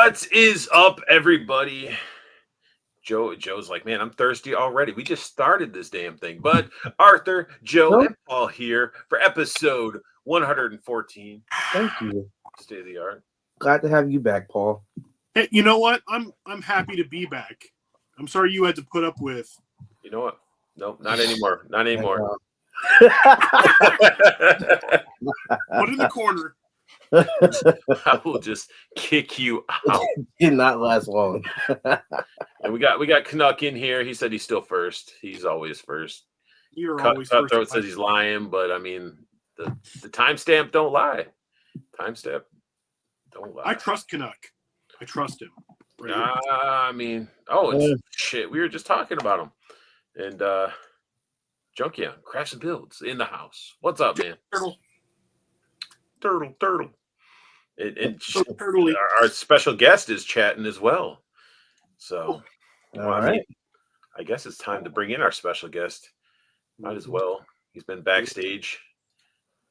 What is up, everybody? Joe's like, man, I'm thirsty already. We just started this damn thing. But Arthur, Joe, and Paul here for episode 114. Thank you. State of the art. Glad to have you back, Paul. Hey, you know what? I'm happy to be back. I'm sorry you had to put up with. You know what? Nope, not anymore. Not anymore. Put in the corner. I will just kick you out. Did not last long. And we got Canuck in here. He said he's still first. He's always first. You're always first. Cutthroat says he's lying, but I mean the timestamp don't lie. Timestamp don't lie. I trust Canuck. I trust him. I mean, it's shit. We were just talking about him. And Junkion, Crash and Builds in the house. What's up, man? Turtle. And our special guest is chatting as well. So, I guess it's time to bring in our special guest. Might as well. He's been backstage,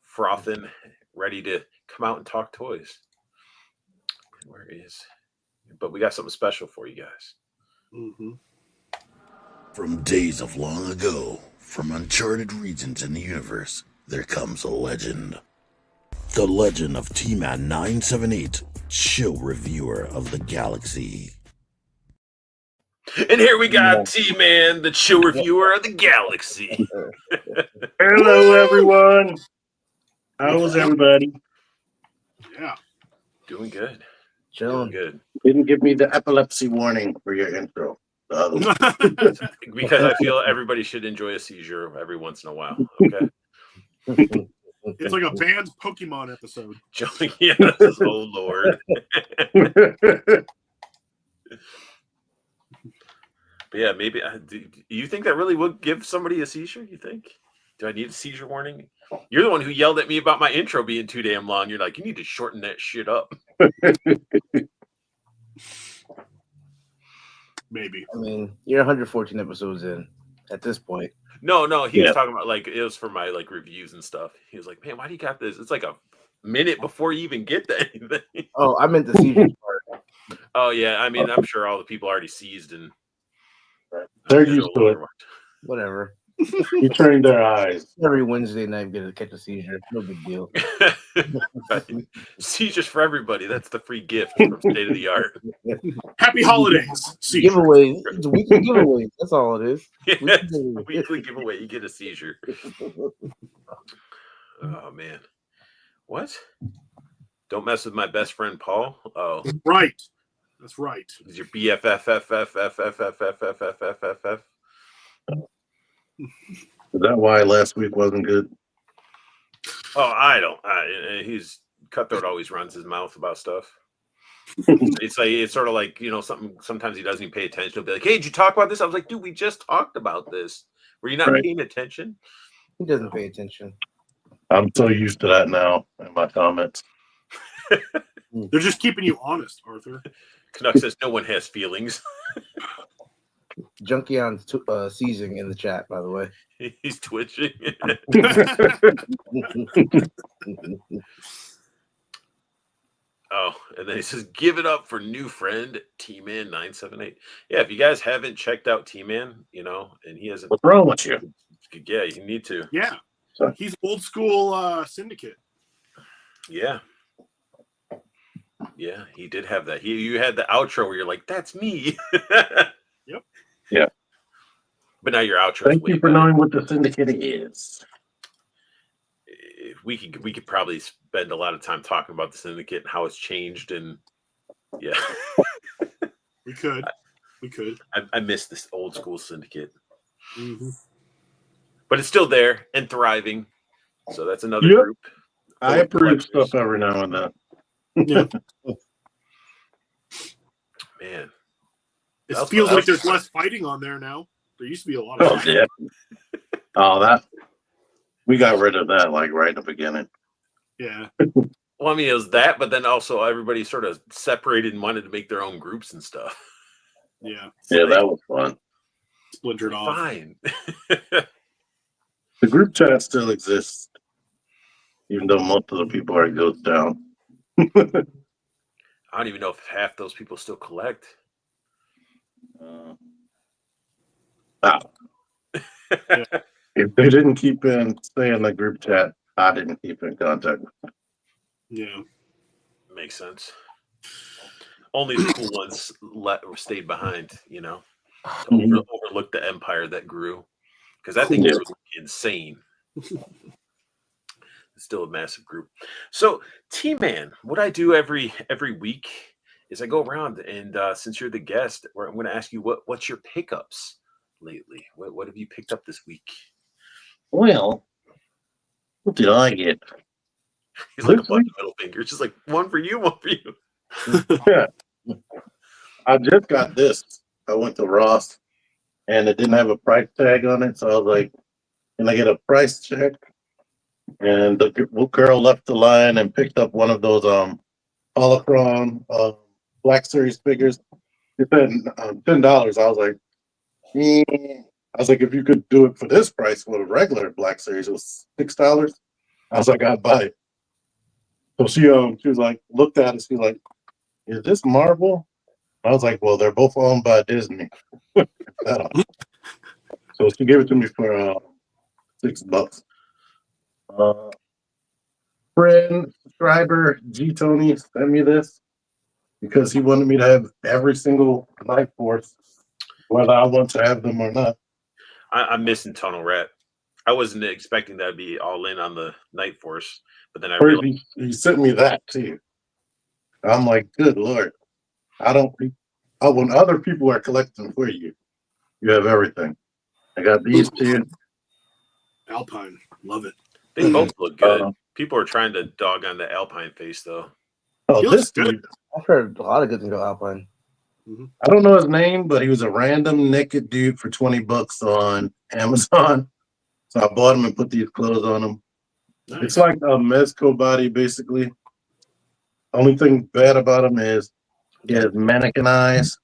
frothing, ready to come out and talk toys. Where is? But we got something special for you guys. Mm-hmm. From days of long ago, from uncharted regions in the universe, there comes a legend. The legend of TMAN978, chill reviewer of the galaxy. And here we got T-Man, the chill reviewer of the galaxy. Hello, everyone. How's everybody? Yeah. Doing good. Chilling. Good. Didn't give me the epilepsy warning for your intro. Because I feel everybody should enjoy a seizure every once in a while. Okay. It's like a banned Pokemon episode. Yes, oh Lord. But yeah, maybe. Do you think that really would give somebody a seizure? You think? Do I need a seizure warning? You're the one who yelled at me about my intro being too damn long. You're like, you need to shorten that shit up. Maybe. I mean, you're 114 episodes in at this point. No, he was talking about like it was for my like reviews and stuff. He was like, man, why do you got this? It's like a minute before you even get to anything. Oh, I meant the seizure part. Oh yeah, I mean, I'm sure all the people already seized and they're used to it. Whatever. You trained their eyes. Every Wednesday night, I'm gonna catch a seizure. No big deal. Seizures for everybody. That's the free gift from State of the Art. Happy holidays. Giveaways. It's a weekly giveaway. That's all it is. Weekly giveaway. You get a seizure. Oh man. What? Don't mess with my best friend Paul. Oh. Right. That's right. Is your BFF? Is that why last week wasn't good? Oh, I don't. He's Cutthroat always runs his mouth about stuff. It's sort of like, something. Sometimes he doesn't even pay attention. He'll be like, "Hey, did you talk about this?" I was like, "Dude, we just talked about this. Were you not paying attention?" He doesn't pay attention. I'm so used to that now in my comments. They're just keeping you honest, Arthur. Canuck says no one has feelings. Junkion's seizing in the chat, by the way. He's twitching. Oh, and then he says, "Give it up for new friend TMAN978." Yeah, if you guys haven't checked out T-Man, and he hasn't. What's wrong with you? Yeah, you need to. Yeah, he's old school syndicate. Yeah. Yeah, he did have that. You had the outro where you're like, "That's me." Yep. Yeah. But now your outro. Thank you for knowing what the syndicate is. We could probably spend a lot of time talking about the syndicate and how it's changed, and yeah. We could. I miss this old school syndicate, Mm-hmm. but it's still there and thriving. So that's another Yep. group. I approve stuff every now and then. Yeah. Man, It That's feels what like else- there's less fighting on there now. There used to be a lot of Oh, fighting. yeah. Oh, that. We got rid of that like right in the beginning. Yeah. Well, I mean, it was that, but then also everybody sort of separated and wanted to make their own groups and stuff. Yeah. Yeah, that was fun. Splintered off. Fine. The group chat still exists, even though most of the people are ghost down. I don't even know if half those people still collect. If they didn't stay in the group chat, I didn't keep in contact. Yeah. Makes sense. Only the cool ones stayed behind, to overlook the empire that grew. Because that thing was insane. It's still a massive group. So, T-Man, what I do every week is I go around and since you're the guest, I'm going to ask you what's your pickups lately? What have you picked up this week? Well, what did I get? He's like a bunch of middle fingers, just like one for you, one for you. Yeah. I just got this. I went to Ross and it didn't have a price tag on it. So I was like, can I get a price check? And the girl left the line and picked up one of those holocron Black Series figures. She said $10. I was like, I was like, if you could do it for this price for the regular Black Series, it was $6. I was like, I'd buy it. So she was like, looked at it. She's like, is this Marvel? I was like, well, they're both owned by Disney. So she gave it to me for $6. Friend, subscriber, G Tony sent me this because he wanted me to have every single Night Force, whether I want to have them or not. I'm missing Tunnel Rat. I wasn't expecting that to be all in on the Night Force, but then I First, realized he sent me that too. I'm like, good Lord. When other people are collecting for you, you have everything. I got these two. Alpine. Love it. they both look good. People are trying to dog on the Alpine face, though. Oh, He this looks good. dude. I've heard a lot of good things about Alpine. I don't know his name, but he was a random naked dude for $20 on Amazon. So I bought him and put these clothes on him. Nice. It's like a Mezco body, basically. Only thing bad about him is he has mannequin eyes.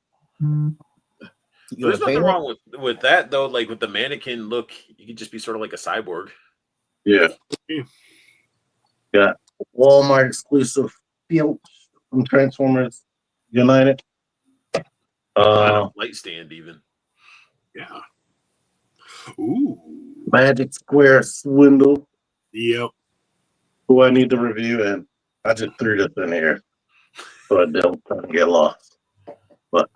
There's nothing wrong with that, though. Like with the mannequin look, you could just be sort of like a cyborg. Yeah. Got Walmart exclusive Filch from Transformers United. Light stand, even. Yeah. Ooh. Magic Square Swindle, Yep. who I need to review, and I just threw this in here so I don't get lost. But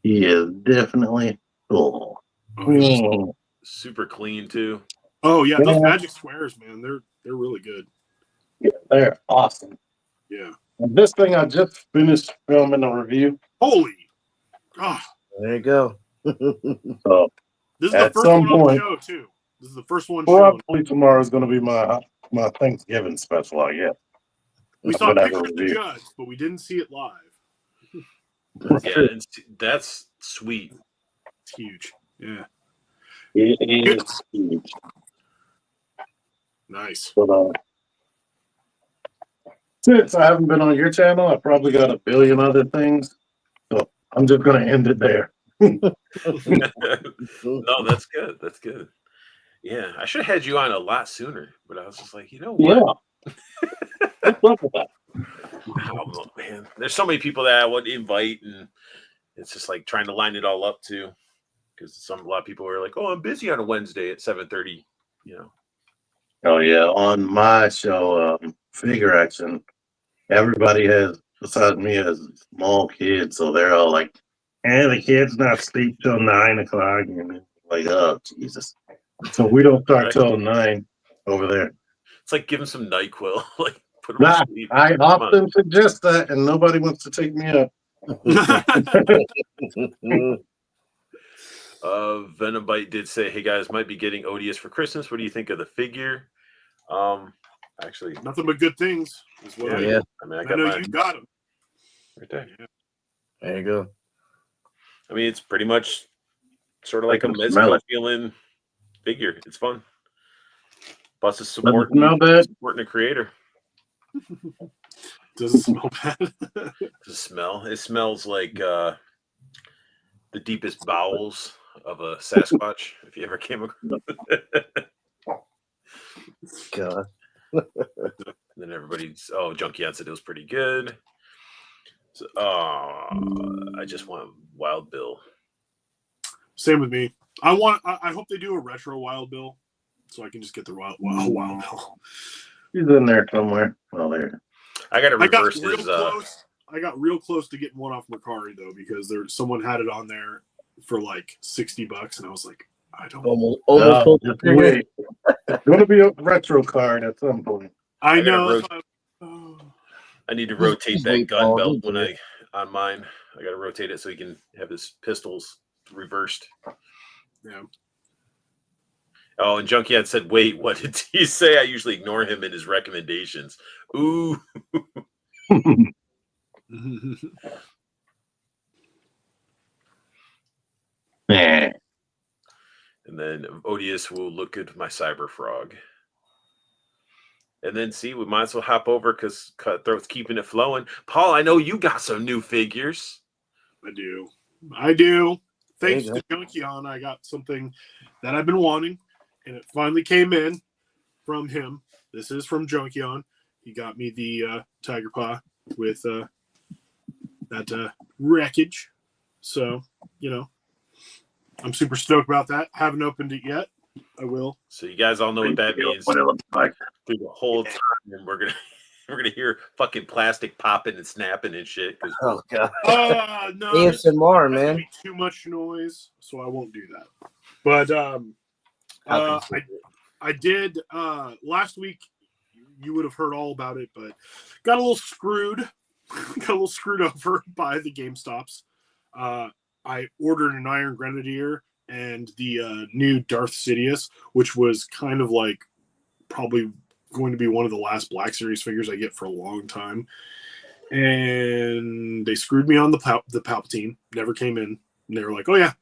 he is definitely cool. Oh, Super clean too. oh yeah, those Magic Squares, man, they're really good. Yeah, they're awesome. Yeah. And this thing I just finished filming a review. Holy. Oh, There you go. So this is the at first some one on the point, show too. This is the first one showing. probably tomorrow is going to be my Thanksgiving special, I guess. We I'm saw gonna have a pictures to review. judge, but we didn't see it live. Yeah, that's sweet. It's huge. Yeah. It is huge. Nice. But since I haven't been on your channel, I probably got a billion other things. So I'm just going to end it there. No, that's good. That's good. Yeah, I should have had you on a lot sooner, but I was just like, you know what? Yeah. What's up with that? Oh, man, there's so many people that I would invite, and it's just like trying to line it all up too, because a lot of people are like, "Oh, I'm busy on a Wednesday at 7:30." Oh, yeah. On my show, Figure Action, everybody besides me, has small kids. So they're all like, the kids not sleep till 9 o'clock. And it's like, oh, Jesus. So we don't start till 9 over there. It's like give them some NyQuil, like put them to sleep. I often suggest that, and nobody wants to take me up. Venombite did say, "Hey guys, might be getting Odious for Christmas. What do you think of the figure?" Actually, nothing but good things. Is what I mean, I know mine you got them right there. Yeah. There you go. I mean, it's pretty much sort of I like a can smell Mezco it. feeling figure. It's fun. Plus, it's Does it smell bad? supporting the creator. Does it smell bad? The smell. It smells like the deepest bowels of a Sasquatch. If you ever came across it. God. And then everybody's Junkie said it was pretty good. So, I just want Wild Bill. Same with me. I hope they do a retro Wild Bill, so I can just get the Wild Bill. He's in there somewhere. Oh, there. I got to reverse real his. close. I got real close to getting one off Mercari though, because someone had it on there for like $60, and I was like, I don't. Almost No, just wait. It's going to be a retro card at some point. I gotta know. I need to rotate that Wait, gun Paul, belt don't when do on mine. I got to rotate it so he can have his pistols reversed. Yeah. Oh, and Junkie said, "Wait, what did he say?" I usually ignore him in his recommendations. Ooh. Nah. And then Odious will look at my Cyber Frog. And then see, we might as well hop over because Cutthroat's keeping it flowing. Paul, I know you got some new figures. I do. Thanks to Junkion, I got something that I've been wanting, and it finally came in from him. This is from Junkion. He got me the Tiger Paw with that wreckage. So, I'm super stoked about that. Haven't opened it yet. I will. So you guys all know what that means. What it looks like. Through the whole time, and we're gonna hear fucking plastic popping and snapping and shit. Oh god. No. ASMR, That's man. be too much noise, so I won't do that. But I did last week. You would have heard all about it, but got a little screwed. Over by the GameStops. I ordered an Iron Grenadier and the new Darth Sidious, which was kind of like probably going to be one of the last Black Series figures I get for a long time. And they screwed me on the Palpatine. Never came in. And they were like, "Oh yeah,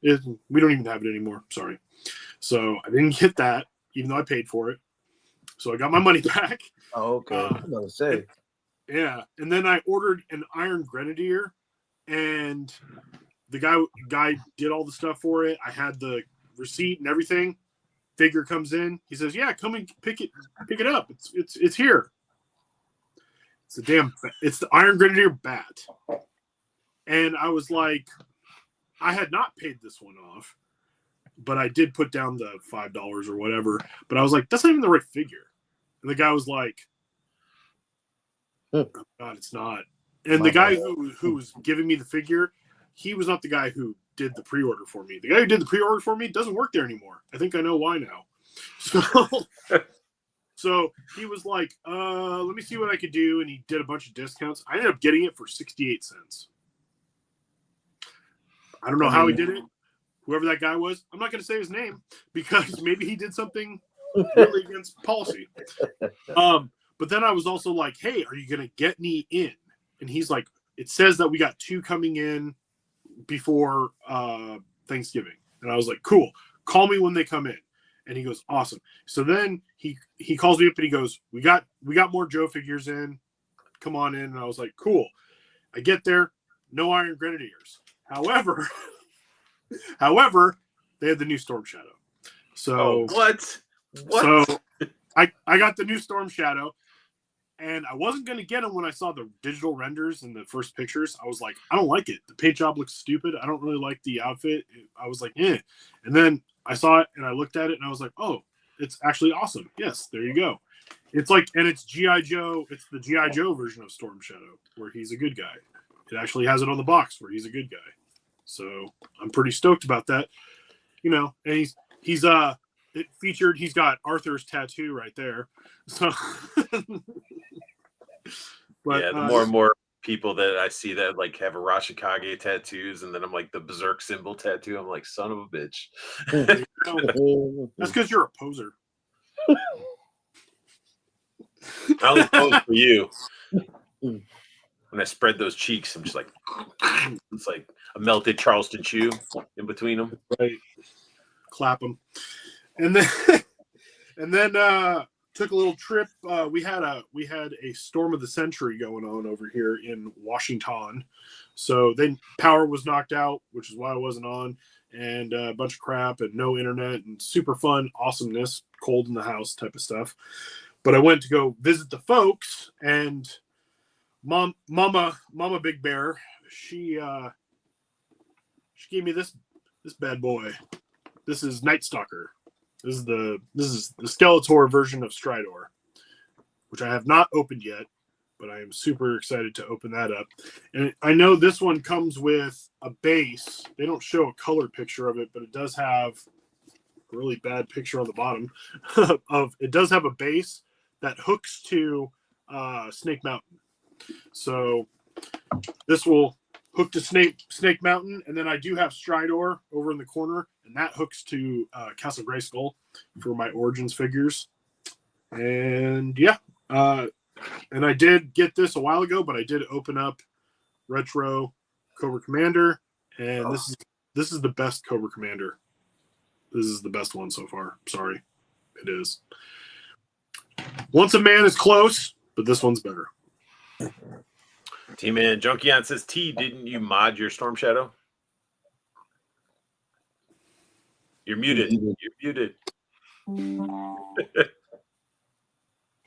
we don't even have it anymore. Sorry." So I didn't get that, even though I paid for it. So I got my money back. Oh, okay. I was gonna say. Yeah, and then I ordered an Iron Grenadier, and the guy did all the stuff for it. I had the receipt and everything. Figure comes in. He says, "Yeah, come and pick it up. It's here." It's the Iron Grenadier bat. And I was like, I had not paid this one off, but I did put down the $5 or whatever. But I was like, that's not even the right figure. And the guy was like, "Oh God, it's not." And the guy who was giving me the figure, he was not the guy who did the pre-order for me. The guy who did the pre-order for me doesn't work there anymore. I think I know why now. So he was like, let me see what I could do. And he did a bunch of discounts. I ended up getting it for 68 cents. I don't know how he did it. Whoever that guy was, I'm not going to say his name because maybe he did something really against policy. But then I was also like, "Hey, are you going to get me in?" And he's like, "It says that we got 2 coming in before Thanksgiving." And I was like, "Cool. Call me when they come in." And he goes, "Awesome." So then he calls me up and he goes, "We got more Joe figures in. Come on in." And I was like, "Cool." I get there, no Iron Grenadiers. However, they had the new Storm Shadow. So what? So I got the new Storm Shadow, and I wasn't going to get him when I saw the digital renders and the first pictures. I was like, I don't like it. The paint job looks stupid. I don't really like the outfit. I was like, eh. And then I saw it and I looked at it and I was like, oh, it's actually awesome. Yes, there you go. It's like, and it's G.I. Joe. It's the G.I. Joe version of Storm Shadow where he's a good guy. It actually has it on the box where he's a good guy. So I'm pretty stoked about that. And he's got Arthur's tattoo right there. So But, the more and more people that I see that like have Arashikage tattoos, and then I'm like the Berserk symbol tattoo. I'm like, son of a bitch. That's because you're a poser. I only pose for you. When I spread those cheeks, I'm just like, it's like a melted Charleston chew in between them. Right. Clap them. And then took a little trip. We had a storm of the century going on over here in Washington. So then power was knocked out, which is why I wasn't on, and a bunch of crap and no internet and super fun awesomeness, cold in the house type of stuff. But I went to go visit the folks, and Mama Big Bear, she gave me this bad boy. This is Night Stalker. This is the Skeletor version of Stridor, which I have not opened yet, but I am super excited to open that up. And I know this one comes with a base. They don't show a color picture of it, but it does have a really bad picture on the bottom of it does have a base that hooks to Snake Mountain. So this will hook to Snake Mountain, and then I do have Stridor over in the corner, and that hooks to Castle Grayskull for my Origins figures. And yeah, and I did get this a while ago, but I did open up Retro Cobra Commander, and this is the best Cobra Commander. This is the best one so far. Sorry, it is. Once a Man is close, but this one's better. T-Man Junkion says, T, didn't you mod your Storm Shadow? You're muted. You're muted.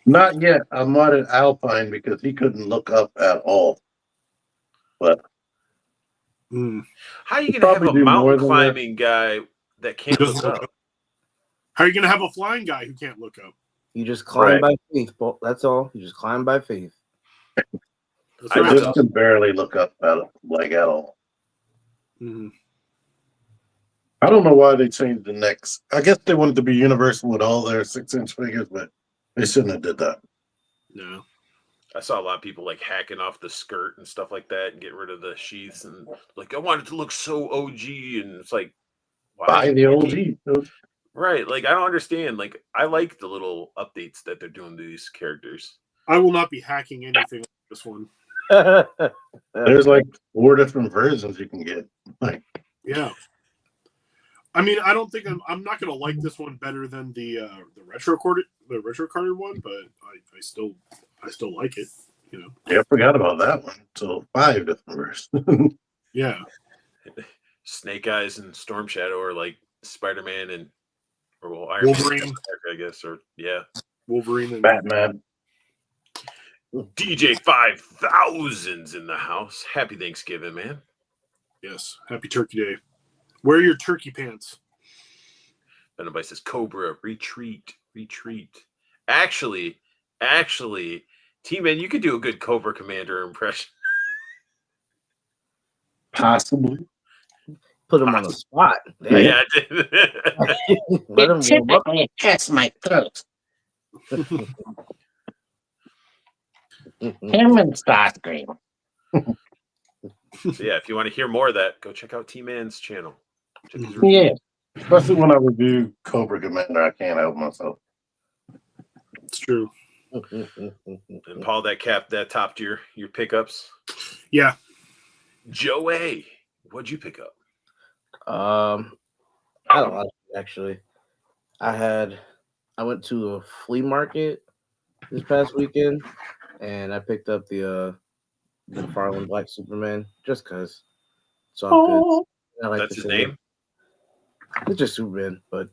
Not yet. I modded Alpine because he couldn't look up at all. But how are you going to have a mountain climbing guy that can't look up? How are you going to have a flying guy who can't look up? You just climb by faith. That's all. You just climb by faith. I just can barely look up at all. Mm-hmm. I don't know why they changed the necks. I guess they wanted to be universal with all their 6-inch figures, but they shouldn't have did that. No. I saw a lot of people like hacking off the skirt and stuff like that and get rid of the sheaths, and like I want it to look so OG, and it's like, why buy the OG. Right, like I don't understand. Like I like the little updates that they're doing to these characters. I will not be hacking anything on this one. There's like 4 different versions you can get. Like, yeah. I mean, I don't think I'm not gonna like this one better than the retro carded one, but I still like it. You know. Yeah, I forgot about that one. So 5 different versions. Yeah. Snake Eyes and Storm Shadow are like Spider-Man and Iron Wolverine, Man, I guess, or Wolverine and Batman. DJ 5000's in the house. Happy Thanksgiving, man. Yes, happy Turkey Day. Wear your turkey pants. Anybody says Cobra, retreat. Actually, T-Man, you could do a good Cobra Commander impression. Possibly. Put him on the spot. Yeah, I did. Let him typically cuts my throat. Him and Starscream. So yeah, if you want to hear more of that, go check out T-Man's channel. Yeah, especially when I review Cobra Commander, I can't help myself. It's true. And Paul, that topped your pickups. Yeah. Joe A, what'd you pick up? I don't know, actually. I went to a flea market this past weekend, and I picked up the McFarlane Black Superman just because it's all good. I like That's his name? It's just Superman, but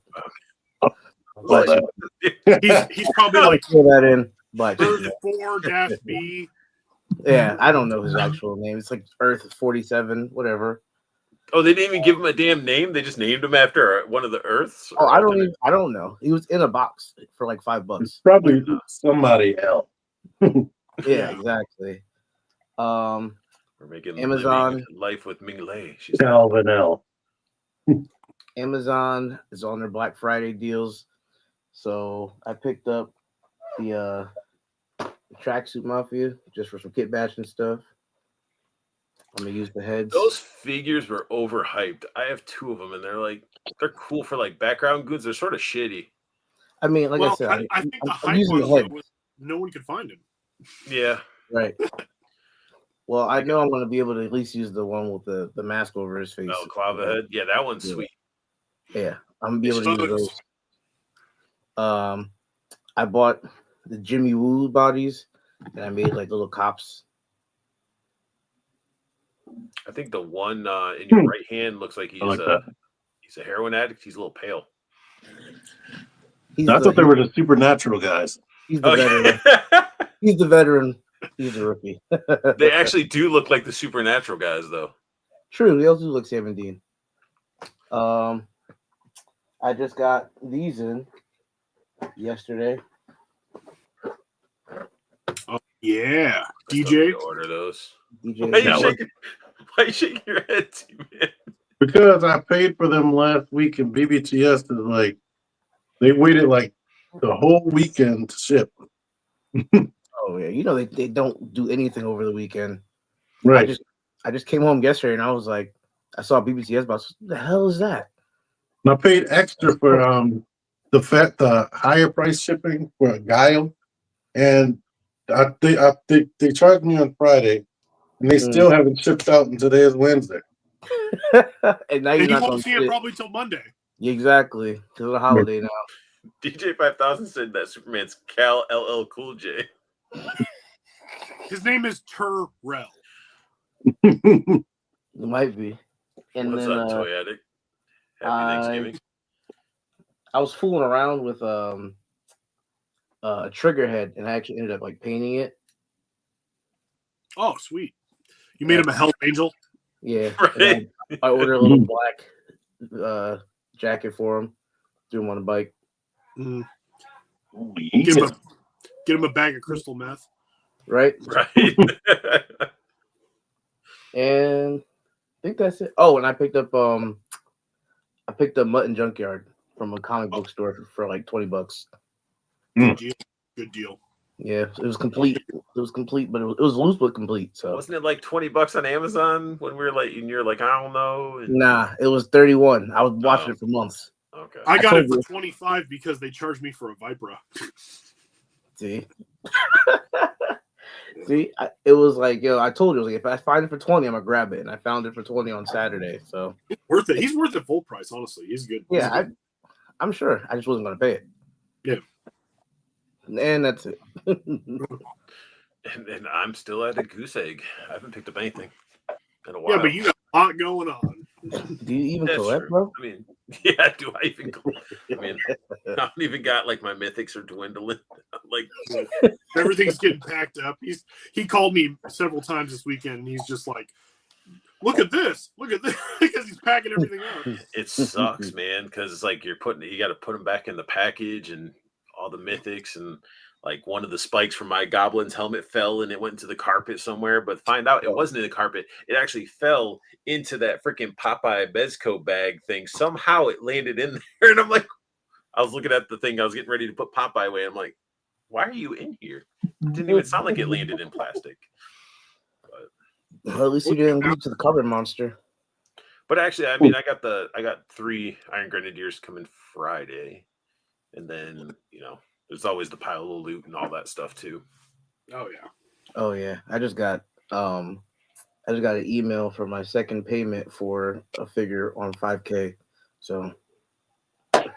he's probably like throw that in Black Earth 4-B. Yeah, I don't know his actual name. It's like Earth 47, whatever. Oh, they didn't even give him a damn name. They just named him after one of the Earths. Oh, I don't know. He was in a box for like $5. It's probably somebody else. Yeah, exactly. We're making Amazon life with Ming Lei. She's Calvin L. Amazon is on their Black Friday deals, so I picked up the Tracksuit Mafia just for some kit bash and stuff. I'm gonna use the heads. Those figures were overhyped. I have 2 of them, and they're cool for like background goods. They're sort of shitty. I mean, like I said, I think the I'm hype using the was head. no one could find him. Yeah. Right. Well, I know I'm going to be able to at least use the one with the mask over his face. Clava head. Yeah, that one's sweet. Yeah, I'm going to be able to use those. I bought the Jimmy Woo bodies, and I made like little cops. I think the one in your right hand looks like he's a heroin addict. He's a little pale. I thought they were the supernatural guys. He's the veteran. He's the veteran. He's the rookie. They actually do look like the supernatural guys, though. True, they also look 17. I just got these in yesterday. Oh yeah, DJ. Order those. DJ. Why are you shaking your head, man? Because I paid for them last week, and BBTS is like, they waited like the whole weekend to ship. Oh yeah, you know they don't do anything over the weekend. Right. I just came home yesterday and I was like, I saw BBTS box. What the hell is that? And I paid extra for the higher price shipping for a Guile, and they charged me on Friday, and they still haven't shipped out, and today is Wednesday. And now you won't see it probably till Monday. Exactly, because of the holiday now. DJ 5000 said that Superman's Cal LL Cool J. His name is Terrell. It might be. And What's then up, Toy Addict? Happy Thanksgiving. I was fooling around with a trigger head, and I actually ended up like painting it. Oh, sweet! You made him a Hell Angel. Yeah, right. I ordered a little black jacket for him. Threw him on a bike. Mm. Get him a bag of crystal meth. Right. And I think that's it. Oh, and I picked up Mutton Junkyard from a comic book store for like $20. Good deal. Yeah, it was complete. It was complete, but it was loose but complete. So wasn't it like $20 on Amazon when we were like, and you're like, I don't know. And... Nah, it was 31. I was watching it for months. Okay, I got it for 25 because they charged me for a Vipra. See, it was like, yo, I told you, like, if I find it for 20, I'm gonna grab it, and I found it for 20 on Saturday. So it's worth it. He's worth it full price, honestly. He's good. Yeah, I'm sure. I just wasn't gonna pay it. Yeah. And that's it. and I'm still at a goose egg. I haven't picked up anything in a while. Yeah, but you got a lot going on. Do you even collect, bro? I mean, yeah, do I even collect? I mean, I don't even got like my mythics are dwindling. Like everything's getting packed up. He called me several times this weekend, and he's just like, look at this, because he's packing everything up. It sucks, man, because it's like you got to put them back in the package and all the mythics, and like one of the spikes from my goblin's helmet fell and it went into the carpet somewhere, but find out it wasn't in the carpet. It actually fell into that freaking Popeye Bezco bag thing. Somehow it landed in there, and I'm like, I was looking at the thing, I was getting ready to put Popeye away. I'm like, why are you in here? It didn't even sound like it landed in plastic. But well, at least you didn't lose to the cupboard monster. But actually, I mean, I got 3 Iron Grenadiers coming Friday. And then, there's always the pile of loot and all that stuff too. Oh yeah. I just got an email for my second payment for a figure on 5K. So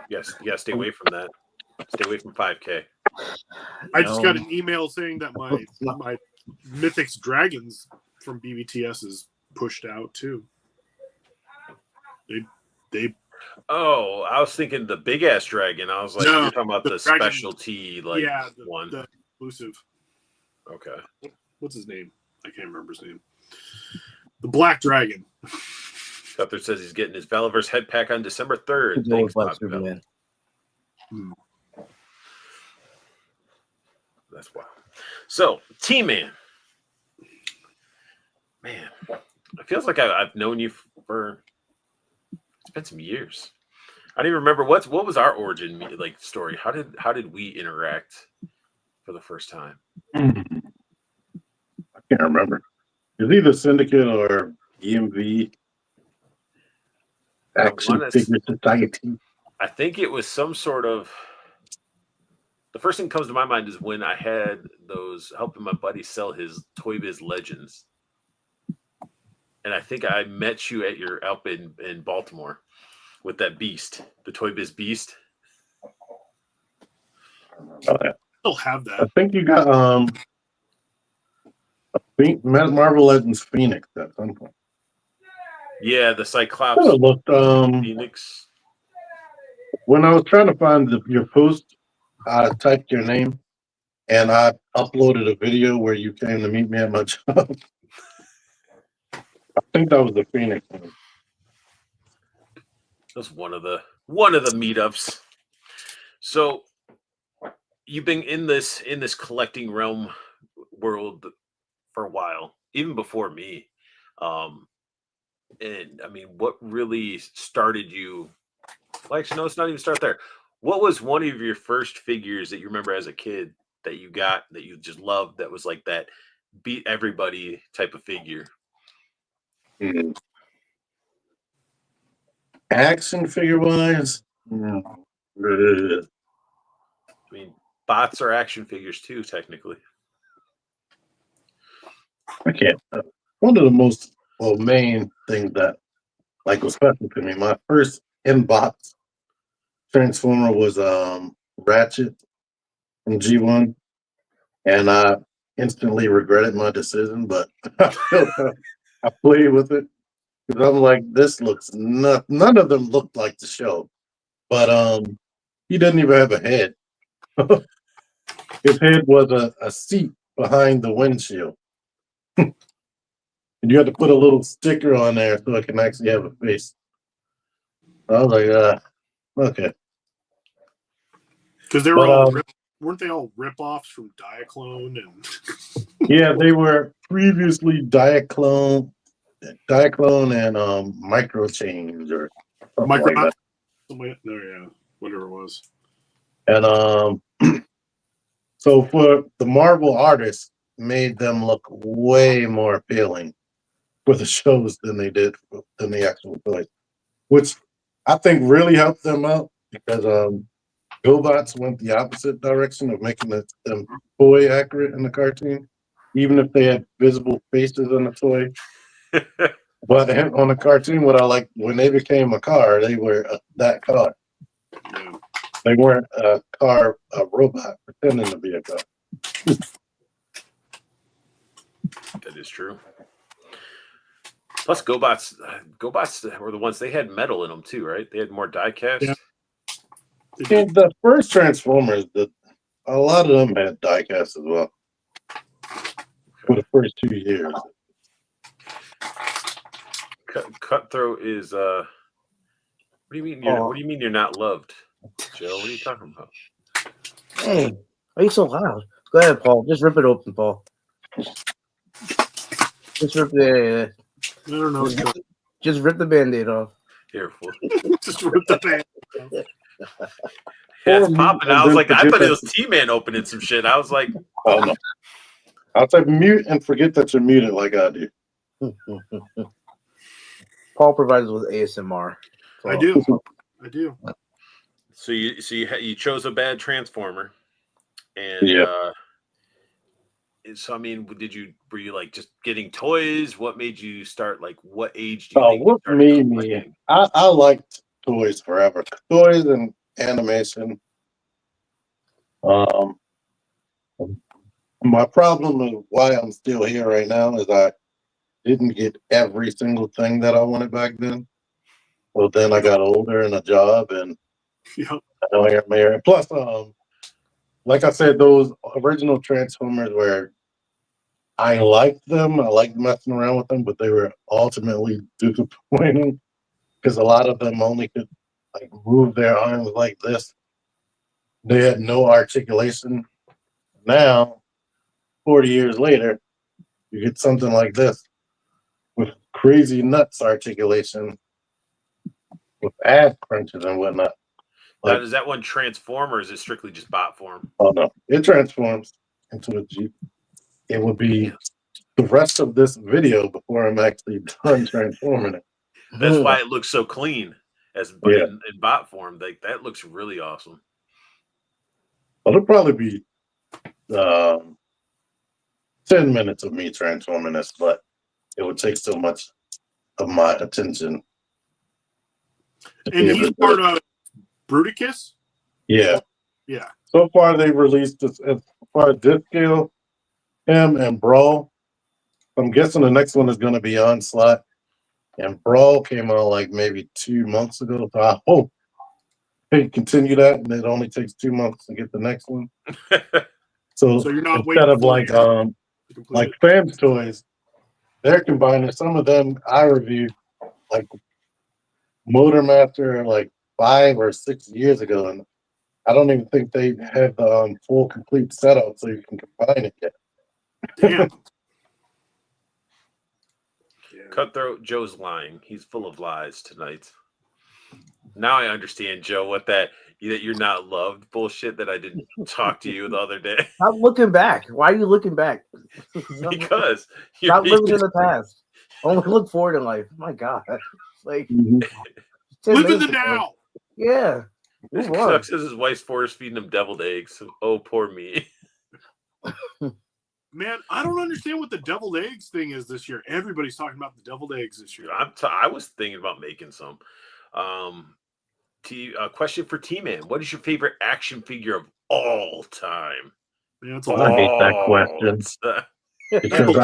yes, you gotta stay away from that. Stay away from 5K. I just got an email saying that my Mythics Dragons from BBTS is pushed out too. They Oh, I was thinking the big ass dragon. I was like, no, you're talking about the dragon, specialty, one. The exclusive. Okay. What's his name? I can't remember his name. The Black Dragon. Gunther says he's getting his Valiverse head pack on December 3rd. Thanks, Superman. That's wild. So, T-Man. Man, it feels like I've known you for... It's been some years. I don't even remember what was our origin story. How did we interact for the first time? I can't remember. It's either Syndicate or EMV. Action Figure Society. I think it was some sort of. The first thing that comes to my mind is when I had those helping my buddy sell his Toy Biz Legends, and I think I met you at your up in Baltimore with that beast, the Toy Biz Beast. I still have that. I think you got Marvel Legends Phoenix at some point. Yeah, the Cyclops looked, Phoenix. When I was trying to find your post, I typed your name and I uploaded a video where you came to meet me at my job. I think that was the Phoenix one. That's one of the meetups. So you've been in this collecting realm world for a while, even before me. And I mean, what really started you? Well, actually, no, let's not even start there. What was one of your first figures that you remember as a kid that you got that you just loved? That was like that beat everybody type of figure. Action figure wise, I mean, bots are action figures too, technically. I can't. One of the most main things that was special to me. My first in-box Transformer was Ratchet from G1, and I instantly regretted my decision, but I played with it because I'm like, this looks none of them looked like the show, but he doesn't even have a head. His head was a seat behind the windshield. And you had to put a little sticker on there so it can actually have a face. I was like, okay. Because they were weren't they all rip-offs from Diaclone? And yeah, they were previously Diaclone and Micro Change or something like that. Yeah, whatever it was. And so for the Marvel artists, made them look way more appealing for the shows than the actual toys, which I think really helped them out because GoBots went the opposite direction of making them toy accurate in the cartoon, even if they had visible faces on the toy. But on the cartoon, what I like when they became a car, they were that car. Yeah. They weren't a robot pretending to be a car. That is true. Plus, GoBots were the ones, they had metal in them too, right? They had more die cast. Yeah. And the first Transformers, a lot of them had die cast as well. For the first 2 years. Cutthroat is what do you mean what do you mean you're not loved, Joe? What are you talking about? Hey, why are you so loud? Go ahead, Paul. Just rip it open, Paul. Just rip the. I don't know. Just rip the Band-Aid off. Here, just rip the band. Yeah, it's popping. I was like, I thought it was T-Man opening some shit. I was like, oh no. I'll type mute and forget that you're muted like I do. Paul provides us with ASMR. So. I do. So you chose a bad Transformer, and so I mean, were you like just getting toys? What made you start? Like, what age do you think? What made me? I liked toys forever. Toys and animation. My problem and why I'm still here right now is I didn't get every single thing that I wanted back then. Well, then I got older and a job, and I got married. Plus, like I said, those original Transformers where I liked them, I liked messing around with them, but they were ultimately disappointing because a lot of them only could move their arms like this. They had no articulation. Now, 40 years later, you get something like this with crazy nuts articulation, with ass crunches and whatnot. Now, does that one transform, or is it strictly just bot form? Oh no, it transforms into a Jeep. It would be the rest of this video before I'm actually done transforming it. That's why it looks so clean Yeah. in bot form. Like that looks really awesome. Well, it'll probably be 10 minutes of me transforming this, but it would take so much of my attention. And he's part of Bruticus? Yeah. Yeah. So far, they've released this as far as this scale, him and Brawl. I'm guessing the next one is going to be Onslaught. And Brawl came out like maybe 2 months ago. So I hope they continue that, and it only takes 2 months to get the next one. So you're not instead of waiting like Fam's Toys, they're combining some of them. I reviewed like Motor Master like 5 or 6 years ago, and I don't even think they have the full complete setup so you can combine it yet. Damn. Cutthroat Joe's lying. He's full of lies tonight. Now I understand, Joe, what that you're not loved bullshit that I didn't talk to you the other day. Stop looking back. Why are you looking back? Because stop living in the past. Only look forward in life. My God. Like live in the now. Yeah. Canuck says his wife's force feeding him deviled eggs. Oh, poor me. Man, I don't understand what the deviled eggs thing is this year. Everybody's talking about the deviled eggs this year. I was thinking about making some. Question for T-Man. What is your favorite action figure of all time? Yeah, I hate that question. Because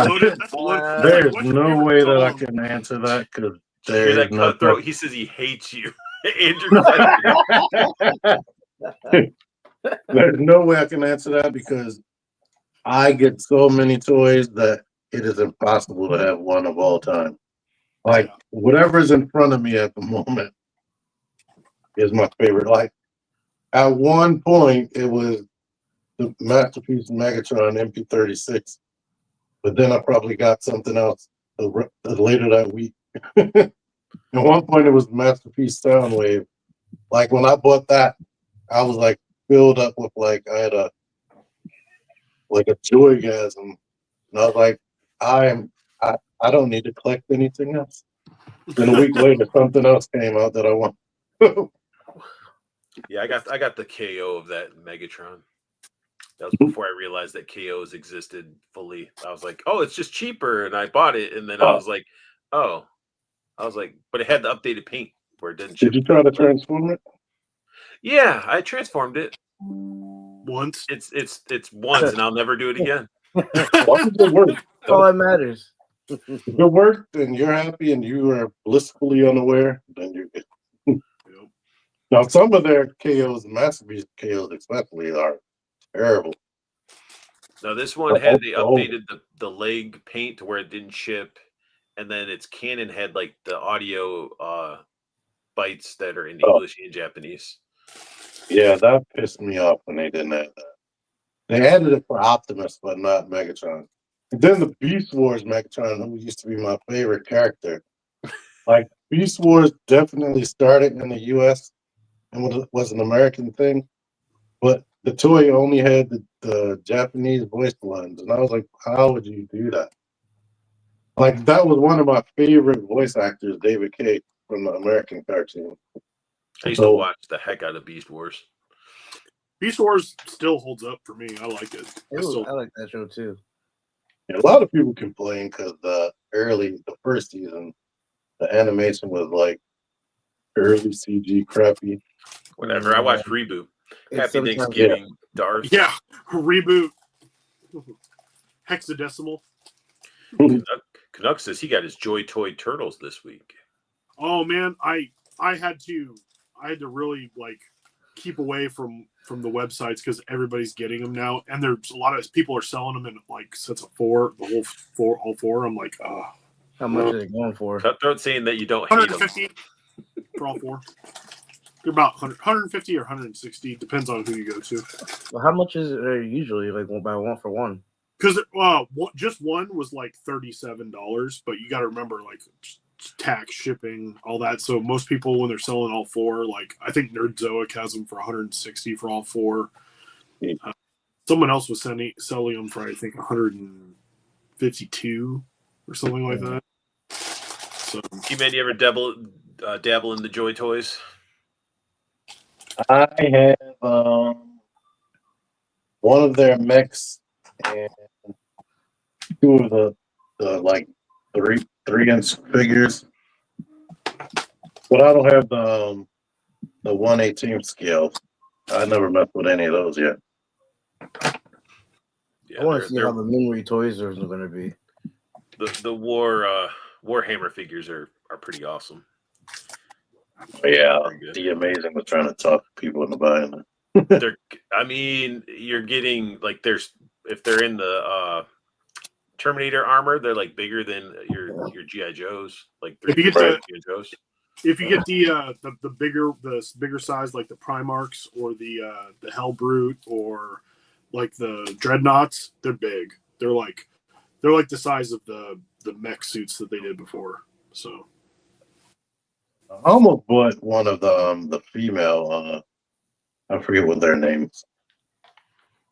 there's no way that I can answer that because there's no Cutthroat. He says he hates you. Andrew. There's no way I can answer that because I get so many toys that it is impossible to have one of all time. Like whatever's in front of me at the moment is my favorite. Like at one point it was the Masterpiece Megatron MP36, but then I probably got something else later that week. At one point it was Masterpiece Soundwave. Like when I bought that, I was like filled up with like I had a joygasm, and I was like, I don't need to collect anything else. Then a week later, something else came out that I want. Yeah, I got the KO of that Megatron. That was before I realized that KOs existed fully. I was like, oh, it's just cheaper, and I bought it, and then I was like, but it had the updated paint where it didn't. Did you try to transform it? Yeah, I transformed it once. It's once, and I'll never do it again. It worked. All that matters. If it worked and you're happy and you are blissfully unaware, then you're good. Now, some of their KOs, Masterpiece KOs especially, are terrible. Now, this one had they updated the leg paint to where it didn't chip, and then its cannon had like the audio bites that are in English and Japanese. Yeah, that pissed me off when they didn't have that. They added it for Optimus, but not Megatron. And then the Beast Wars Megatron, who used to be my favorite character. Like, Beast Wars definitely started in the U.S. and was an American thing, but the toy only had the Japanese voice lines. And I was like, how would you do that? Like, that was one of my favorite voice actors, David Kay, from the American cartoon. I used to watch the heck out of Beast Wars. Beast Wars still holds up for me. I like it. I like that show too. Yeah, a lot of people complain because the first season, the animation was like early CG crappy. Whatever. I watched Reboot. Happy Thanksgiving, Darth. Yeah, Reboot. Hexadecimal. Canuck says he got his Joy Toy Turtles this week. Oh man, I had to really like keep away from the websites because everybody's getting them now, and there's a lot of people are selling them in like sets of 4, all four. I'm like, how much are they going for? Cutthroat saying that you don't hate them. 150 for all 4. They're about 150 or 160, depends on who you go to. Well, how much is it usually? Like buy one for one? Because just one was like $37, but you got to remember like tax, shipping, all that. So most people when they're selling all 4, like I think Nerdzoic has them for 160 for all 4. Someone else was selling them for I think 140 52 or something like that. So, T-Man, you ever dabble in the Joy toys? I have one of their mechs and two of the like 3-inch figures, but I don't have the 1/18 scale. I never messed with any of those yet. Yeah, I want to see how the memory toys are going to be. The Warhammer figures are pretty awesome. Yeah, the Amazing was trying to talk people into buying them. I mean, you're getting like if they're in the Terminator armor, they're like bigger than your GI Joes, like if you get GI Joes. If you get the bigger size, like the Primarchs or the Hellbrute or like the Dreadnoughts, they're big. They're like the size of the mech suits that they did before. So I almost bought one of the female. I forget what their names,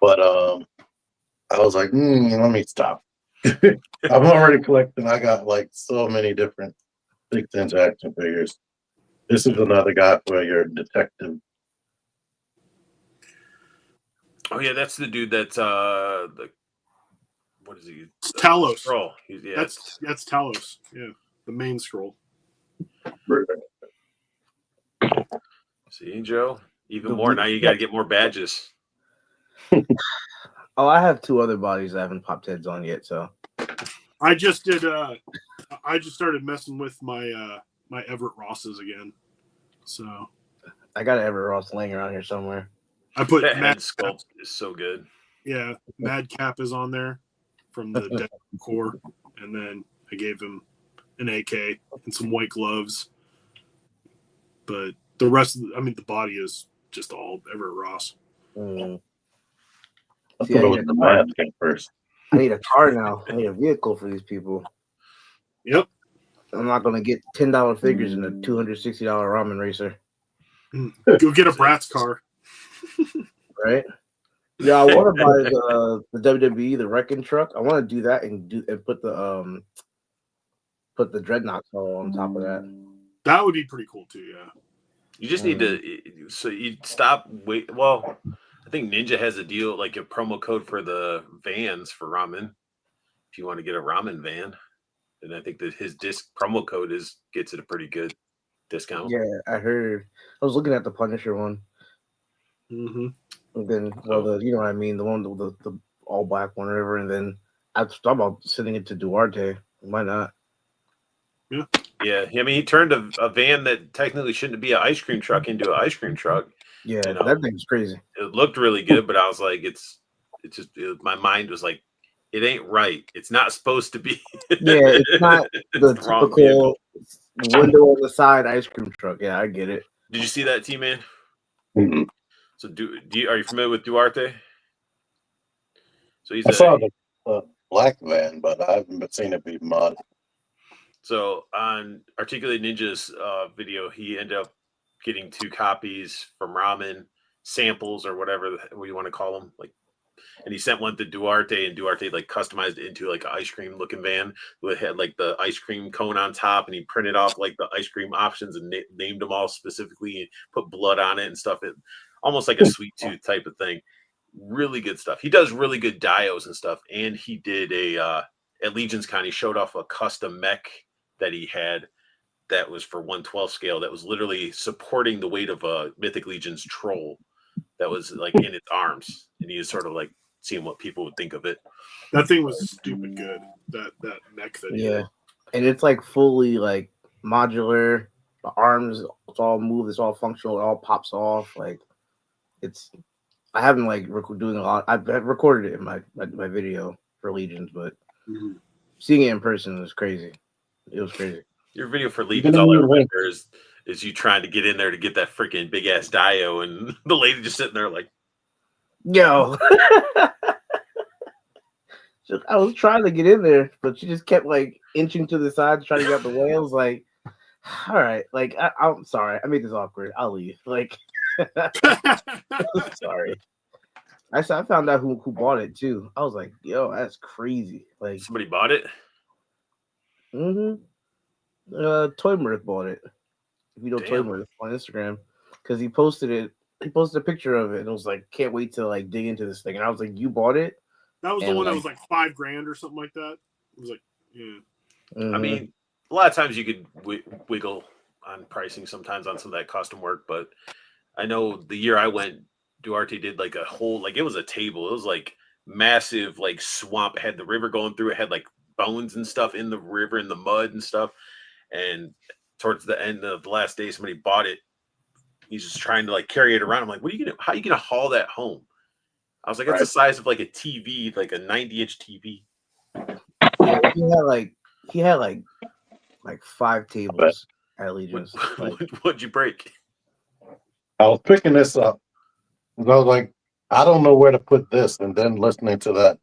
but I was like, let me stop. I'm already collecting. I got like so many different 6-inch action figures. This is another guy for your detective. Oh yeah, that's the dude that's what is he? Talos. Scroll. That's Talos. Yeah, the main scroll. See, Joe, even more. Now you got to get more badges. Oh, I have 2 other bodies I haven't popped heads on yet. So I just did. I just started messing with my my Everett Rosses again. So I got an Everett Ross laying around here somewhere. I put that head sculpt is so good. Yeah, Madcap is on there from the Dead Core, and then I gave him an AK and some white gloves. But the rest, the body is just all Everett Ross. I thought it was the Madcap first. I need a car now. I need a vehicle for these people. Yep. I'm not gonna get $10 figures in a $260 ramen racer. Go get a Bratz car. Right? Yeah, I want to buy the WWE, the wrecking truck. I want to do that and put the Dreadnought all on top of that. That would be pretty cool too. Yeah. You just need to. So you stop. Well, I think Ninja has a deal, like a promo code for the vans for ramen. If you want to get a ramen van, and I think that his disc promo code gets it a pretty good discount. Yeah, I heard. I was looking at the Punisher one. Mm-hmm. And then, you know what I mean, the one, the all black one, or whatever. And then I thought about sending it to Duarte. Why not? Yeah. Yeah. I mean, he turned a van that technically shouldn't be an ice cream truck into an ice cream truck. Yeah, that thing's crazy. It looked really good, but I was like, my mind was like, it ain't right. It's not supposed to be. Yeah, it's not the typical window on the side ice cream truck. Yeah, I get it. Did you see that, T-Man? Mm-hmm. So are you familiar with Duarte? So I saw the black van, but I haven't seen it be modded. So on Articulate Ninja's video, he ended up getting 2 copies from Ramen samples or whatever you want to call them, like, and he sent one to Duarte, and Duarte like customized it into like an ice cream looking van that had like the ice cream cone on top, and he printed off like the ice cream options and named them all specifically and put blood on it and stuff. It almost like a sweet tooth type of thing. Really good stuff. He does really good dios and stuff, and he did at Legion's Con, he showed off a custom mech that he had that was for 1/12 scale that was literally supporting the weight of a Mythic Legion's troll that was like in its arms, and he was sort of like seeing what people would think of it. That thing was stupid good. That mech that and it's like fully like modular. The arms, it's all moved, it's all functional, it all pops off. Like I haven't like doing a lot. I've recorded it in my video for Legions, but seeing it in person was crazy. It was crazy. Your video for Legions, all I remember is you trying to get in there to get that freaking big ass dio, and the lady just sitting there like, yo. I was trying to get in there, but she just kept like inching to the side to try to get out the way. I was like, all right, like I'm sorry, I made this awkward. I'll leave. Like, sorry. I found out who bought it too. I was like, yo, that's crazy. Like Somebody bought it. Toy Mirth bought it. If you know Toy Damn. Mirth on Instagram, because he posted it. He posted a picture of it, and it was like, can't wait to like dig into this thing. And I was like, you bought it? That was the And, one like, that was like $5,000 or something like that. It was like, yeah. I mean, a lot of times you could wiggle on pricing sometimes on some of that custom work, but I know the year I went, Duarte did like a whole, like it was a table. It was like massive, like swamp. It had the river going through. It had like bones and stuff in the river and the mud and stuff. And towards the end of the last day, somebody bought it. He's just trying to like carry it around. I'm like, how are you gonna haul that home? I was like, that's the size of like a TV, like a 90-inch TV. Yeah, he had like 5 tables at Legion's. What'd you break? I was picking this up. I was like, I don't know where to put this. And then listening to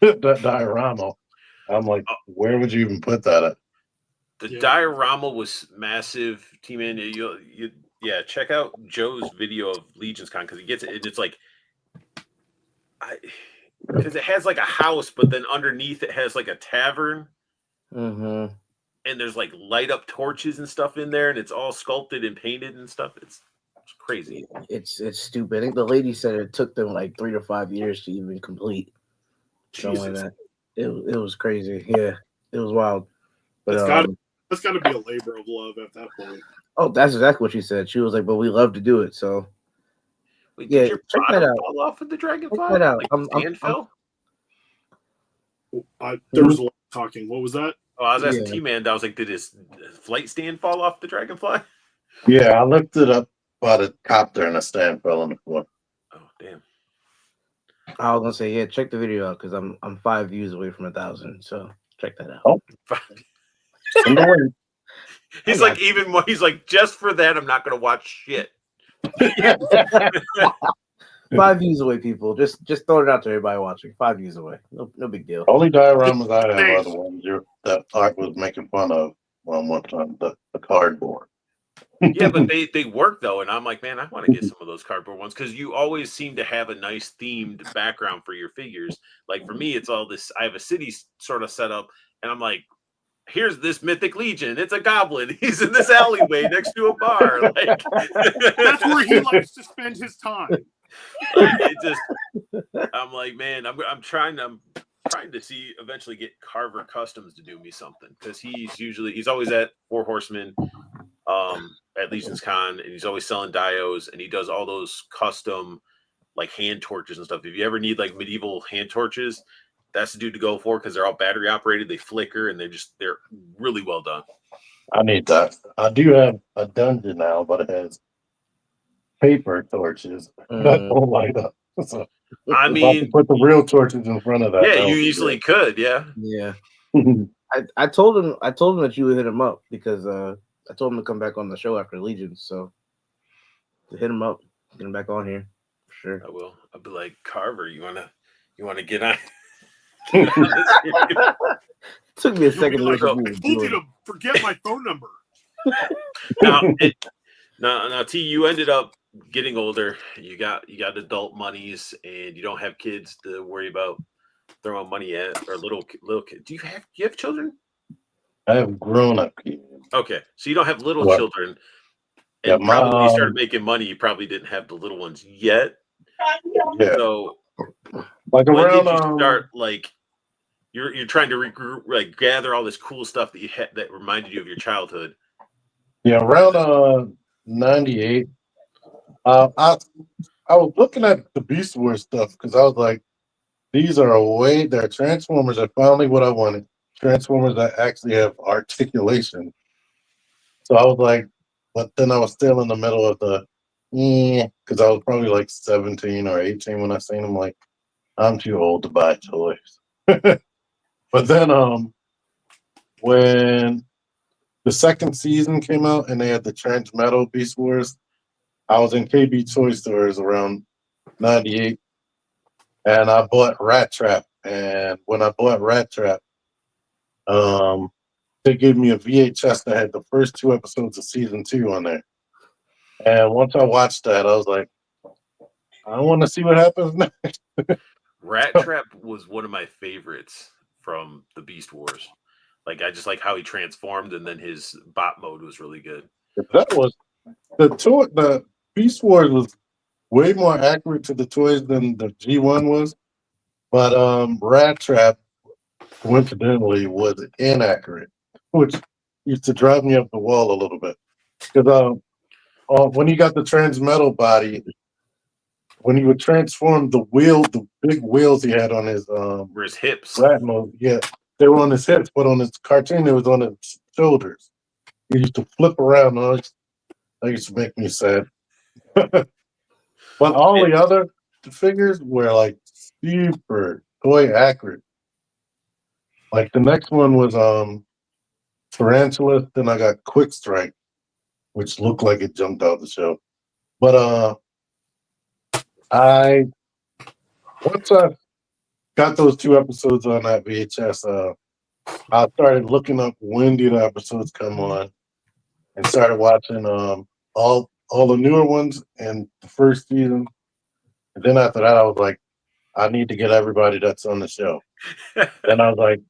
that diorama, I'm like, where would you even put that at? The diorama was massive. T-Man, yeah, check out Joe's video of Legion's Con because he gets it. And it's like, because it has like a house, but then underneath it has like a tavern. Mm-hmm. And there's like light up torches and stuff in there, and it's all sculpted and painted and stuff. It's crazy. It's stupid. I think the lady said it took them like 3 to 5 years to even complete. Something like that. It was crazy. Yeah, it was wild. But that's got to be a labor of love at that point. Oh, that's exactly what she said. She was like, "But we love to do it." So, wait, yeah, did your check that out. Fall off of the dragonfly? Check that out. Like fell? There was a lot of talking. What was that? Oh, I was asking T-Man. I was like, did his flight stand fall off the dragonfly? Yeah, I looked it up about a copter and a stand fell on the floor. Oh, damn. I was gonna say, yeah, check the video out because I'm 5 views away from 1,000. So check that out. Oh. He's like, even more. He's like, just for that, I'm not gonna watch shit. 5 views away, people. Just throw it out to everybody watching. 5 views away. No big deal. Only dioramas I have are the ones that Art was making fun of one time, the cardboard. Yeah, but they work though, and I'm like, man, I want to get some of those cardboard ones because you always seem to have a nice themed background for your figures. Like for me, it's all this. I have a city sort of set up, and I'm like, here's this mythic legion. It's a goblin. He's in this alleyway next to a bar. Like that's where he likes to spend his time. It just, I'm like, man, I'm trying to see eventually get Carver Customs to do me something because he's always at Four Horsemen, at Legion's Con, and he's always selling dios, and he does all those custom like hand torches and stuff. If you ever need like medieval hand torches, that's the dude to go for because they're all battery operated. They flicker and they're really well done. I need that. I do have a dungeon now, but it has paper torches that don't light up. So I mean, put the real torches in front of that. Yeah, you easily could. Yeah. Yeah. I told him that you would hit him up because I told him to come back on the show after Legion. So to hit him up, get him back on here for sure. I will. I'll be like, Carver, you wanna get on? Took me a second. Like, I told you to forget my phone number. Now, T, you ended up getting older. You got adult monies, and you don't have kids to worry about throwing money at, or little kids. Do you have children? I have grown-up kids. Okay, so you don't have little children. And Yeah, probably when you started making money, you probably didn't have the little ones yet. Yeah. So, like when around, did you start like? You're trying to regroup, like gather all this cool stuff that you had that reminded you of your childhood. Yeah, around 98. I was looking at the Beast Wars stuff because I was like, these are they're Transformers are finally what I wanted. Transformers that actually have articulation. So I was like, but then I was still in the middle of the because I was probably like 17 or 18 when I seen them. Like, I'm too old to buy toys. But then when the second season came out and they had the Transmetal Beast Wars, I was in KB Toy Stores around 98 and I bought Rat Trap. And when I bought Rat Trap, they gave me a VHS that had the first 2 episodes of season 2 on there. And once I watched that, I was like, I want to see what happens next. Rat Trap was one of my favorites from the Beast Wars. Like I just like how he transformed, and then his bot mode was really good. That was the Beast Wars was way more accurate to the toys than the G1 was. But Rat Trap coincidentally was inaccurate, which used to drive me up the wall a little bit. Because when he got the transmetal body, when he would transform the big wheels he had on his Where his hips. rat mode, yeah, they were on his hips, but on his cartoon it was on his shoulders. He used to flip around. That used to make me sad. But all the other figures were like super toy accurate. Like the next one was Tarantula, then I got Quick Strike, which looked like it jumped out the show. But I once I got those 2 episodes on that VHS, I started looking up when did the episodes come on, and started watching all the newer ones and the first season. And then after that, I was like, I need to get everybody that's on the show. Then I was like,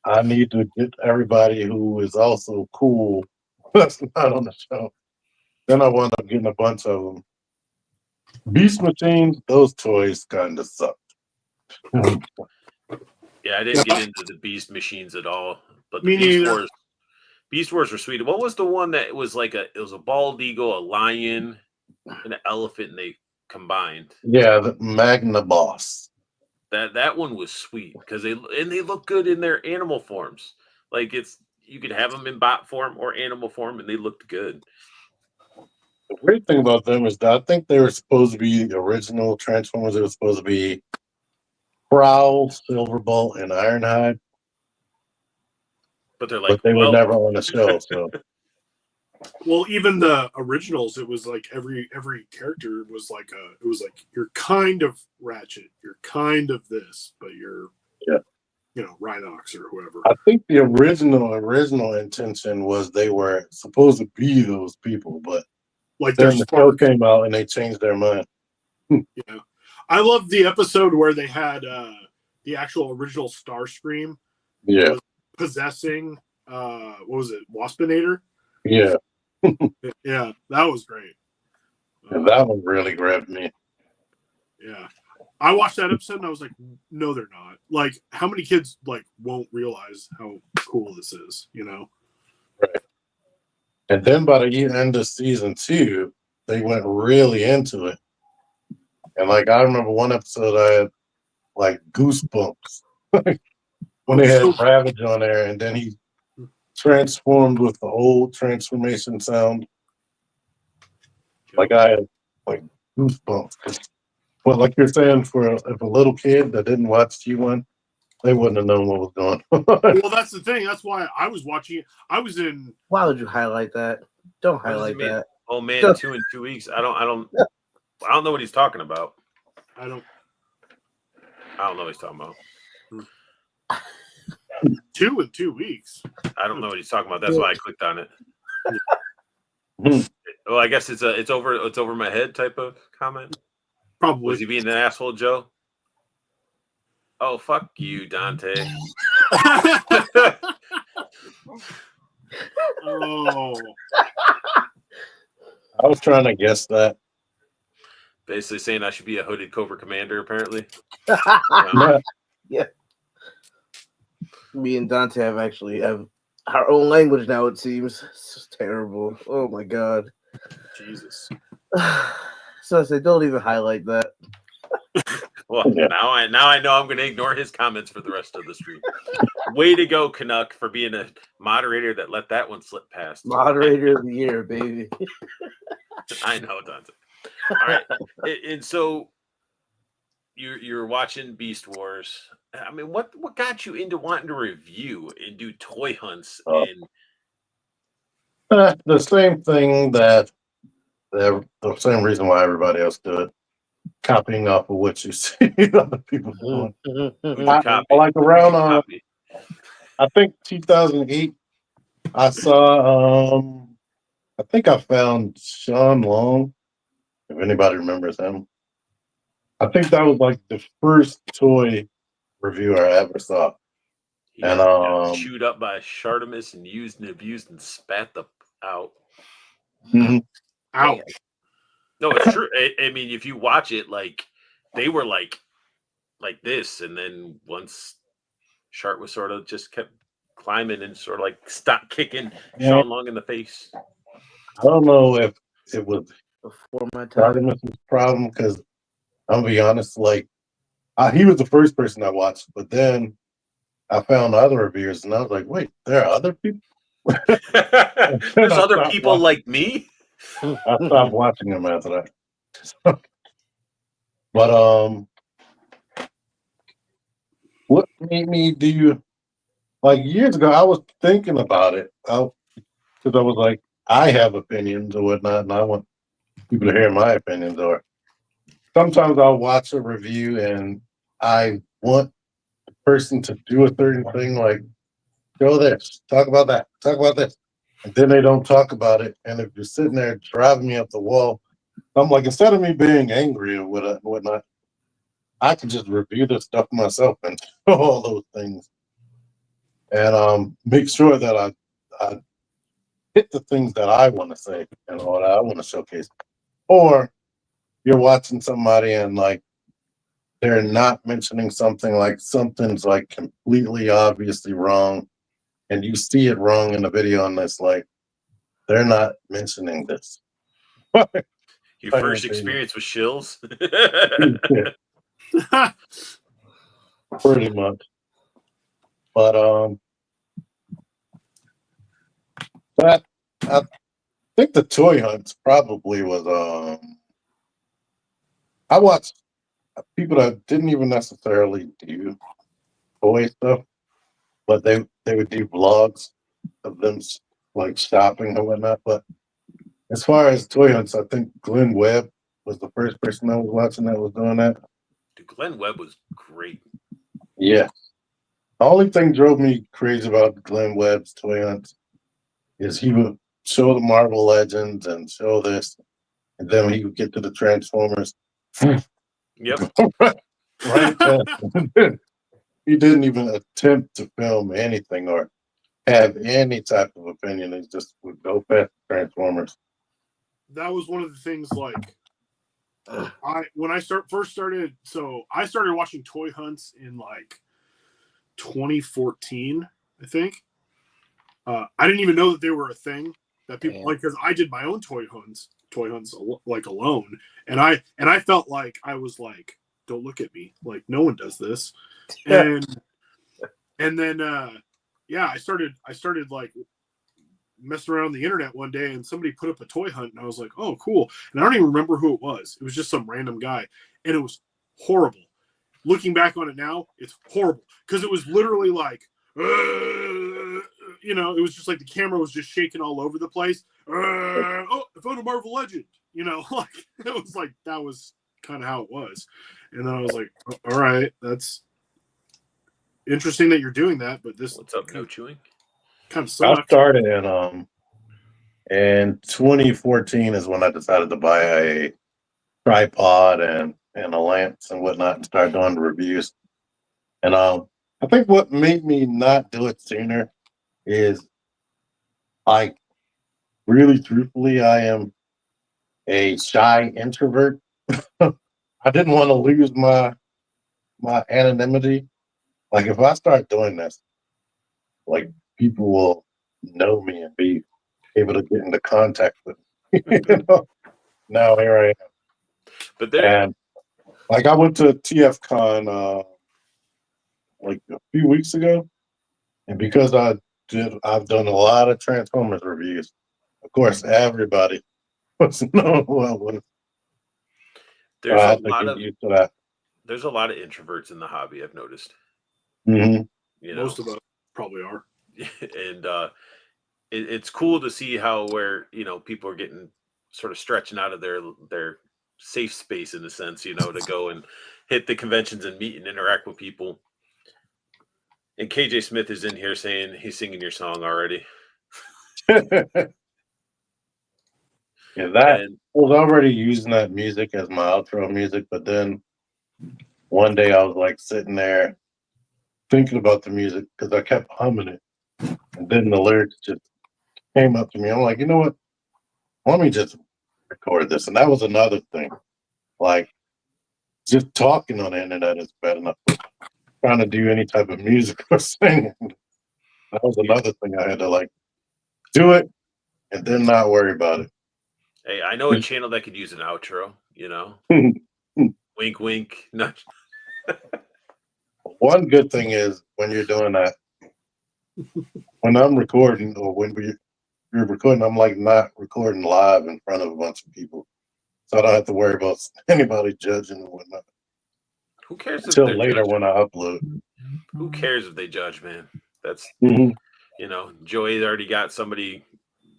I need to get everybody who is also cool that's not on the show. Then I wound up getting a bunch of them. Beast Machines, those toys kind of sucked. Yeah, I didn't get into the Beast Machines at all. But Me the neither. Beast Wars were sweet. What was the one that was like it was a bald eagle, a lion, and an elephant, and they combined? Yeah, the Magna Boss. That one was sweet because they look good in their animal forms. Like you could have them in bot form or animal form, and they looked good. The weird thing about them is that I think they were supposed to be the original Transformers. They were supposed to be Prowl, Silverbolt, and Ironhide, But they're like, but they were never on the show. So Well, even the originals, it was like every character was like you're kind of Ratchet, you're kind of this, but you're Rhinox or whoever. I think the original intention was they were supposed to be those people, but Like then there's the show came out and they changed their mind. Yeah, I love the episode where they had the actual original Starscream. Yeah, Was possessing what was it, Waspinator? yeah, Yeah, that was great. and that one really grabbed me. Yeah, I watched that episode and I was like, no, they're not. Like, how many kids like won't realize how cool this is? Right. And then by the end of season 2, they went really into it. And like I remember one episode I had like goosebumps when they had Ravage on there, and then he transformed with the old transformation sound. Like I had like goosebumps. But like you're saying, if a little kid that didn't watch G1, they wouldn't have known what was going on. Well, that's the thing. That's why I was watching it. I was in. Why would you highlight that? Don't highlight that. Oh man, 2 in 2 weeks. I don't know what he's talking about. I don't know what he's talking about. 2 in 2 weeks. I don't know what he's talking about. That's why I clicked on it. Well, I guess it's over my head type of comment. Probably. Was he being an asshole, Joe? Oh, fuck you, Dante. Oh. I was trying to guess that. Basically saying I should be a hooded Cobra Commander, apparently. Yeah. Me and Dante have our own language now, it seems. It's just terrible. Oh my god. Jesus. So I say, don't even highlight that. Well, now I know I'm going to ignore his comments for the rest of the stream. Way to go, Canuck, for being a moderator that let that one slip past. Moderator of the year, baby. I know, Dante. All right, and so you're watching Beast Wars. I mean, what got you into wanting to review and do toy hunts? The same thing that the same reason why everybody else do it. Copying off of what you see other people doing. Like around I think 2008, I saw I think I found Sean Long, if anybody remembers him. I think that was like the first toy review I ever saw. He And got chewed up by Shartimus and used and abused and spat out. mhm. Ouch. No, it's true. I mean, if you watch it, like they were like this, and then once Shart was sort of just kept climbing and sort of like stopped kicking Sean Long in the face. I don't know if it was Before my time. Shartimus' problem, because I'm gonna be honest, like he was the first person I watched, but then I found other reviewers, and I was like, wait, there are other people. There's other people like me. I stopped watching them after that. But what made me do like years ago? I was thinking about it because I was like, I have opinions or whatnot, and I want people to hear my opinions. Or sometimes I'll watch a review and I want the person to do a certain thing, like show this, talk about that, talk about this, and then they don't talk about it. And if you're sitting there driving me up the wall, I'm like, instead of me being angry or whatnot, I can just review this stuff myself and show all those things, and make sure that I hit the things that I want to say and what I want to showcase. Or you're watching somebody and like they're not mentioning something, like something's like completely obviously wrong, and you see it wrong in the video, and it's like they're not mentioning this. Your first experience with shills. Pretty much. But that I think the toy hunts probably was I watched people that didn't even necessarily do toy stuff, but they would do vlogs of them like shopping or whatnot. But as far as toy hunts, I think Glenn Webb was the first person I was watching that was doing that. Dude, Glenn Webb was great. Yeah. The only thing drove me crazy about Glenn Webb's toy hunts is he would show the Marvel Legends and show this, and then when he would get to the Transformers, Yep. right past him. He didn't even attempt to film anything or have any type of opinion. He just would go past Transformers. That was one of the things, like, when I first started, so I started watching toy hunts in like 2014, I think. I didn't even know that they were a thing that people like, because I did my own toy hunts like alone, and I felt like I was like, don't look at me, like no one does this, and then I started like messing around the internet one day, and somebody put up a toy hunt, and I was like, oh cool, and I don't even remember who it was. It was just some random guy, and it was horrible. Looking back on it now, it's horrible because it was literally like, it was just like the camera was just shaking all over the place. Oh, I found a Marvel Legend, like it was like that was kind of how it was. And then I was like, all right, that's interesting that you're doing that, but this What's up, no chewing? Kind of sucks. I started in 2014 is when I decided to buy a tripod and a lamps and whatnot and start doing the reviews. And I think what made me not do it sooner is, like, really truthfully, I am a shy introvert. I didn't want to lose my anonymity. Like, if I start doing this, like, people will know me and be able to get into contact with me. Now here I am. But there, and like I went to TFCon like a few weeks ago, and because I've done a lot of Transformers reviews. Of course, everybody wants to know what. There's I a have to lot get of used to that. there's a lot of introverts in the hobby. I've noticed. Mm-hmm. Most of us probably are. And it's cool to see how where people are getting sort of stretching out of their safe space in a sense, to go and hit the conventions and meet and interact with people. And KJ Smith is in here saying he's singing your song already. Yeah, that was already using that music as my outro music, but then one day I was like sitting there thinking about the music because I kept humming it, and then the lyrics just came up to me. I'm like, you know what? Let me just record this. And that was another thing. Like, just talking on the internet is bad enough. But trying to do any type of music or singing, that was another thing I had to like do it and then not worry about it. Hey, I know a channel that could use an outro, you know? Wink, wink. No. One good thing is when you're doing that, when I'm recording or when you're recording, I'm like not recording live in front of a bunch of people. So I don't have to worry about anybody judging and whatnot. Who cares if Until they're later judging? when I upload. Who cares if they judge, man? That's, Mhm. you know, Joey already got somebody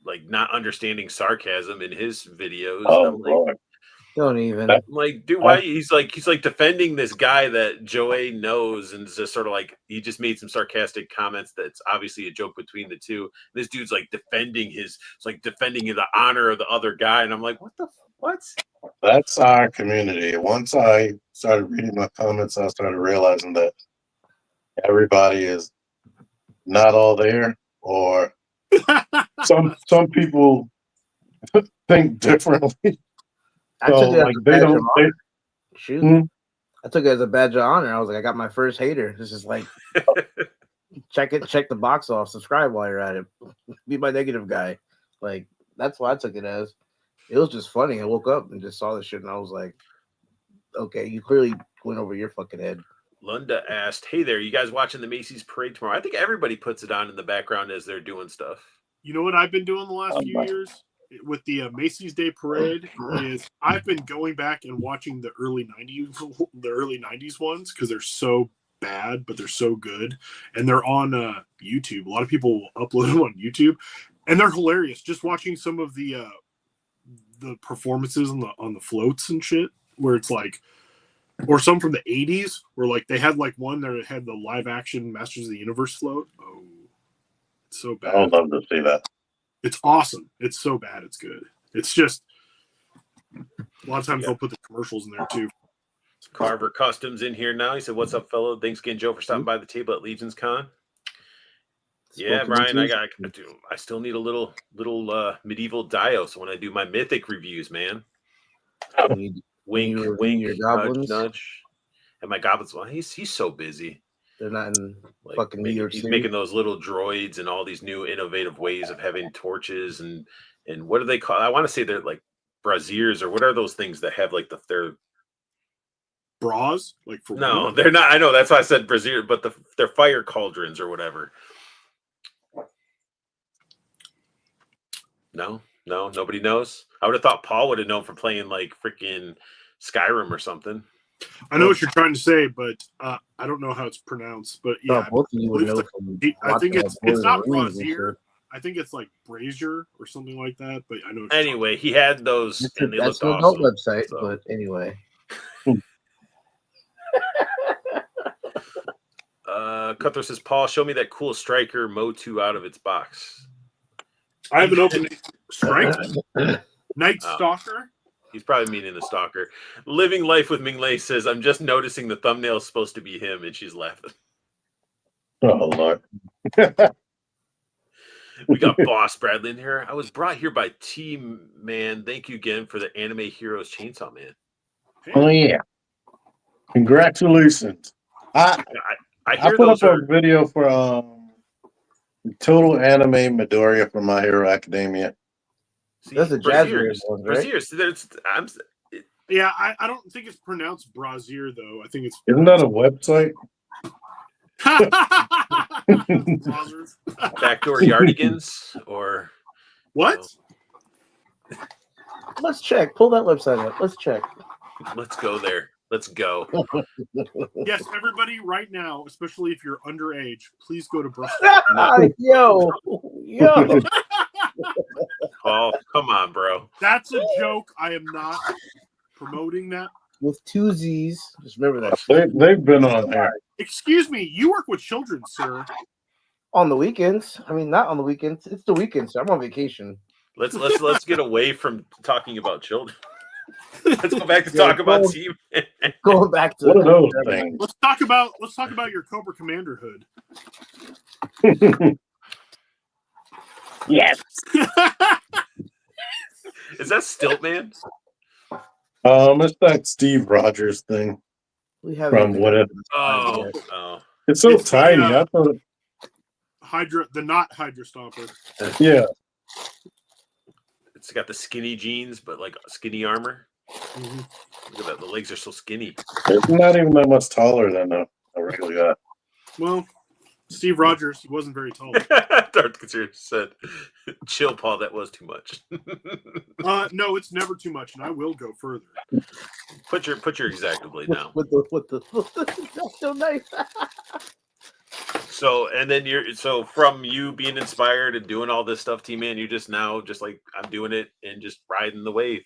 like not understanding sarcasm in his videos. Oh, I'm like, Lord. Don't even. That- I'm like, dude, why? He's like defending this guy that Joey knows, and just sort of like he just made some sarcastic comments. That's obviously a joke between the two. This dude's like defending the honor of the other guy, and I'm like, what? That's our community. Once I started reading my comments, I started realizing that everybody is not all there, or some people think differently. I So took it as like a they badge of don't. They, honor. Shoot. Hmm? I took it as a badge of honor. I was like, I got my first hater. This is like, check the box off, subscribe while you're at it. Be my negative guy. Like, that's what I took it as. It was just funny. I woke up and just saw this shit, and I was like, okay, you clearly went over your fucking head. Lunda asked, "Hey there, you guys watching the Macy's parade tomorrow?" I think everybody puts it on in the background as they're doing stuff. You know what I've been doing the last few years with the Macy's Day Parade is I've been going back and watching the early '90s ones because they're so bad, but they're so good, and they're on YouTube. A lot of people upload them on YouTube, and they're hilarious. Just watching some of the performances on the floats and shit, where it's like, or some from the '80s, where like they had like one that had the live action Masters of the Universe float. Oh, it's so bad. I would love to see that. It's awesome. It's so bad. It's good. It's just a lot of times they'll put the commercials in there too. Carver Customs in here now. He said, "What's up, fellow? Thanks again, Joe, for stopping by the table at Legion's Con." Yeah, Brian, I still need a little medieval dio. So when I do my mythic reviews, man, wink, your nudge, goblins? nudge. And my goblins, well, he's so busy. They're not in fucking New York He's City. making those little droids and all these new innovative ways of having torches and what do they call? I want to say they're like braziers, or what are those things that have like they're bras? Like for no, women? they're not. I know that's why I said brazier, but they're fire cauldrons or whatever. No, nobody knows. I would have thought Paul would have known from playing like freaking Skyrim or something. I know what you're trying to say, but I don't know how it's pronounced. But yeah, both of you would know I think it's not brazier. I think it's like brazier or something like that. But I know. Anyway, he had those, and they that's looked an awesome. adult website, so. But anyway. Cutthroat says, "Paul, show me that cool Striker Mo 2 out of its box." I have an open Striker Night Stalker. He's probably meaning the Stalker. Living Life with Minglei says, "I'm just noticing the thumbnail is supposed to be him," and she's laughing. Oh, Lord. We got Boss Bradley in here. I was brought here by TMAN978. Thank you again for the Anime Heroes Chainsaw Man. Hey. Oh, yeah. Congratulations. I hear put those up a video for Total Anime Midoriya from My Hero Academia. See, that's a Braziers one, right? Braziers. Yeah, I don't think it's pronounced brazier though. I think it's. Isn't that a website? Backdoor Yardigans or what? Let's check. Pull that website up. Let's check. Let's go there. Let's go. Yes, everybody, right now, especially if you're underage, please go to Yo. Oh, come on, bro. That's a joke. I am not promoting that. With 2 Z's. Just remember that. They've been on there. Excuse me, you work with children, sir. On the weekends. I mean, not on the weekends. It's the weekends. So I'm on vacation. Let's get away from talking about children. Let's go back to talk about Team. Going back to what are those things? Let's talk about your Cobra Commander hood. Yes. Is that Stiltman? It's that Steve Rogers thing. We have From what if? Oh. It's so It's the, tiny. I thought, the not Hydra Stomper. yeah. It's got the skinny jeans, but like skinny armor. Mm-hmm. Look at that. The legs are so skinny. It's not even that much taller than a regular guy. Well, Steve Rogers, he wasn't very tall. Darth Conspiracy said, "Chill, Paul. That was too much." No, it's never too much, and I will go further. Put your exactly now. With the that's so nice. So, and then from you being inspired and doing all this stuff, T-Man, you just now just like I'm doing it and just riding the wave,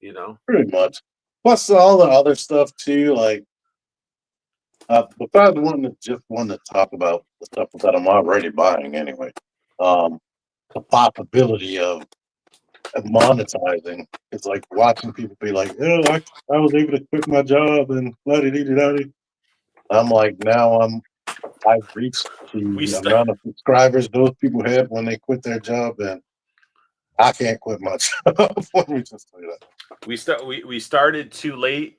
you know. Pretty much. Plus all the other stuff too, like besides one to talk about the stuff that I'm already buying anyway. The possibility of monetizing. It's like watching people be like, "Oh, I was able to quit my job and la-di-di-di-di." I'm like, now I've reached the amount of subscribers those people had when they quit their job, and I can't quit my job. Let me just say that. We started too late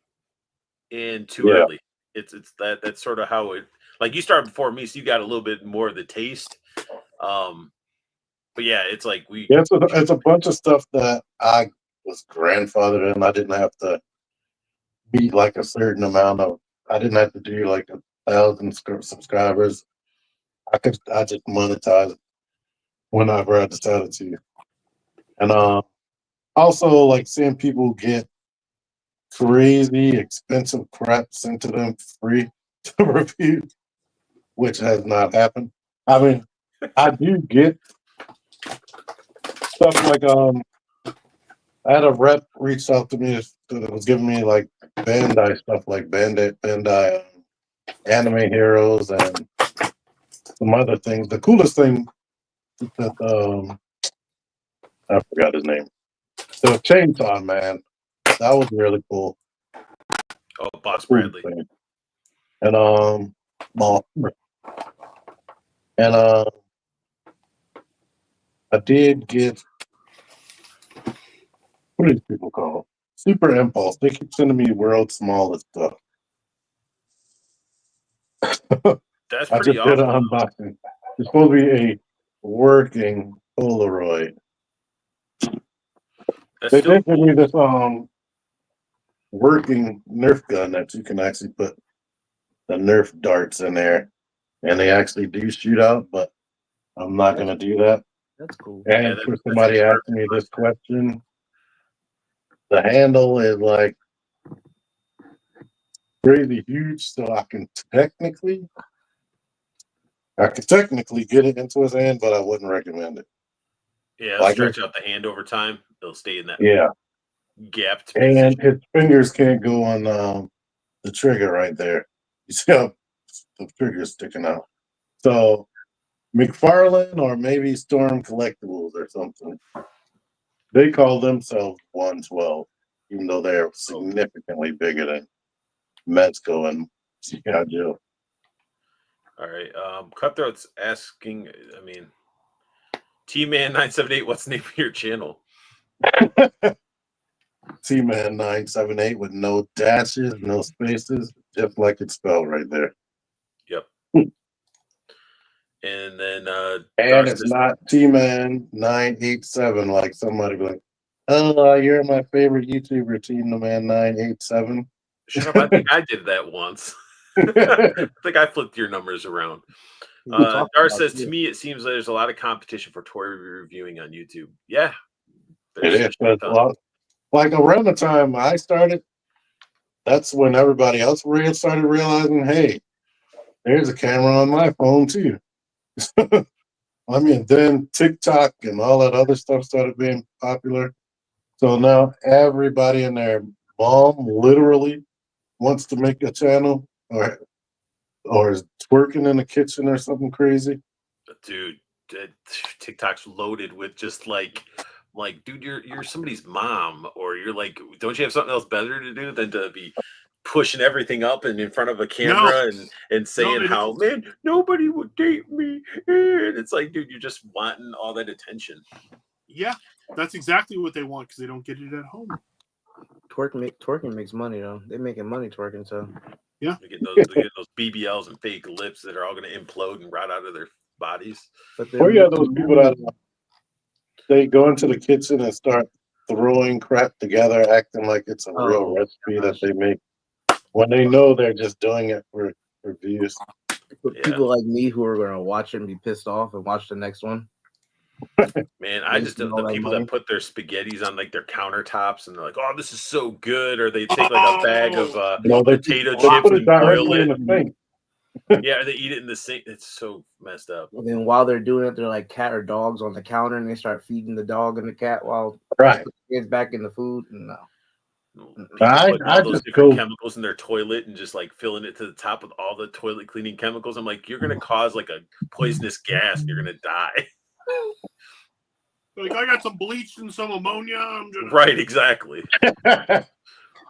and too early. It's that's sort of how it. Like you started before me, so you got a little bit more of the taste. But yeah, it's like it's a bunch of stuff that I was grandfathered in. I didn't have to beat like a certain amount of. I didn't have to do like 1,000 subscribers. I just monetize whenever I decided to, and also like seeing people get crazy expensive crap sent to them free to review, which has not happened. I mean, I do get stuff like I had a rep reached out to me that was giving me like Bandai stuff, like Bandai anime heroes and some other things. The coolest thing that I forgot his name. The Chainsaw Man. That was really cool. Oh, Boss Bradley. And I did get, what do these people call it? Super Impulse. They keep sending me world's smallest stuff. That's I pretty just did an awesome. unboxing. It's supposed to be a working Polaroid. They did give me this working Nerf gun that you can actually put the Nerf darts in there, and they actually do shoot out, but I'm not going to do that. That's cool. And for somebody asking me this question, the handle is like crazy huge, so I can technically get it into his hand, but I wouldn't recommend it. Yeah, like stretch out the hand over time. It'll stay in that gapped position. And his fingers can't go on the trigger right there. You see how the trigger's sticking out. So McFarlane or maybe Storm Collectibles or something. They call themselves 112, even though they're significantly bigger than Mezco and G.I. Joe. All right. Cutthroat's asking, I mean, TMAN978, what's the name of your channel? TMAN978 with no dashes, no spaces, just like it's spelled right there. Yep. And then and it's not TMAN987 like somebody be like, "Oh, you're my favorite YouTuber, TMAN987." Shut up! I think I did that once. I think I flipped your numbers around. Dar says, to me, it seems like there's a lot of competition for toy reviewing on YouTube. Yeah. It is. Like around the time I started, that's when everybody else started realizing, hey, there's a camera on my phone too. I mean, then TikTok and all that other stuff started being popular. So now everybody and their mom literally wants to make a channel or is twerking in the kitchen or something crazy. Dude, TikTok's loaded with just like like, dude, you're somebody's mom, or you're like, don't you have something else better to do than to be pushing everything up and in front of a camera and saying how, man, nobody would date me. And it's like, dude, you're just wanting all that attention. Yeah, that's exactly what they want because they don't get it at home. Twerking makes money though. They're making money twerking, so yeah. They're getting those BBLs and fake lips that are all going to implode and rot out of their bodies. But or you have those people that they go into the kitchen and start throwing crap together, acting like it's a real recipe that they make when they know they're just doing it for views. People like me who are going to watch it and be pissed off and watch the next one. Man, I just the people that put their spaghettis on like their countertops and they're like, "Oh, this is so good," or they take like a bag of potato chips and boil it. Yeah, they eat it in the sink. It's so messed up. And then while they're doing it, they're like cat or dogs on the counter, and they start feeding the dog and the cat while it's back in the food. No, all those different chemicals in their toilet and just like filling it to the top with all the toilet cleaning chemicals. I'm like, you're gonna cause like a poisonous gas. And you're gonna die. Like, I got some bleach and some ammonia. I'm just... Right, exactly. But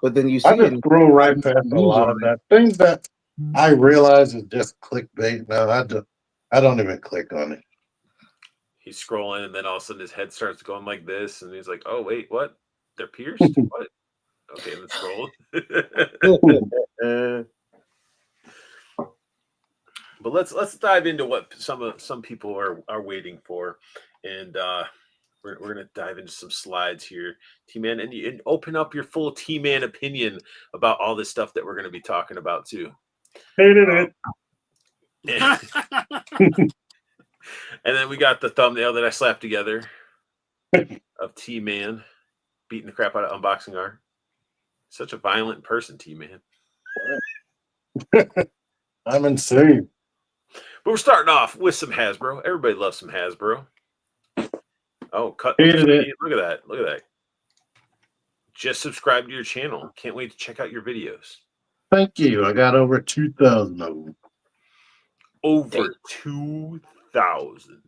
then you see I just throw right past a lot of that. Things that I realize is just clickbait now. I don't even click on it. He's scrolling, and then all of a sudden his head starts going like this, and he's like, "Oh wait, what? They're pierced? What? Okay, let's scroll." But let's dive into what some people are waiting for, and we're gonna dive into some slides here, T-Man, and open up your full T-Man opinion about all this stuff that we're gonna be talking about too. Hated it. And then we got the thumbnail that I slapped together of T-Man beating the crap out of unboxing art. Such a violent person, T-Man. I'm insane. But we're starting off with some Hasbro. Everybody loves some Hasbro. Oh, Hated it. Look at that. Look at that. Just subscribe to your channel. Can't wait to check out your videos. Thank you. I got over 2,000 of them. Over 2,000.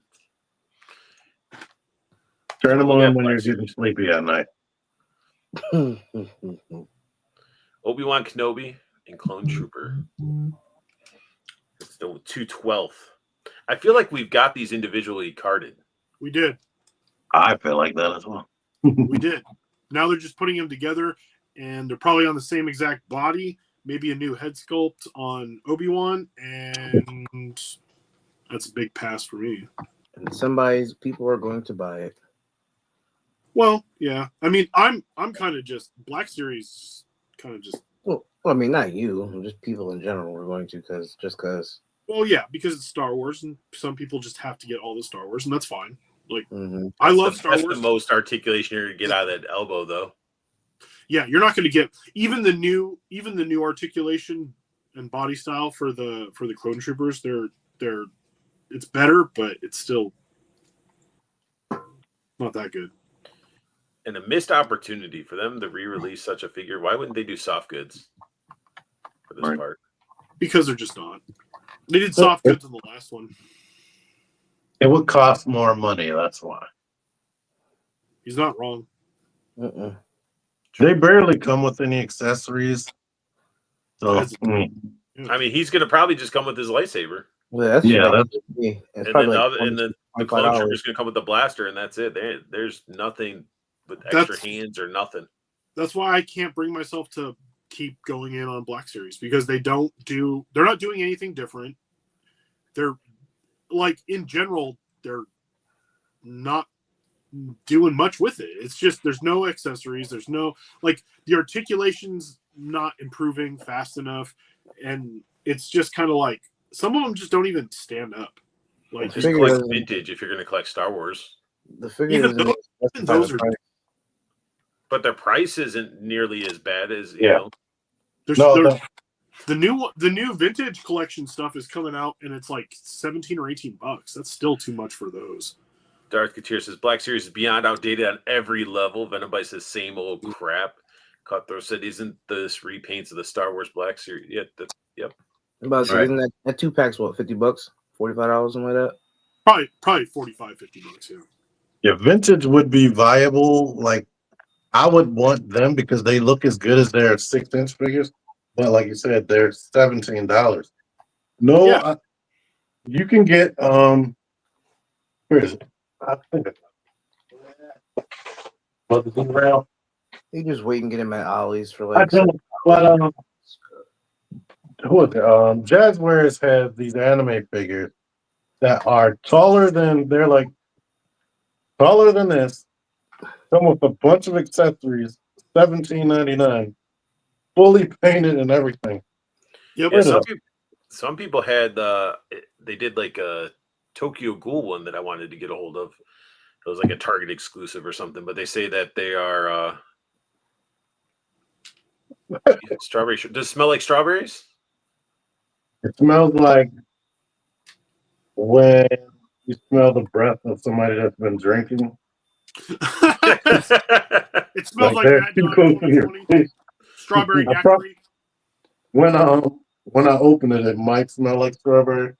Turn them on when you're getting sleepy at night. Obi-Wan Kenobi and Clone Trooper. It's the 2/12. I feel like we've got these individually carded. We did. I feel like that as well. We did. Now they're just putting them together, and they're probably on the same exact body. Maybe a new head sculpt on Obi-Wan, and that's a big pass for me. And people are going to buy it. Well, yeah. I mean, I'm kind of just Black Series, kind of just. Well, I mean, not you, just people in general. We're going to because. Well, yeah, because it's Star Wars, and some people just have to get all the Star Wars, and that's fine. Like, I love Star Wars. That's the most articulation you're gonna get out of that elbow, though. Yeah, you're not going to get even the new articulation and body style for the Clone Troopers. It's better, but it's still not that good. And a missed opportunity for them to re-release such a figure. Why wouldn't they do soft goods for this part? Because they're just not. They did soft goods in the last one. It would cost more money. That's why. He's not wrong. They barely come with any accessories. So, I mean, he's going to probably just come with his lightsaber. Well, and then the Clone Trooper is going to come with the blaster, and that's it. There's nothing with extra hands or nothing. That's why I can't bring myself to keep going in on Black Series, because they're not doing anything different. They're like, in general, they're not doing much with it. It's just there's no accessories, there's no, like, the articulation's not improving fast enough, and it's just kind of like some of them just don't even stand up. Like, just collect vintage if you're going to collect Star Wars. The figure those are, but their price isn't nearly as bad as you know. The new vintage collection stuff is coming out, and it's like $17 or $18. That's still too much for those. Darth Couture says Black Series is beyond outdated on every level. Venomite says same old crap. Cutthroat said, "Isn't this repaints of the Star Wars Black Series?" Yeah, yep. Isn't that 2 packs what, $50, $45, something like that? Probably $45, $50. Yeah. Yeah, vintage would be viable. Like I would want them because they look as good as their 6-inch figures. But like you said, they're $17. No, Yeah. you can get where is it? I think it's around. You just wait and get him at Ollie's for I like. don't. But who is it? Jazzwares has these anime figures that are taller than they're like taller than this. Come with a bunch of accessories, $17.99, fully painted and everything. Yep. Yeah, some people had they did like a Tokyo Ghoul one that I wanted to get a hold of. It was like a Target exclusive or something, but they say that they are strawberry. Does it smell like strawberries? It smells like when you smell the breath of somebody that's been drinking. It smells like they're Mad too Dog close to your 2020. face. Strawberry I prob- daiquiri. when I open it, it might smell like strawberry.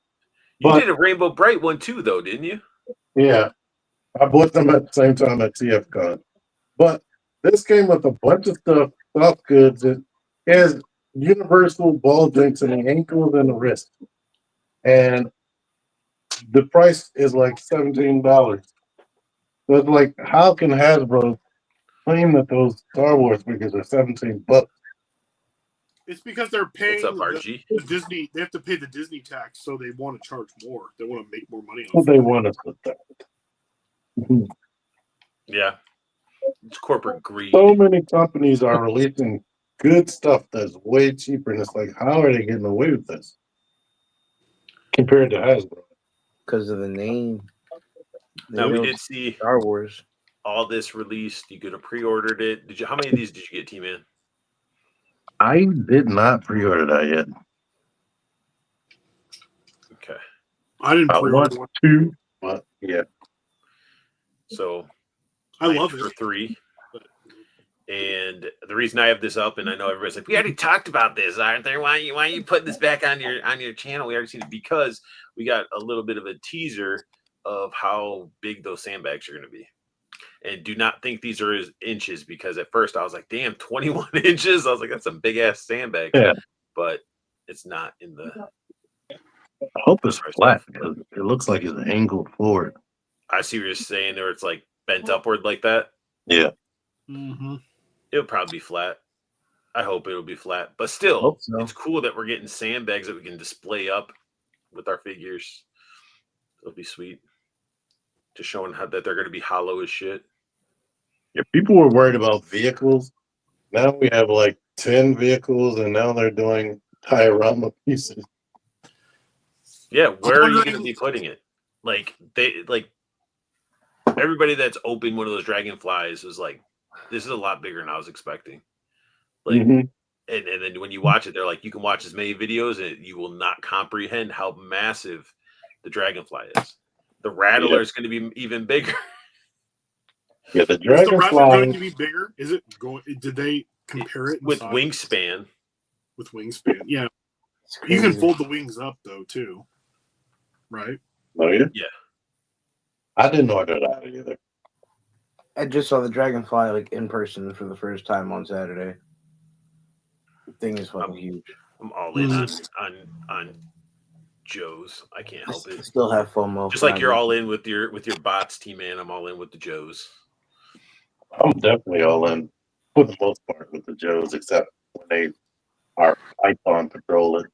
You But did a Rainbow Bright one too, though, didn't you? yeah, I bought them at the same time at TFCon. But this came with a bunch of stuff, soft goods. It has universal ball joints in the ankles and the wrist. And the price is like $17. So it's like, how can Hasbro claim that those Star Wars figures are $17? It's because they're What's paying up, RG? the Disney. They have to pay the Disney tax, so they want to charge more. They want to make more money What off they it. want us with that. Yeah, it's corporate greed. So many companies are releasing good stuff that's way cheaper, and it's like, how are they getting away with this compared to Hasbro? Because of the name. Now we did see Star Wars. all this released. You could have pre-ordered it. Did you? How many of these did you get, T-Man? I did not pre-order that yet. Okay. I didn't I pre-order want one. to, but yeah. So I love for it. 3. And the reason I have this up, and I know everybody's like, we already talked about this, aren't there? Why are you putting this back on your channel? We already seen it because we got a little bit of a teaser of how big those sandbags are going to be. And do not think these are inches, because at first I was like, damn, 21 inches. I was like, that's some big ass sandbags. Yeah. But it's not in the. I hope it's flat because it looks like it's angled forward. I see what you're saying, or it's like bent upward like that. Yeah. Mm-hmm. It'll probably be flat. I hope it'll be flat, but still, so. It's cool that we're getting sandbags that we can display up with our figures. It'll be sweet. Just showing how that they're going to be hollow as shit. Yeah, people were worried about vehicles. Now we have like 10 vehicles, and now they're doing diorama pieces. Yeah, where are you going to be putting it? Like everybody that's opened one of those dragonflies was like, this is a lot bigger than I was expecting. Like, and then when you watch it, they're like, you can watch as many videos and you will not comprehend how massive the dragonfly is. The Rattler is going to be even bigger. Yeah, the Is the Rattler dragonfly going to be bigger? Is it going? Did they compare it with size? wingspan? With wingspan, yeah. You can fold the wings up though too, right? Oh yeah. Yeah. I didn't order that either. I just saw the Dragonfly like in person for the first time on Saturday. The thing is fucking huge. I'm all in on Joe's. I can't help it. Still have FOMO. Just like you're all in with your bots, T-Man. I'm all in with the Joes. I'm definitely all in for the most part with the Joes, except when they are Python patrolling.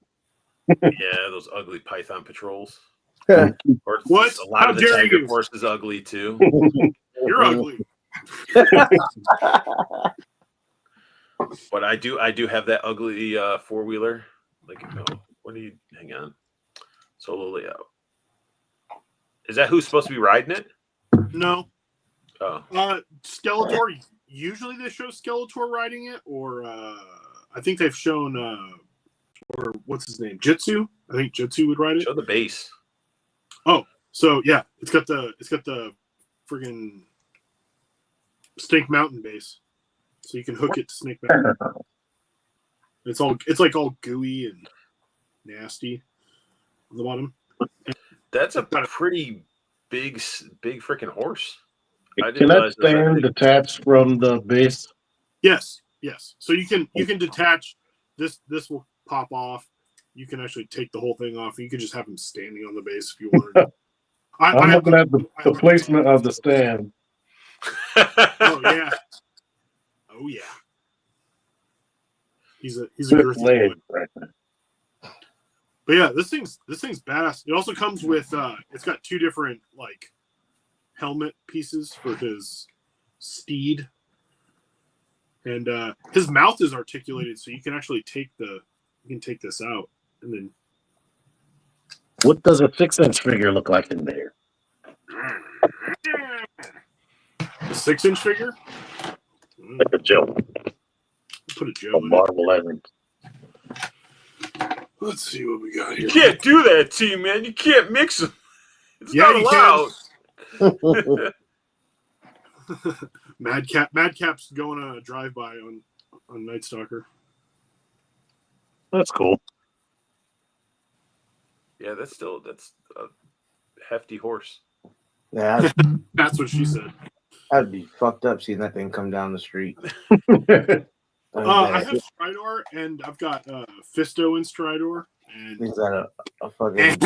Yeah, those ugly Python patrons. Yeah. Or What? a lot How of the dare Tiger you? Force is ugly too. You're ugly. But I do have that ugly 4-wheeler. Like, oh, what do you? Hang on. Solo layout. Is that who's supposed to be riding it? No. Oh. Skeletor. Usually they show Skeletor riding it, or I think they've shown or what's his name? Jitsu. I think Jitsu would ride it. Show the base. Oh, so yeah, it's got the friggin' Snake Mountain base, so you can hook it to Snake Mountain. It's like all gooey and nasty on the bottom. That's a pretty big freaking horse. I didn't Can that realize it was that stand big. detach from the base? Yes. So you can detach this. This will pop off. You can actually take the whole thing off. You can just have them standing on the base if you wanted. I'm looking at the placement of the stand. Oh yeah. He's a girthy boy. Right there. But yeah, this thing's badass. It also comes with it's got 2 different like helmet pieces for his steed. And his mouth is articulated, so you can actually take this out and then. What does a 6-inch figure look like in there? A 6-inch figure? Like a Joe. Put a Joe A in it. Marvel Legend. Let's see what we got here. You can't do that, T-Man. You can't mix them. It's Yeah, not you allowed. Madcap's going on a drive-by on Night Stalker. That's cool. Yeah, that's a hefty horse. Yeah, That's what she said. I'd be fucked up seeing that thing come down the street. I have Stridor, and I've got Fisto and Stridor. And He's got a fucking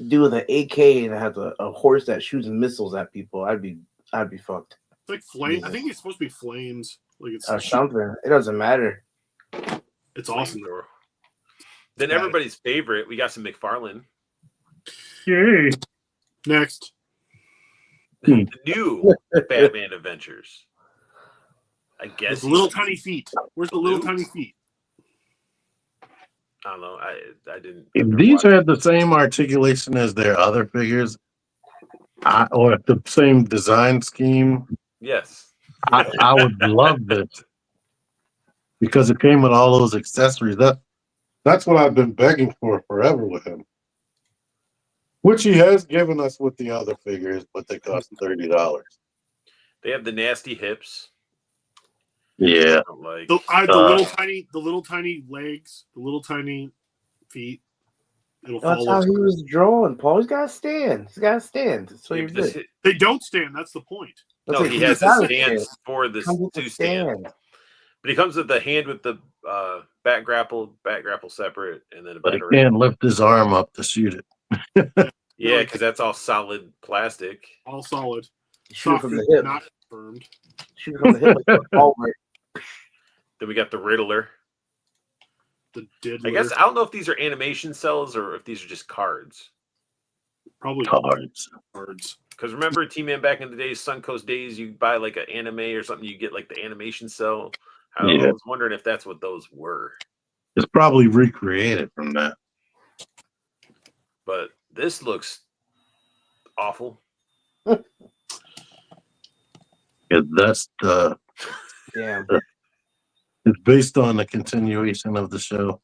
dude with an AK and has a horse that shoots missiles at people. I'd be fucked. it's like flame. I think it's supposed to be flames. Like it's Something. It doesn't matter. It's awesome. Then everybody's favorite, we got some McFarlane. Yay. Next. The new Batman Adventures. I guess Those little tiny feet. Where's the little tiny feet? I don't know. I didn't. If these had the same articulation as their other figures, or the same design scheme, Yes. I would love this because it came with all those accessories. That's what I've been begging for forever with him, which he has given us with the other figures, but they cost $30. They have the nasty hips. Yeah, Like the little tiny legs, the little tiny feet. It'll That's fall. how he was drawn, Paul. He's got to stand. He's got to stand. So yeah, you're good. They don't stand. That's the point. No, he has the stands for the two stand. But he comes with the hand with the back grapple separate, and then but he can't lift his arm up to shoot it. Yeah, because that's all solid plastic. All solid. Shoot from the hip. Not firmed. Shoot from the hip. Like Then we got the Riddler. The Diddler. I guess I don't know if these are animation cells or if these are just cards. Probably Cards. Because remember, T-Man back in the days, Suncoast days, you buy like an anime or something, you get like the animation cell. I was wondering if that's what those were. It's probably recreated from that. But this looks awful. That's the. damn. It's based on the continuation of the show.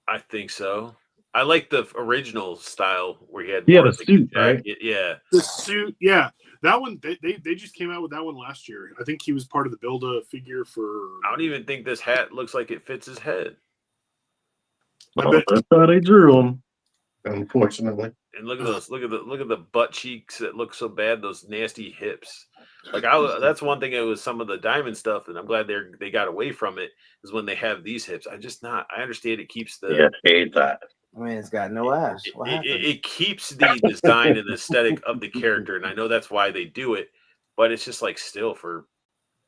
I think so. I like the original style where he had the suit, right? Yeah, the suit. Yeah, that one. They just came out with that one last year. I think he was part of the build-a-figure for. I don't even think this hat looks like it fits his head. Well, that's how they drew him, unfortunately. And look at those. Look at the butt cheeks that look so bad. Those nasty hips. Like that's one thing. It was some of the diamond stuff, and I'm glad they got away from it. Is when they have these hips. I understand it keeps the. Hate that. I mean, it's got no ass. It keeps the design and the aesthetic of the character, and I know that's why they do it. But it's just like still for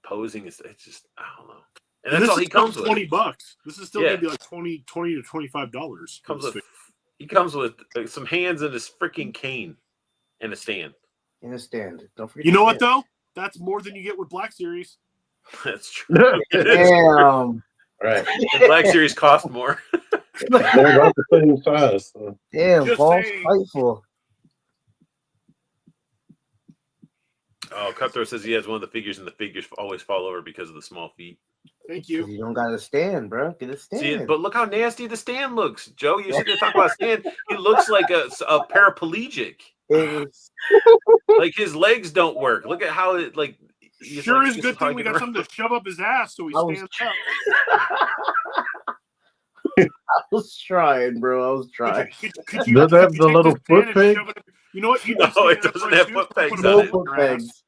posing. It's just I don't know. And that's all he comes with. $20. This is still gonna be like $20 to $25. He comes with some hands and his freaking cane and a stand. In a stand. Don't forget. You know what though? That's more than you get with Black Series. That's true. Damn. Right. And Black Series cost more. They're about the same size. So. Damn, Just Paul, saying. spiteful. Oh, Cutthroat says he has one of the figures, and the figures always fall over because of the small feet. Thank you. You don't got to stand, bro. Get a stand. See, but look how nasty the stand looks, Joe. You should talk about stand. He looks like a paraplegic. Like his legs don't work. Look at how it like. Sure is good thing we got something to shove up his ass so he stands up. I was trying, bro. I was trying. Could you Does it have the take little this foot pen and peg? shove it- You know what? You No, just stand it up doesn't right have too, foot put pegs it on on it. your ass.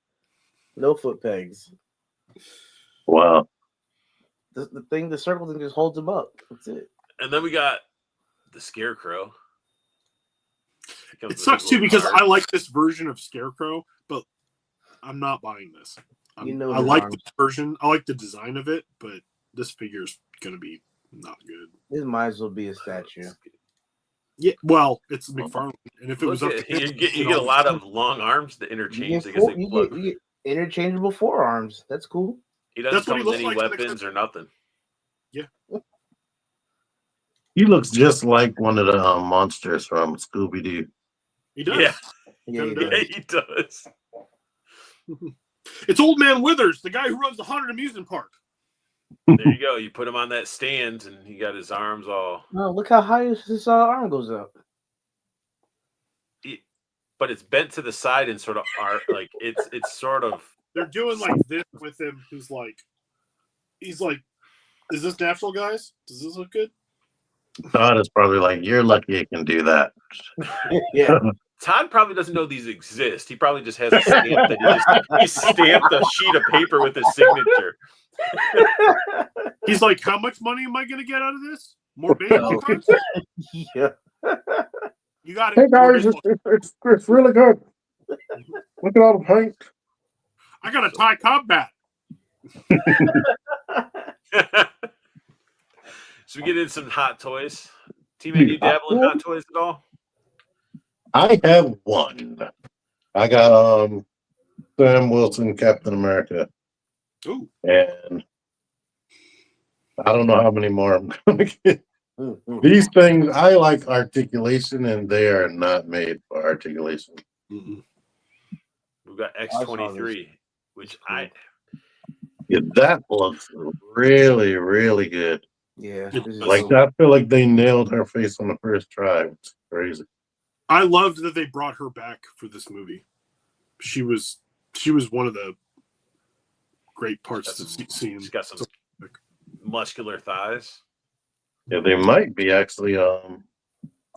No foot pegs. Wow. The circle thing just holds him up. That's it. And then we got the Scarecrow. It sucks too because I like this version of Scarecrow, but I'm not buying this. I like this version. I like the design of it, but this figure's gonna be not good. This might as well be a statue. Yeah, well, it's McFarlane, and if it was up to him, you get a lot of long arms to interchange. You get interchangeable forearms. That's cool. He doesn't come with any weapons or nothing. Yeah. He looks just like one of the monsters from Scooby-Doo. He does. Yeah, he does. It's Old Man Withers, the guy who runs the haunted amusement park. There you go. You put him on that stand, and he got his arms all. Oh, look how high his arm goes up. But it's bent to the side and sort of like it's sort of. They're doing like this with him. He's like, is this natural, guys? Does this look good? Todd is probably like, you're lucky I can do that. Yeah. Todd probably doesn't know these exist. He probably just has a stamp that he stamped a sheet of paper with his signature. He's like, how much money am I going to get out of this? More baseball cards? Yeah. You got it. Hey guys, it's really good. Look at all the paint. I got a Ty Cobb bat. So we get into some hot toys. T-Man, you dabble in hot toys at all? I have one. I got Sam Wilson, Captain America. Ooh. And I don't know how many more I'm gonna get. These things, I like articulation, and they are not made for articulation. Mm-mm. We've got X-23, which that looks really, really good. Yeah. Like I feel like they nailed her face on the first try. It's crazy. I loved that they brought her back for this movie. She was one of the great parts to see. She's got some muscular thighs. Yeah, they might be actually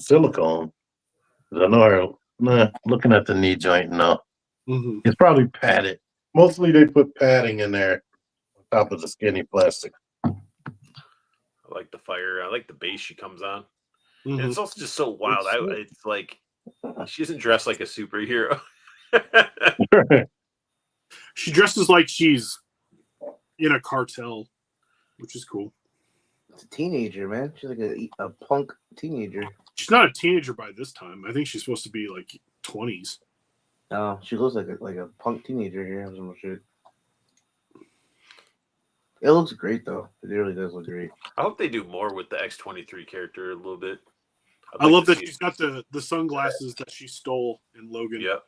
silicone. I know her. Looking at the knee joint, no, It's probably padded. Mostly they put padding in there on top of the skinny plastic. I like the fire. I like the base she comes on. And it's also just so wild. It's like she isn't dressed like a superhero. She dresses like she's in a cartel, which is cool. It's a teenager, man. She's like a punk teenager. She's not a teenager by this time. I think she's supposed to be like 20s. No, she looks like a punk teenager here. Some shit. It looks great though. It really does look great. I hope they do more with the X-23 character a little bit. I love that she's got the sunglasses that she stole in Logan. Yep.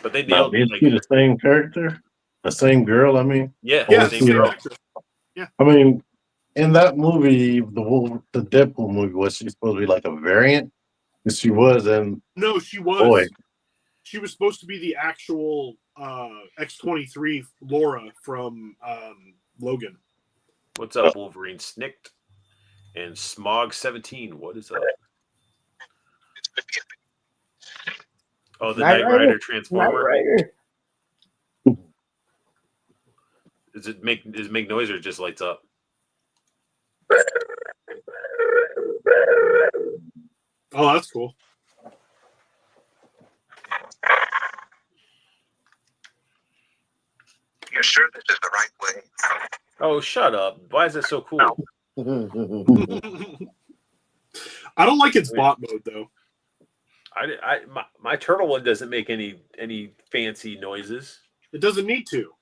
But they nailed is she the same character? The same girl, I mean? Yeah, same girl. Yeah. I mean, in that movie, the Deadpool movie, was she supposed to be like a variant? Because she was in. No, she was. Boy. She was supposed to be the actual X-23 Laura from Logan. What's up, Wolverine Snicked? And Smog 17, what is up? Oh, the Knight Rider Transformer. Does it make noise or it just lights up? Oh, that's cool. You're sure this is the right way? Oh, shut up. Why is that so cool? I don't like its bot mode though. My turtle one doesn't make any fancy noises. It doesn't need to.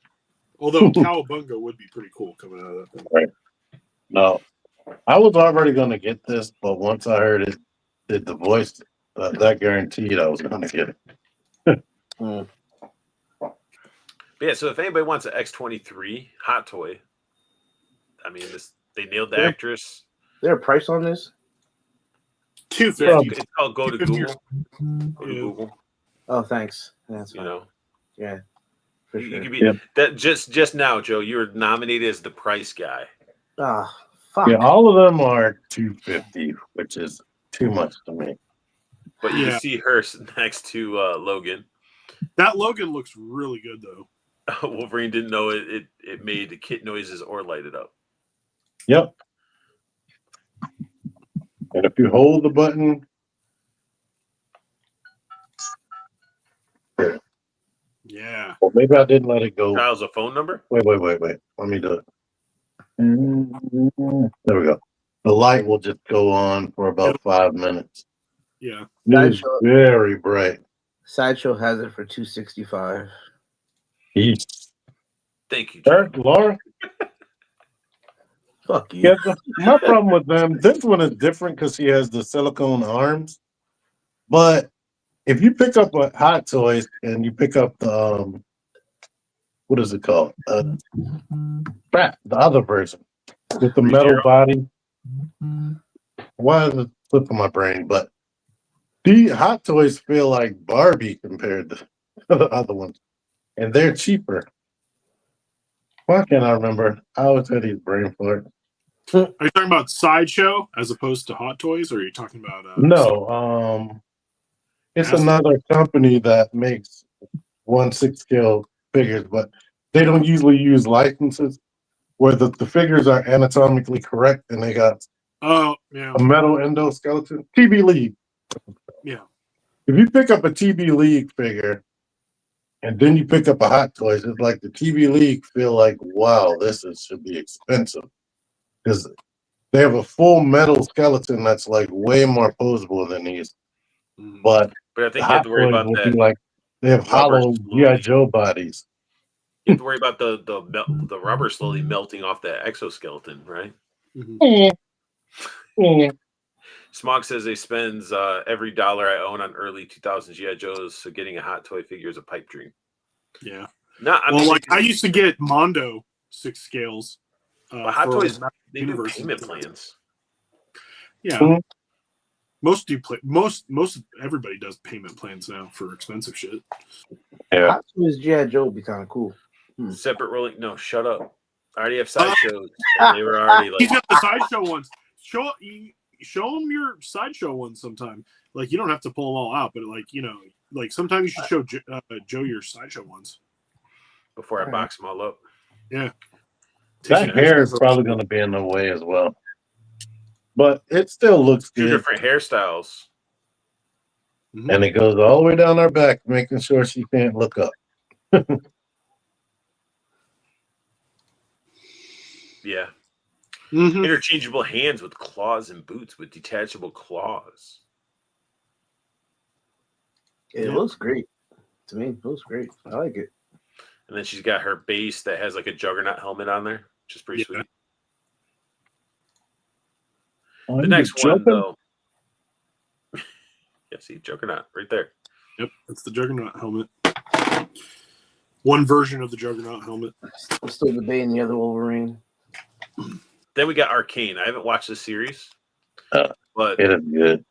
Although Cowabunga would be pretty cool coming out of that thing. Right. No, I was already going to get this, but once I heard it did the voice, that guaranteed I was going to get it. But yeah, so if anybody wants an X-23 hot toy, I mean, they nailed the actress. Is there a price on this? $250. It's called Go to Google. Go to Google. Oh, thanks. That's fine. You know. Yeah. For sure. You could be that just now, Joe. You were nominated as the price guy. Ah, fuck. Yeah, all of them are $250, which is too much to me. But you can see her next to Logan. That Logan looks really good though. Wolverine didn't know it made the kit noises or lighted up. Yep. And if you hold the button, Yeah. well, maybe I didn't let it go. Kyle's a phone number? Wait. Let me do it. There we go. The light will just go on for about 5 minutes. Yeah. It is very bright. Sideshow has it for $265. Thank you, John. Laura? Fuck you. Yeah, my problem with them, this one is different because he has the silicone arms. But if you pick up a Hot Toys and you pick up the what is it called? The other version with the metal body. Why is it slipping my brain? But the Hot Toys feel like Barbie compared to the other ones, and they're cheaper. Why can't I remember? I always had his brain for it. Are you talking about Sideshow as opposed to Hot Toys, or are you talking about? No, it's another company that makes 1/6 scale figures, but they don't usually use licenses where the figures are anatomically correct and they got a metal endoskeleton. TB League. Yeah. If you pick up a TB League figure and then you pick up a Hot Toys, it's like the TB League feel like, wow, should be expensive. Because they have a full metal skeleton that's like way more posable than these. But I think you have to worry about that. Like they have hollow G.I. Joe bodies. You have to worry about the rubber slowly melting off that exoskeleton, right? Smog says he spends every dollar I own on early 2000 G.I. Joes, so getting a Hot Toy figure is a pipe dream. Yeah. I used to get Mondo 6 scales. Hot Toys, they do payment plans. Yeah. Most everybody does payment plans now for expensive shit. Yeah. Hot Toys G.I. Joe would be kind of cool. Separate rolling. No, shut up. I already have sideshows. And they were already like. He's got the sideshow ones. Show them your sideshow ones sometime. Like you don't have to pull them all out, but like sometimes you should show Joe your sideshow ones before I box them all up. Yeah. That hair is probably going to be in the way as well. But it still looks good. 2 different hairstyles. And it goes all the way down her back, making sure she can't look up. Yeah. Interchangeable hands with claws and boots with detachable claws. It looks great. To me, it looks great. I like it. And then she's got her base that has like a Juggernaut helmet on there, which is pretty sweet. The next one, though. Yeah, see, Juggernaut right there. Yep, that's the Juggernaut helmet. One version of the Juggernaut helmet. I'm still debating the other Wolverine. Then we got Arcane. I haven't watched this series, but it is good.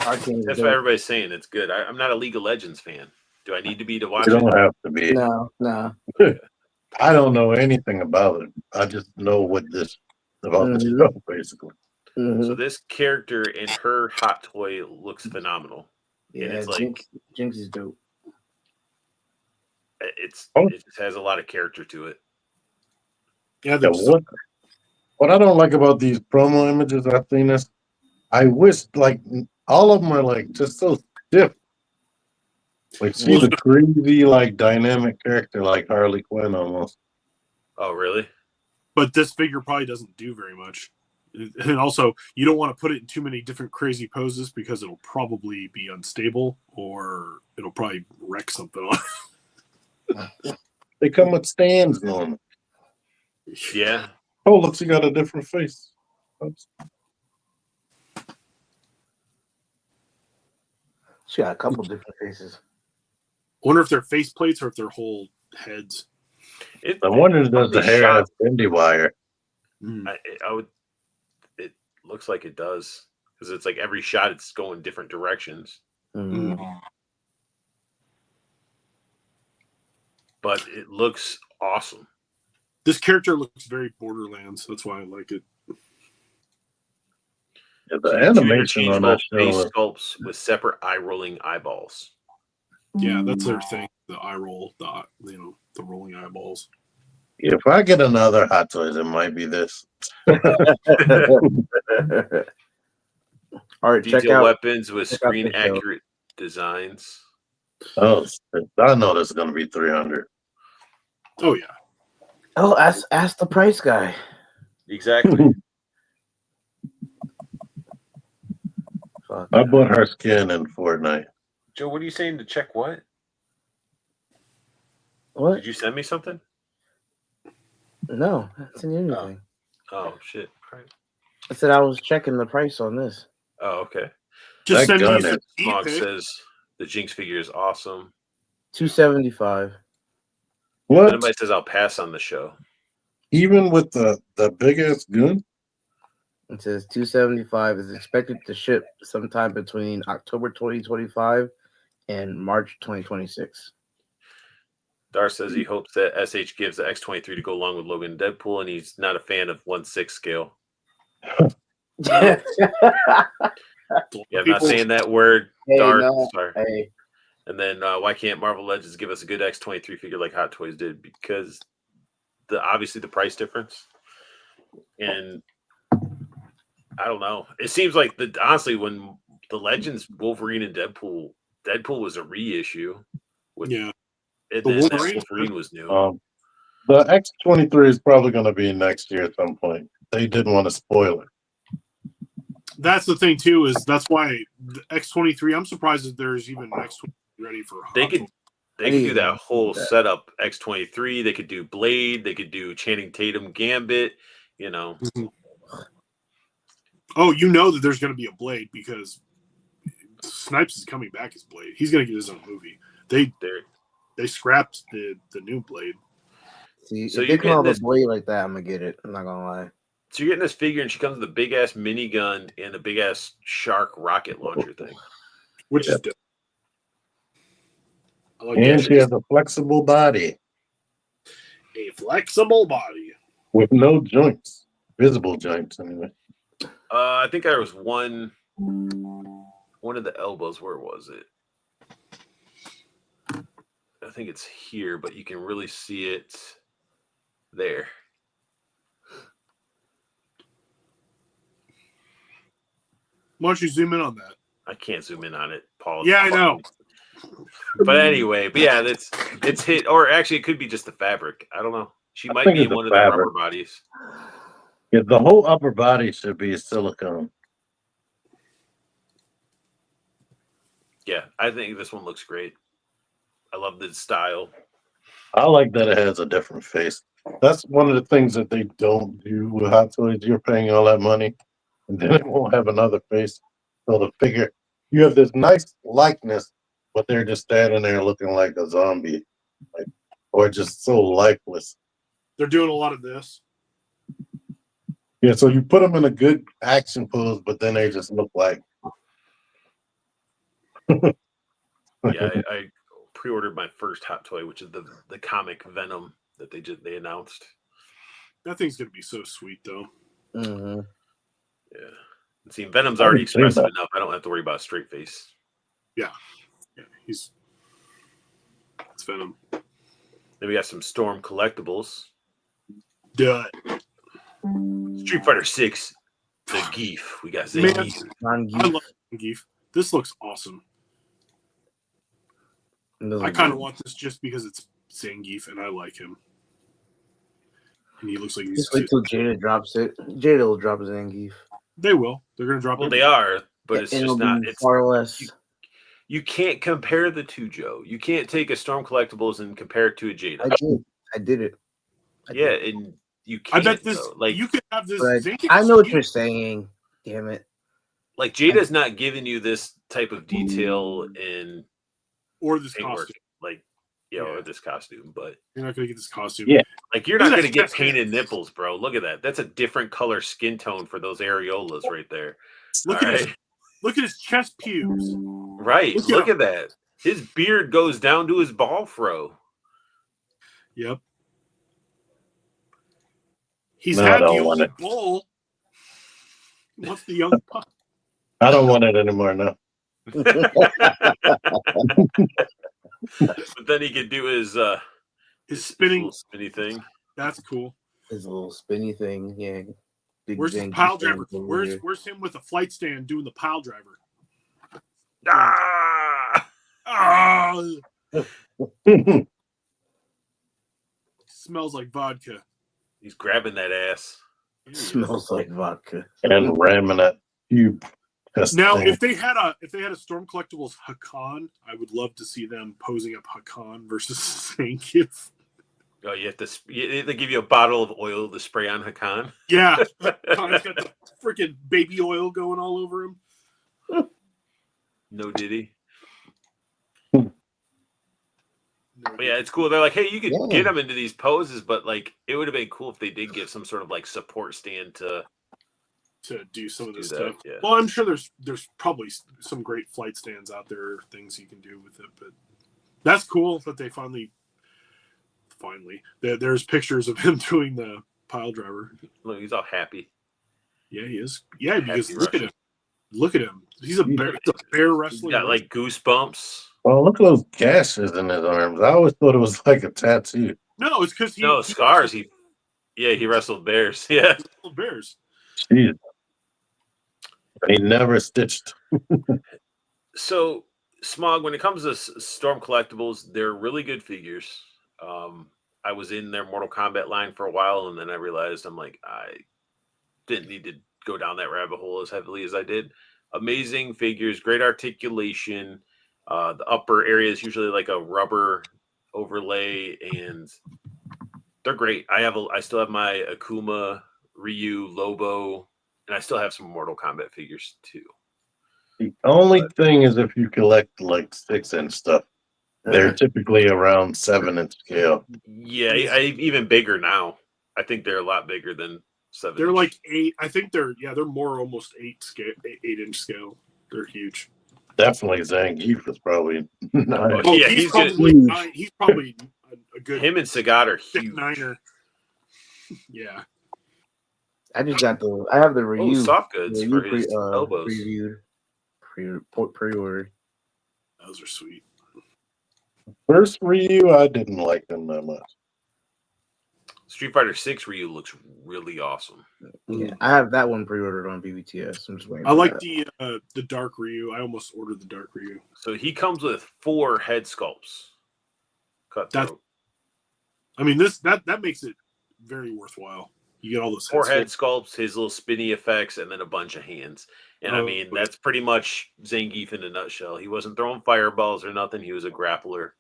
Arcane. That's why everybody's saying it's good. I'm not a League of Legends fan. Do I need to be to watch it? You don't have to be. No. I don't know anything about it. I just know about the show, basically. So this character and her hot toy looks phenomenal. Yeah, and it's Jinx is dope. It just has a lot of character to it. Yeah. What I don't like about these promo images I've seen is, I wish like all of them are like just so stiff. Like she's a crazy like dynamic character like Harley Quinn almost. Oh really? But this figure probably doesn't do very much. And also, you don't want to put it in too many different crazy poses because it'll probably be unstable or it'll probably wreck something on it. They come with stands normally. Yeah. Oh, look, she got a different face. Oops. She got a couple different faces. I wonder if they're face plates or if they're whole heads. I wonder if the hair has bendy wire. I would. It looks like it does because it's like every shot it's going different directions. But it looks awesome. This character looks very Borderlands. That's why I like it. Yeah, the animation on that show face sculpts with separate eye rolling eyeballs. Yeah, that's their thing. The eye roll, the rolling eyeballs. If I get another Hot Toys, it might be this. All right, check Detail out weapons with check out screen the show. accurate designs. Oh, I know this is going to be 300. Oh yeah. Oh, ask the price guy. Exactly. Fuck. I bought her skin in Fortnite. Joe, what are you saying to check what? What? Did you send me something? No, that's in anything. Oh shit. All right. I said I was checking the price on this. Oh, okay. Just That send me gun some is- Smog pic. says the Jinx figure is awesome. $275. What? Somebody says I'll pass on the show. Even with the big ass gun? It says $275 is expected to ship sometime between October 2025 and March 2026. Dar says he hopes that SH gives the X-23 to go along with Logan and Deadpool, and he's not a fan of 1/6 scale. Yeah, I'm not saying that word, Hey, Dar. no. Sorry. Hey, And then why can't Marvel Legends give us a good X-23 figure like Hot Toys did? Because obviously the price difference. And I don't know. It seems like honestly, when the Legends Wolverine and Deadpool was a reissue. Yeah. And The then Wolverine- Wolverine was new. The X-23 is probably going to be next year at some point. They didn't want to spoil it. That's the thing too. Is that's why the X-23. I'm surprised that there's even an X-23 ready for. They Hot could Toys. they could do that whole setup X-23. They could do Blade. They could do Channing Tatum Gambit. You know. Oh, you know that there's going to be a Blade because Snipes is coming back as Blade. He's going to get his own movie. They scrapped the new Blade. see, So if you're they come out getting with this- a blade like that, I'm gonna get it. I'm not gonna lie. So you're getting this figure, and she comes with a big ass minigun and a big ass shark rocket launcher thing. Which is dope. I like And that. she has a flexible body A flexible body. with no joints, visible joints anyway. I think there was one of the elbows. Where was it? I think it's here, but you can really see it there. Why don't you zoom in on that? I can't zoom in on it, Paul. Yeah, I know. But anyway, yeah, it's hit, or actually, it could be just the fabric. I don't know. She might think be it's in the one of the fabric. rubber bodies. Yeah, the whole upper body should be silicone. Yeah, I think this one looks great. I love the style. I like that it has a different face. That's one of the things that they don't do with Hot Toys. You're paying all that money, and then it won't have another face. So the figure, you have this nice likeness, but they're just standing there looking like a zombie, or just so lifeless. They're doing a lot of this. Yeah, so you put them in a good action pose, but then they just look like. Yeah, I pre-ordered my first Hot Toy, which is the comic Venom that they announced. That thing's gonna be so sweet, though. Mm-hmm. Yeah, and see, Venom's I already haven't seen expressive that. enough. I don't have to worry about a straight face. Yeah, it's Venom. Then we got some Storm collectibles. Duh. Street Fighter 6, the Geef. We got Man, Zangief. I love Zangief. This looks awesome. I kind of want this just because it's Zangief and I like him. And he looks like he's. Just wait till Jada drops it. Jada will drop Zangief. They will. They're gonna drop. Well, it. they are, but it's It'll just not. be It's far less. you can't compare the two, Joe. You can't take a Storm collectibles and compare it to a Jada. I did it. Yeah, and you I can't. bet this. Though. Like You could have this. But Zangief I know what is you're cute. saying. Damn it. Like Jada's not giving you this type of detail in Or this paintwork, costume. like or this costume, but You're not gonna get this costume. Yeah. like you're Look not at going to that get chest painted hair. nipples, bro. Look at that. That's a different color skin tone for those areolas right there. Look All at his. right? Look at his chest pubes. Right. Look Look at at that. His beard goes down to his ball fro. Yep. He's No, I had the don't want old it. bull. What's the young pup? I don't want it anymore now. But then he could do his spinning little spinny thing. That's cool. His little spinny thing, yeah. Big Where's his Zangy pile thing driver? over here. Where's him with a flight stand doing the pile driver? Ah! Smells like vodka. He's grabbing that ass. Smells like vodka. And ramming that cube. Now, if they had a Storm Collectibles Hakan, I would love to see them posing up Hakan versus Zangief. Oh, you have to. They give you a bottle of oil to spray on Hakan. Yeah, Hakan's got the freaking baby oil going all over him. No diddy. But yeah, it's cool. They're like, hey, you could get them into these poses, but like, it would have been cool if they did give some sort of like support stand to do some of this that, stuff. yeah. Well, I'm sure there's probably some great flight stands out there, things you can do with it. But that's cool that they finally there's pictures of him doing the pile driver. Look, he's all happy. Yeah, he is. Yeah, because Happy look at him. Look at him. He's a bear wrestling. He's got like goosebumps. Oh, look at those gashes in his arms. I always thought it was like a tattoo. No, it's because he scars. He wrestled bears. Yeah, bears. Jeez. He never stitched. So, Smog, when it comes to Storm Collectibles, they're really good figures. I was in their Mortal Kombat line for a while, and then I realized I'm like, I didn't need to go down that rabbit hole as heavily as I did. Amazing figures, great articulation. The upper area is usually like a rubber overlay, and they're great. I still have my Akuma, Ryu, Lobo, and I still have some Mortal Kombat figures too. The only thing is if you collect like 6-inch stuff, they're typically around 7-inch scale. Yeah, even bigger now. I think they're a lot bigger than 7. They're like 8. I think they're more almost 8-inch scale. They're huge. Definitely Zangief is probably 9. Oh, yeah, he's probably 9. He's probably a good. Him and Sagat are huge. 9er. Yeah. I have the Ryu. Soft goods for his elbows. Pre-ordered. Those are sweet. First Ryu, I didn't like them that much. Street Fighter 6 Ryu looks really awesome. Yeah, I have that one pre-ordered on BBTS. I'm just waiting. I like the Dark Ryu. I almost ordered the Dark Ryu. So he comes with 4 head sculpts. I mean, that makes it very worthwhile. You get all those 4 head sculpts, his little spinny effects, and then a bunch of hands. And I mean, that's pretty much Zangief in a nutshell. He wasn't throwing fireballs or nothing. He was a grappler.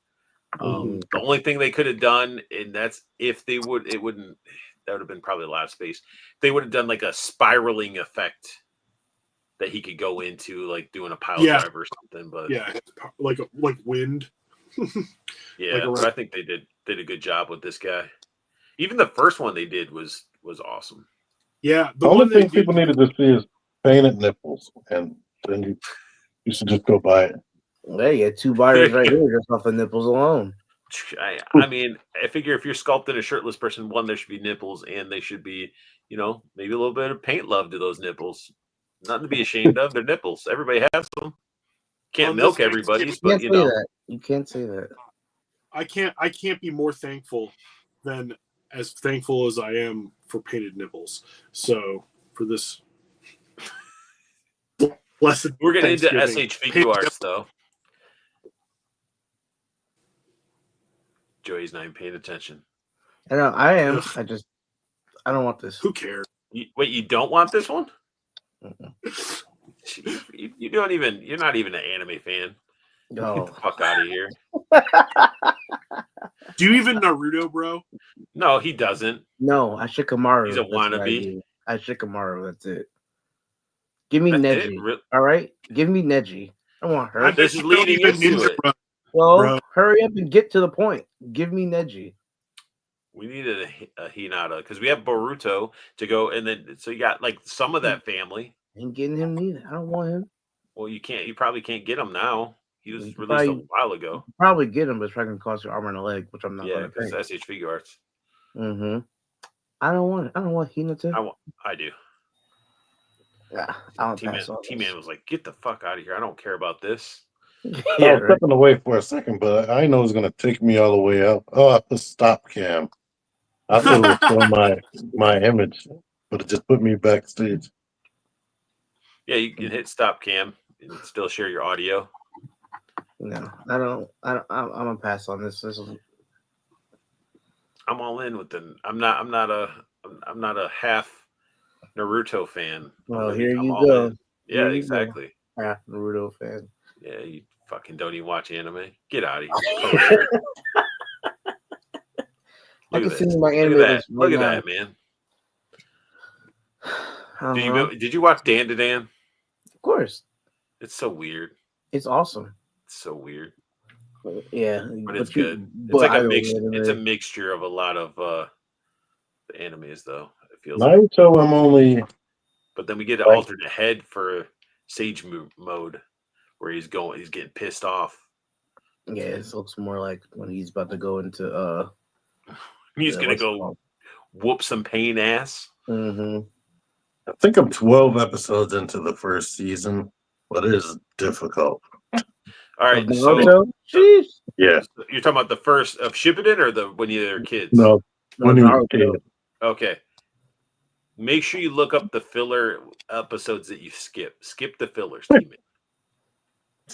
The only thing they could have done, and that's if they would, that would have been probably a lot of space. They would have done like a spiraling effect that he could go into, like doing a pile driver or something. But like wind. Yeah, but I think they did a good job with this guy. Even the first one they did was awesome. Yeah, the only thing people needed to see is painted nipples, and then you should just go buy it. There you get 2 buyers right here just off the nipples alone. I mean, I figure if you're sculpting a shirtless person, one, there should be nipples, and they should be, maybe a little bit of paint love to those nipples. Nothing to be ashamed of. They're nipples. Everybody has them. Can't milk everybody's, but you can't say that. I can't be more thankful than as thankful as I am for painted nipples. So for this blessed, we're getting into SH figure arts though. Joey's not even paying attention. I know I am. I don't want this. Who cares? Wait, you don't want this one? You're not even an anime fan. No. Get the fuck out of here. Do you even Naruto, bro? No, he doesn't. No, I Shikamaru. He's a wannabe. I Shikamaru. That's it. Give me Neji. All right, give me Neji. I want her. This is leading into it. Well, hurry up and get to the point. Give me Neji. We needed a Hinata because we have Boruto to go, and then so you got like some of that family. Ain't getting him neither. I don't want him. Well, you can't. You probably can't get him now. He was released a while ago. Probably get him, but it's probably gonna cost you armor and a leg, which I'm not. Yeah, because that's SH figure arts. Mm-hmm. I don't want it. I don't want Hinata. I do. Yeah, I don't pass on T-Man was like, "Get the fuck out of here! I don't care about this." I was stepping away for a second, but I know it's gonna take me all the way up. Oh, I put stop cam. I thought it was still my image, but it just put me backstage. Yeah, you can hit stop cam and still share your audio. No, I don't. I'm gonna pass on this. I'm all in with the. I'm not a half Naruto fan. Well, here I'm you all go. in. Here Yeah, you exactly. go. Half Naruto fan. Yeah, you fucking don't even watch anime. Get out of here. I can Look see at my that. anime Look at that. list right Look at now. that, man. Did you watch Dan to Dan? Of course. It's so weird. It's awesome. It's so weird. Yeah, but it's good. It's like a mix. It's a mixture of a lot of the animes, though. It feels like. Naruto, I'm only. But then we get an alternate head for Sage mode, where he's getting pissed off. Yeah, it looks more like when he's about to go into he's gonna go whoop some pain ass. Mm-hmm. I think I'm 12 episodes into the first season, but it is difficult. All right, Jeez. Yeah. You're talking about the first of Shippuden or when you were kids? No, when you were kids. Okay. Make sure you look up the filler episodes that you skip. Skip the fillers, team.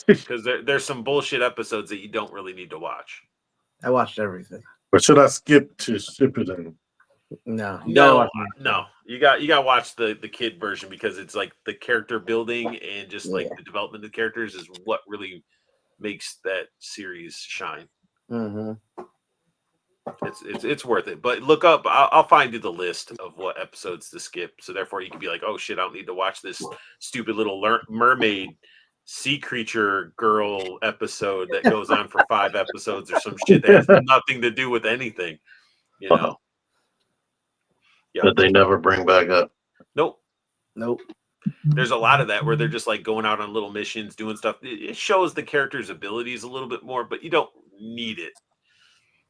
Because there's some bullshit episodes that you don't really need to watch. I watched everything. But should I skip to Shippuden? No, you got to watch the kid version because it's like the character building and just like the development of the characters is what really makes that series shine. Mm-hmm. It's worth it. But look up. I'll find you the list of what episodes to skip. So therefore, you can be like, oh shit, I don't need to watch this stupid little mermaid sea creature girl episode that goes on for 5 episodes or some shit that has nothing to do with anything. You know. That they never bring back up. Nope. There's a lot of that where they're just like going out on little missions, doing stuff. It shows the character's abilities a little bit more, but you don't need it.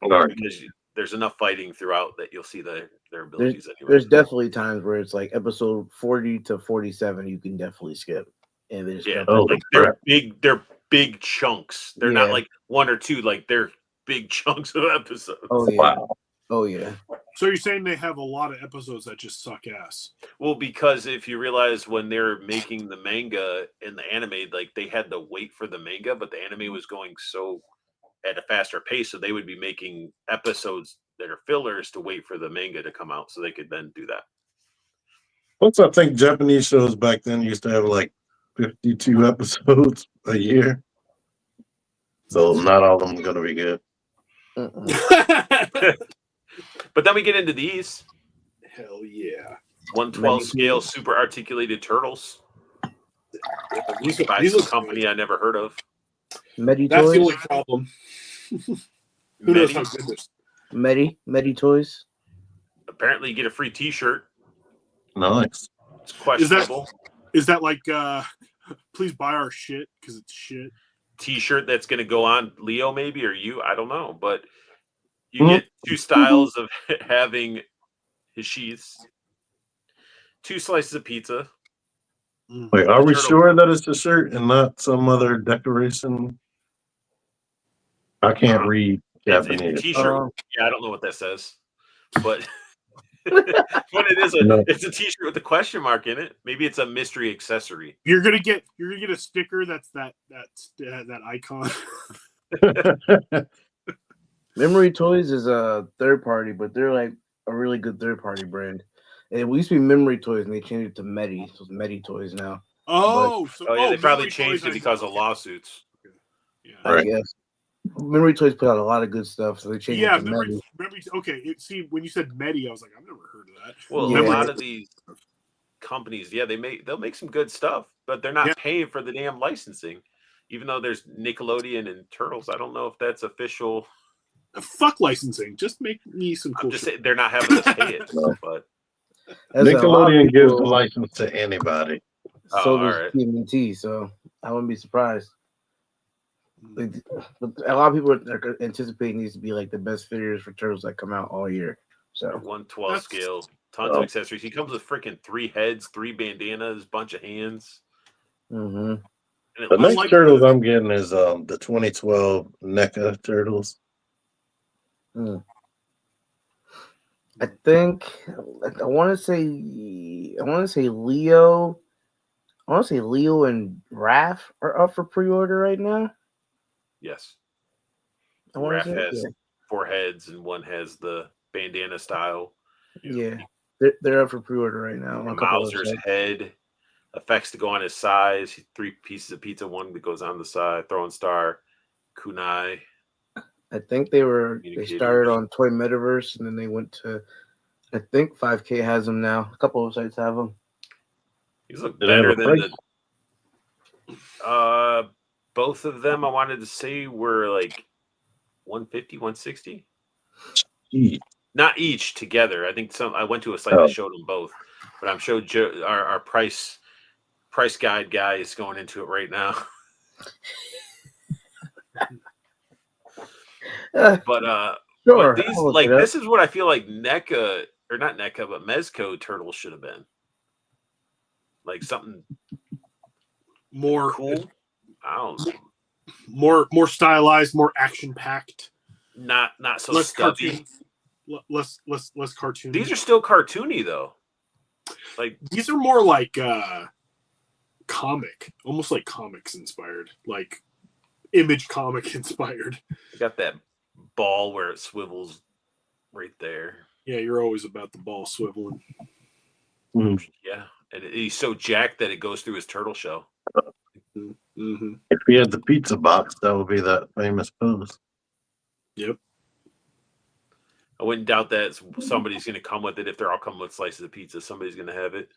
Because there's enough fighting throughout that you'll see their abilities anyway. There's definitely times where it's like episode 40 to 47 you can definitely skip. And they're big chunks. They're not like 1 or 2, like they're big chunks of episodes. Oh yeah. Wow. Oh yeah. So you're saying they have a lot of episodes that just suck ass? Well, because if you realize when they're making the manga and the anime, like they had to wait for the manga, but the anime was going so at a faster pace, so they would be making episodes that are fillers to wait for the manga to come out so they could then do that. Plus, I think Japanese shows back then used to have like 52 episodes a year. So not all of them are going to be good. But then we get into these. Hell yeah. 112 scale super articulated turtles. These are a company I never heard of. Medi That's toys? the only problem. Who knows how good this? Medi toys. Apparently, you get a free T-shirt. Nice. It's questionable. Is that like, please buy our shit because it's shit? T-shirt that's going to go on Leo maybe or you, I don't know, but you get 2 styles of having his sheaths, 2 slices of pizza. Wait, are we sure that it's a shirt and not some other decoration? I can't read Japanese. It's a T-shirt. Yeah, I don't know what that says, but it is it's a T-shirt with a question mark in it. Maybe it's a mystery accessory. You're gonna get a sticker that's that icon. Memory Toys is a third party, but they're like a really good third party brand. And we used to be Memory Toys, and they changed it to Medi. So it's Medi Toys now. They probably changed it because of lawsuits. Yeah, I guess. Memory Toys put out a lot of good stuff, so they changed it to Memory. Okay, see, when you said Medi, I was like, I've never heard of that. Well, a lot of these companies, they'll make some good stuff, but they're not paying for the damn licensing. Even though there's Nickelodeon and Turtles, I don't know if that's official. Fuck licensing. Just make me some cool. I'm just saying they're not having to pay it, but Nickelodeon gives the license to anybody. So does TMAN978, so I wouldn't be surprised. But a lot of people are anticipating these to be like the best figures for Turtles that come out all year. So 112 scale, tons of accessories. He comes with freaking 3 heads, 3 bandanas, bunch of hands. Mm-hmm. And it The looks next like turtles the- I'm getting is the 2012 NECA turtles. I think I want to say Leo. I want to say Leo and Raph are up for pre-order right now. yes. I want Raph to say has 4 heads and one has the bandana style. yeah. They're up for pre-order right now on a couple of Mauser's websites. head effects to go on his sides. 3 pieces of pizza, one that goes on the side. Throwing star, kunai. I think they started on Toy Metaverse and then they went to, I think 5K has them now. A couple of sites have them. These look Did they have better a than price? the. Both of them, I wanted to say, were like 150, 160. Gee. Not each together. I think some. I went to a site that showed them both, but I'm sure our price guide guy is going into it right now. But Sure. these I'll look it up. this is what I feel like NECA or not NECA, but Mezco turtles should have been. Like something more cool. I don't know. more stylized, more action packed. Not so Less stubby. less cartoon. These are still cartoony though. Like these are more like comic, almost like comics inspired, like Image comic inspired. you got that ball where it swivels right there. Yeah, you're always about the ball swiveling. Yeah, and he's so jacked that it goes through his turtle shell. Mm-hmm. If he had the pizza box, that would be that famous pose. Yep. I wouldn't doubt that somebody's going to come with it. If they're all coming with slices of pizza, somebody's going to have it.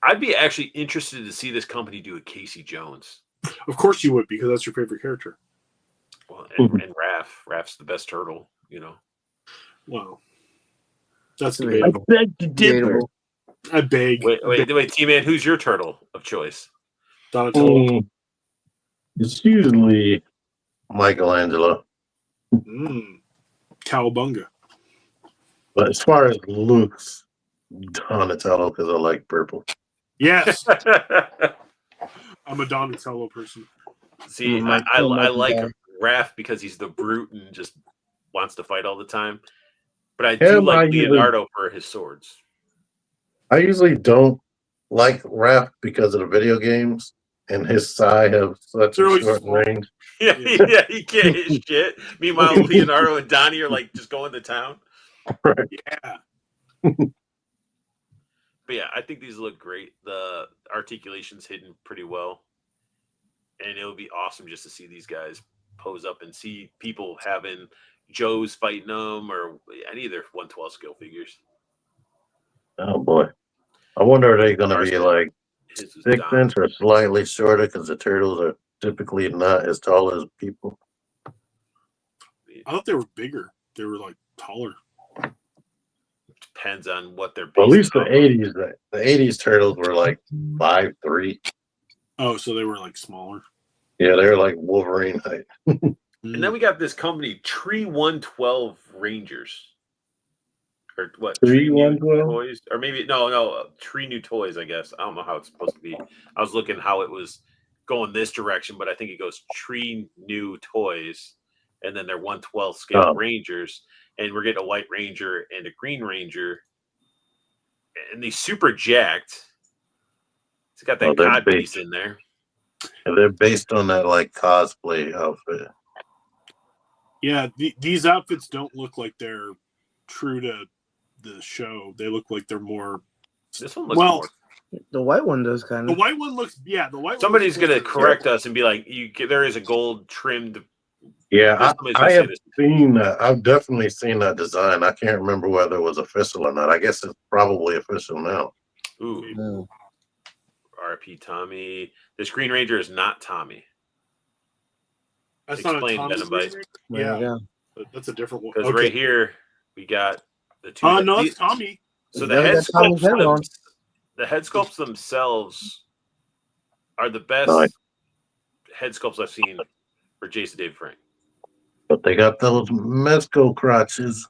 I'd be actually interested to see this company do a Casey Jones. Of course you would, because that's your favorite character. Well, and Raph's the best turtle, you know. Wow. That's I debatable. beg to differ. I beg. Wait, T-Man, who's your turtle of choice? Donatello. It's usually Michelangelo. Cowabunga. But as far as looks, Donatello, because I like purple. Yes. I'm a Donatello person. See, I like Raph because he's the brute and just wants to fight all the time. But I do like Leonardo for his swords. I usually don't like Raph because of the video games, and his sai have such a short range. Yeah, he can't hit shit. Meanwhile, Leonardo and Donnie are like just going to town. Right. Yeah. But yeah, I think these look great. The articulation's hidden pretty well. And it would be awesome just to see these guys pose up and see people having Joes fighting them or any of their 112 skill figures. Oh boy. I wonder are they going to be like 6-inch or slightly shorter because the turtles are typically not as tall as people. I thought they were bigger. They were like taller. Depends on what they're Well, at least the 80s, the 80s turtles were like 5'3". Oh, so they were like smaller. Yeah, they were like Wolverine height. And then we got this company, Tree 112 Rangers. Or what? Tree New 112? Toys? Or maybe, no, Tree New Toys, I guess. I don't know how it's supposed to be. I was looking how it was going this direction, but I think it goes Tree New Toys. And then they're 112 scale Rangers. And we're getting a White Ranger and a Green Ranger. And they're super jacked. It's got that cod piece in there. And they're based on that like cosplay outfit. Yeah, these outfits don't look like they're true to the show. They look like they're more. This one looks more. The white one does kind The of. white one looks. Yeah, the white. Somebody's going to correct us and be like, there is a gold trimmed. Yeah, I have seen that. I've definitely seen that design. I can't remember whether it was official or not. I guess it's probably official now. Ooh. RP Tommy. This Green Ranger is not Tommy. That's not a Tommy. Yeah, that's a different one. Because right here we got the two. No, it's Tommy. So the head sculpts themselves are the best head sculpts I've seen for Jason David Frank. But they got those Mezco crotches.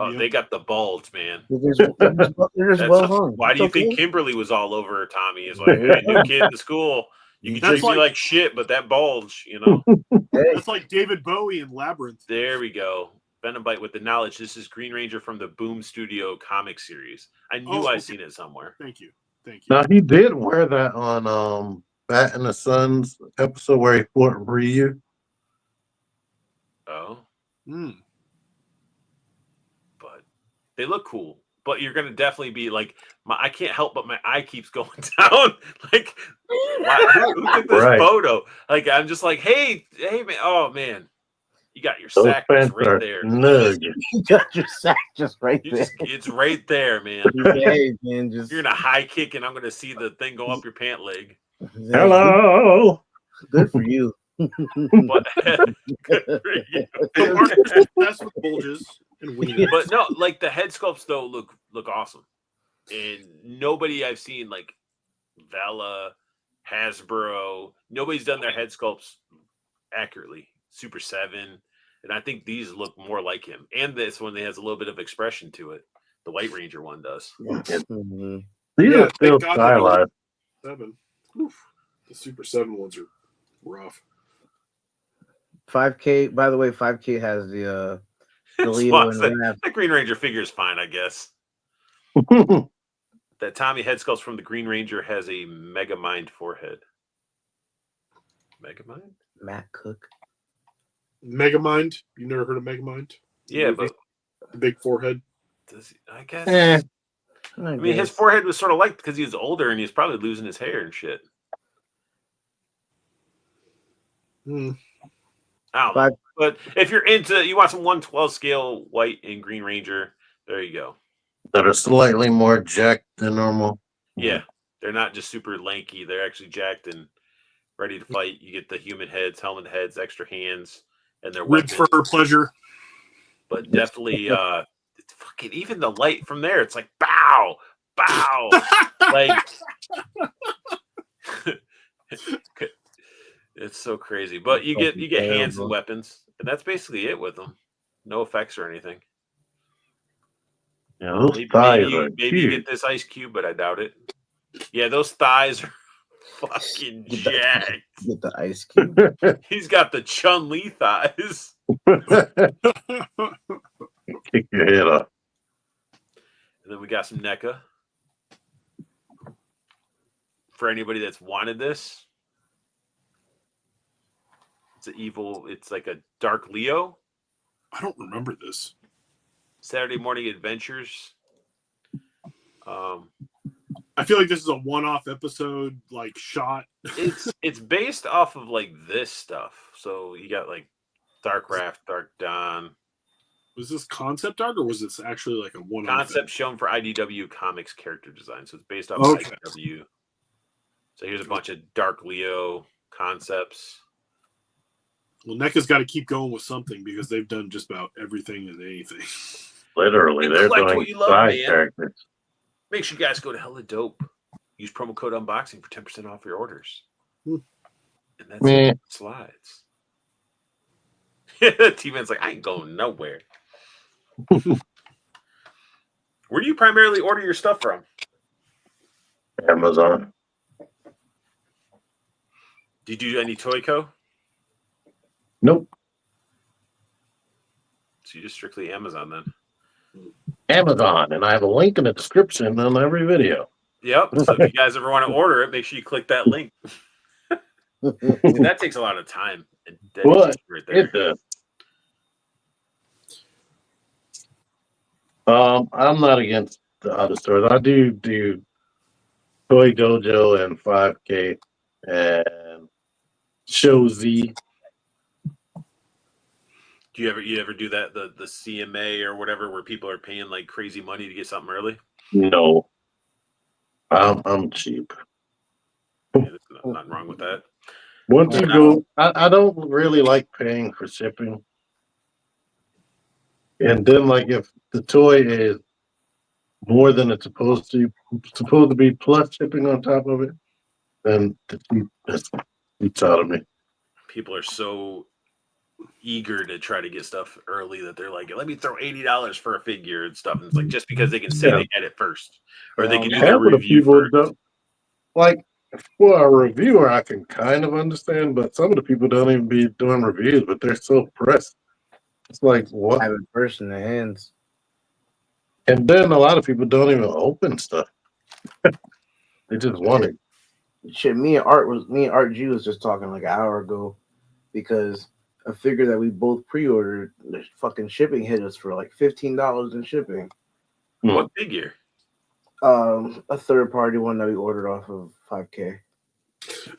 Oh, they got the bulge, man. They're just well hung. Why do you think Kimberly was all over Tommy? Is like, hey, new kid in the school. You can That's treat me like shit, but that bulge, you know. That's like David Bowie in Labyrinth. There we go. Venomite with the knowledge. This is Green Ranger from the Boom Studio comic series. I knew I'd seen it somewhere. Thank you. Now he did wear that on Bat and the Sons episode where he fought Ryu. Oh. Hmm. But they look cool. But you're gonna definitely be like, I can't help but my eye keeps going down. Like, who took this photo? Like, I'm just like, hey, man, oh man, you got your sack just right there. You got your sack just right there. It's right there, man. Hey, man, You're gonna high kick, and I'm gonna see the thing go up your pant leg. Hello. Good for you. But good for you. That's with bulges and wieners. But no, like the head sculpts though look awesome, and nobody I've seen like Vela, Hasbro, nobody's done their head sculpts accurately. Super 7, and I think these look more like him. And this one has a little bit of expression to it. The White Ranger one does. Mm-hmm. These are still stylized. 7. Oof. The Super 7 ones are rough. 5K. By the way, 5K has the Leo and Rav. The Green Ranger figure is fine, I guess. That Tommy head sculpt from the Green Ranger has a Megamind forehead. Megamind? Matt Cook. Megamind. You never heard of Megamind? Yeah, but the big forehead. I guess. I mean, his forehead was sort of like because he was older and he's probably losing his hair and shit. I don't know. But if you're you want some 1/12 scale White and Green Ranger, there you go. That are slightly more jacked than normal. Yeah, they're not just super lanky. They're actually jacked and ready to fight. You get the human heads, helmet heads, extra hands, and their ribbed for her pleasure. But definitely, it's fucking even the light from there. It's like bow, bow, like it's so crazy. But you get hands and weapons, and that's basically it with them. No effects or anything. Yeah, those thighs are maybe you get this ice cube, but I doubt it. Yeah, those thighs are fucking jacked. Get the ice cube. He's got the Chun-Li thighs. Kick your head off. And then we got some NECA. For anybody that's wanted this, it's like a Dark Leo. I don't remember this. Saturday Morning Adventures. I feel like this is a one-off episode, like shot. It's based off of like this stuff. So you got like Dark Wrath, Dark Dawn. Was this concept art or was this actually like a one-off? Concept shown for IDW Comics character design. So it's based off of IDW. So here's a bunch of Dark Leo concepts. Well, NECA's got to keep going with something because they've done just about everything and anything. Literally, they're doing side characters. Make sure you guys go to Hella Dope. Use promo code Unboxing for 10% off your orders. And that's it. Slides. T-Man's like, I ain't going nowhere. Where do you primarily order your stuff from? Amazon. Do you do any Toyco? Nope. So you just strictly Amazon then? Amazon, and I have a link in the description on every video. Yep. So if you guys ever want to order it, make sure you click that link. That takes a lot of time and dedication right there. It does. I'm not against the other stores. I do Toy Dojo and 5K and Show Z. Do you ever do that the CMA or whatever where people are paying like crazy money to get something early? No, I'm cheap. Yeah, there's nothing wrong with that. Once you go, I don't really like paying for shipping. And then, like, if the toy is more than it's supposed to be plus shipping on top of it, then that's beats out of me. People are so eager to try to get stuff early that they're like, let me throw $80 for a figure and stuff. And it's like just because they can say they get it first, or they can do their review first. Like For a reviewer, I can kind of understand, but some of the people don't even be doing reviews, but they're so pressed. It's like what? Have it first in their hands. And then a lot of people don't even open stuff. They just want it. Shit, me and Art G was just talking like an hour ago because a figure that we both pre-ordered, the fucking shipping hit us for like $15 in shipping. What figure? A third party one that we ordered off of 5K.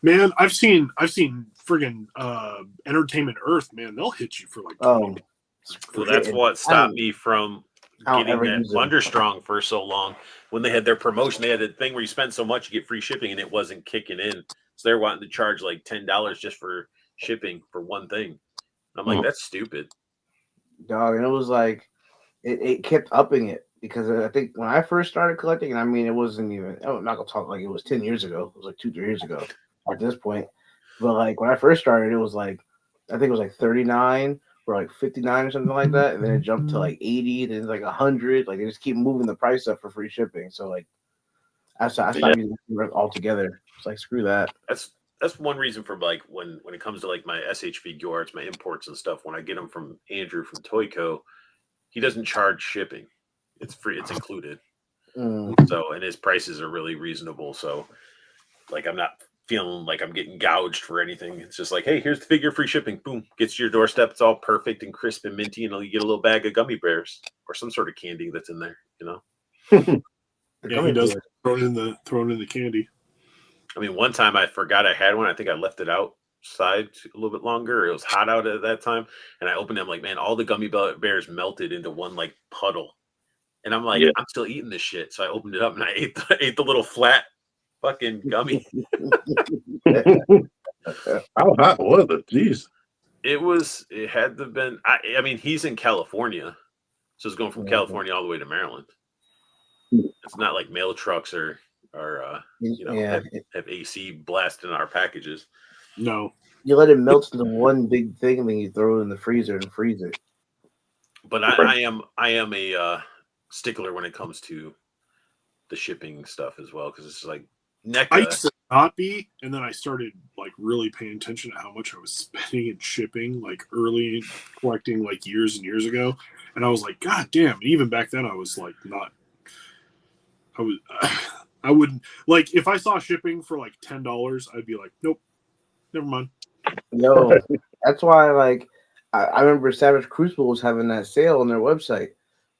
Man, I've seen friggin' Entertainment Earth. Man, they'll hit you for like 20. Well, that's what stopped me from getting that Wonderstrong for so long. When they had their promotion, they had a thing where you spend so much, you get free shipping, and it wasn't kicking in. So they're wanting to charge like $10 just for shipping for one thing. I'm like, that's stupid. Dog, and it was like, it kept upping it because I think when I first started collecting, and I mean, it wasn't even, I'm not gonna talk like it was 10 years ago. It was like 2-3 years ago at this point. But like when I first started, it was like, I think it was like 39 or like 59 or something like that. And then it jumped to like 80, then it's like 100. Like they just keep moving the price up for free shipping. So like, I stopped using it altogether. It's like, screw that. That's one reason for like when it comes to like my SH Figuarts, my imports and stuff, when I get them from Andrew from Toyco, he doesn't charge shipping. It's free. It's included. So, and his prices are really reasonable. So like, I'm not feeling like I'm getting gouged for anything. It's just like, hey, here's the figure, free shipping. Boom, gets to your doorstep. It's all perfect and crisp and minty, and you get a little bag of gummy bears or some sort of candy that's in there. You know. Yeah, he does thrown in the candy. I mean, one time I forgot I had one. I think I left it outside a little bit longer. It was hot out at that time, and I opened it. I'm like, man, all the gummy bears melted into one like puddle, and I'm like, I'm still eating this shit. So I opened it up and I ate the little flat fucking gummy. How hot was it? Jeez. It had to have been. I mean, he's in California, so it's going from California all the way to Maryland. It's not like mail trucks or have AC blasting our packages. No, you let it melt into one big thing and then you throw it in the freezer and freeze it. But I am a stickler when it comes to the shipping stuff as well, because it's like I used to not be, and then I started like really paying attention to how much I was spending in shipping, like early collecting, like years and years ago, and I was like, God damn! And even back then, I was like, not. I wouldn't like if I saw shipping for like $10, I'd be like, nope, never mind. Yo, that's why like I remember Savage Crucible was having that sale on their website,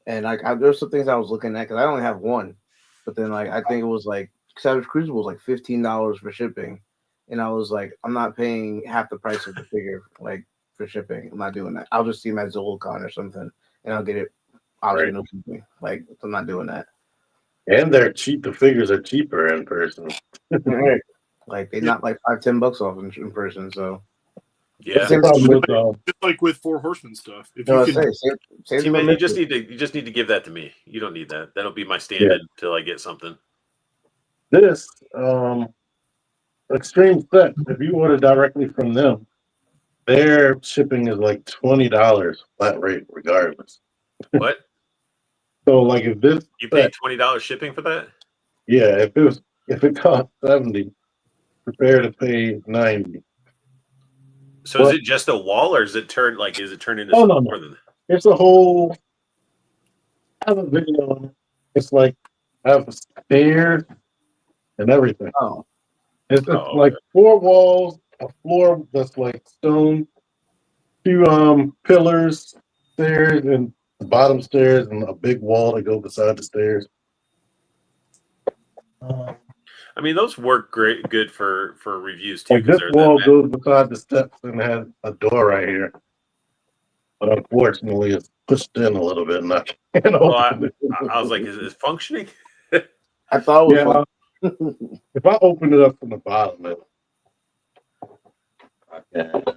and like there's some things I was looking at because I only have one, but then like I think it was like Savage Crucible was like $15 for shipping, and I was like, I'm not paying half the price of the figure like for shipping. I'm not doing that. I'll just see him at Zolicon or something, and I'll get it. Obviously, no shipping. Like I'm not doing that. And they're cheap. The figures are cheaper in person. Right. Like they're not like $5-10 off in person. So yeah, just like with Four Horsemen stuff. If you can, T-Man, you just need to give that to me. You don't need that. That'll be my stand-in until I get something. This Extreme Set, if you order directly from them, their shipping is like $20 flat rate regardless. What? So like if this you pay $20 shipping for that? Yeah, if it costs $70, prepare to pay $90. So is it just a wall, or is it turned into something more than that? It's a whole. I have a video on it. It's like I have stairs and everything. Oh, it's like 4 walls, a floor that's like stone, 2 pillars, stairs, and the bottom stairs, and a big wall that goes beside the stairs. I mean, those work good for reviews too. Like this wall goes beside the steps and has a door right here, but unfortunately, it's pushed in a little bit, and I can't open it. I was like, "Is it functioning?" I thought it was. If I open it up from the bottom,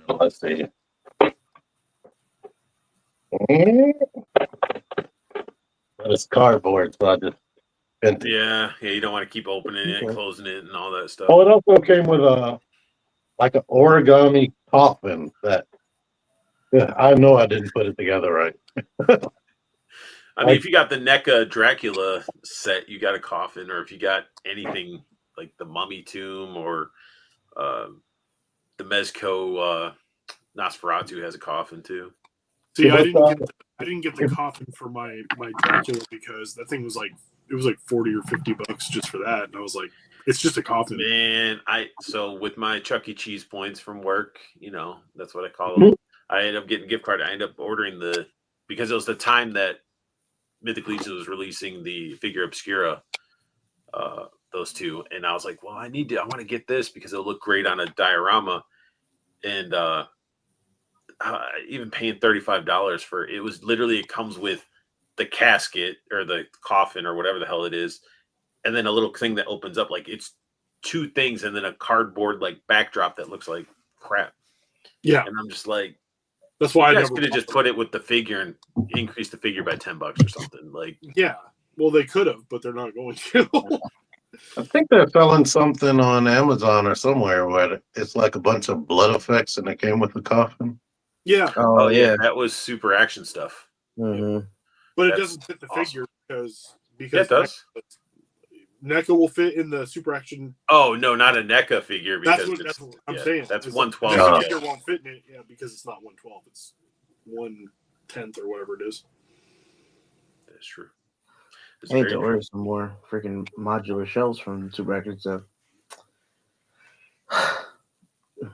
let's see. But it's cardboard, so I just bent it. Yeah, you don't want to keep opening it, closing it, and all that stuff. Oh, it also came with like an origami coffin that I know I didn't put it together right. I mean, if you got the NECA Dracula set, you got a coffin, or if you got anything like the Mummy Tomb or the Mezco Nosferatu has a coffin too. See, I didn't get the coffin for my Dracula because that thing was like it was like $40 or $50 just for that, and I was like, it's just a coffin. Man, so with my Chuck E. Cheese points from work, that's what I call them. I ended up getting gift card. I ended up ordering because it was the time that Mythic Legion was releasing the figure Obscura, those two, and I was like, well, I want to get this because it'll look great on a diorama, and even paying $35 for it was literally it comes with the casket or the coffin or whatever the hell it is, and then a little thing that opens up like it's two things, and then a cardboard like backdrop that looks like crap. Yeah, and I'm just like, that's why you I guys never could have just put it with the figure and increased the figure by $10 or something. Like, yeah, well, they could have, but they're not going to. I think they're selling something on Amazon or somewhere where it's like a bunch of blood effects and it came with the coffin. Yeah. Oh yeah. That was super action stuff. Mm-hmm. But it doesn't fit the figure because it does. NECA will fit in the super action. Oh no, not a NECA figure because that's what I'm saying. That's it's 112. NECA figure won't fit in it, because it's not 112. It's 1/10 or whatever it is. That's true. I need to order some more freaking modular shelves from Super Action stuff.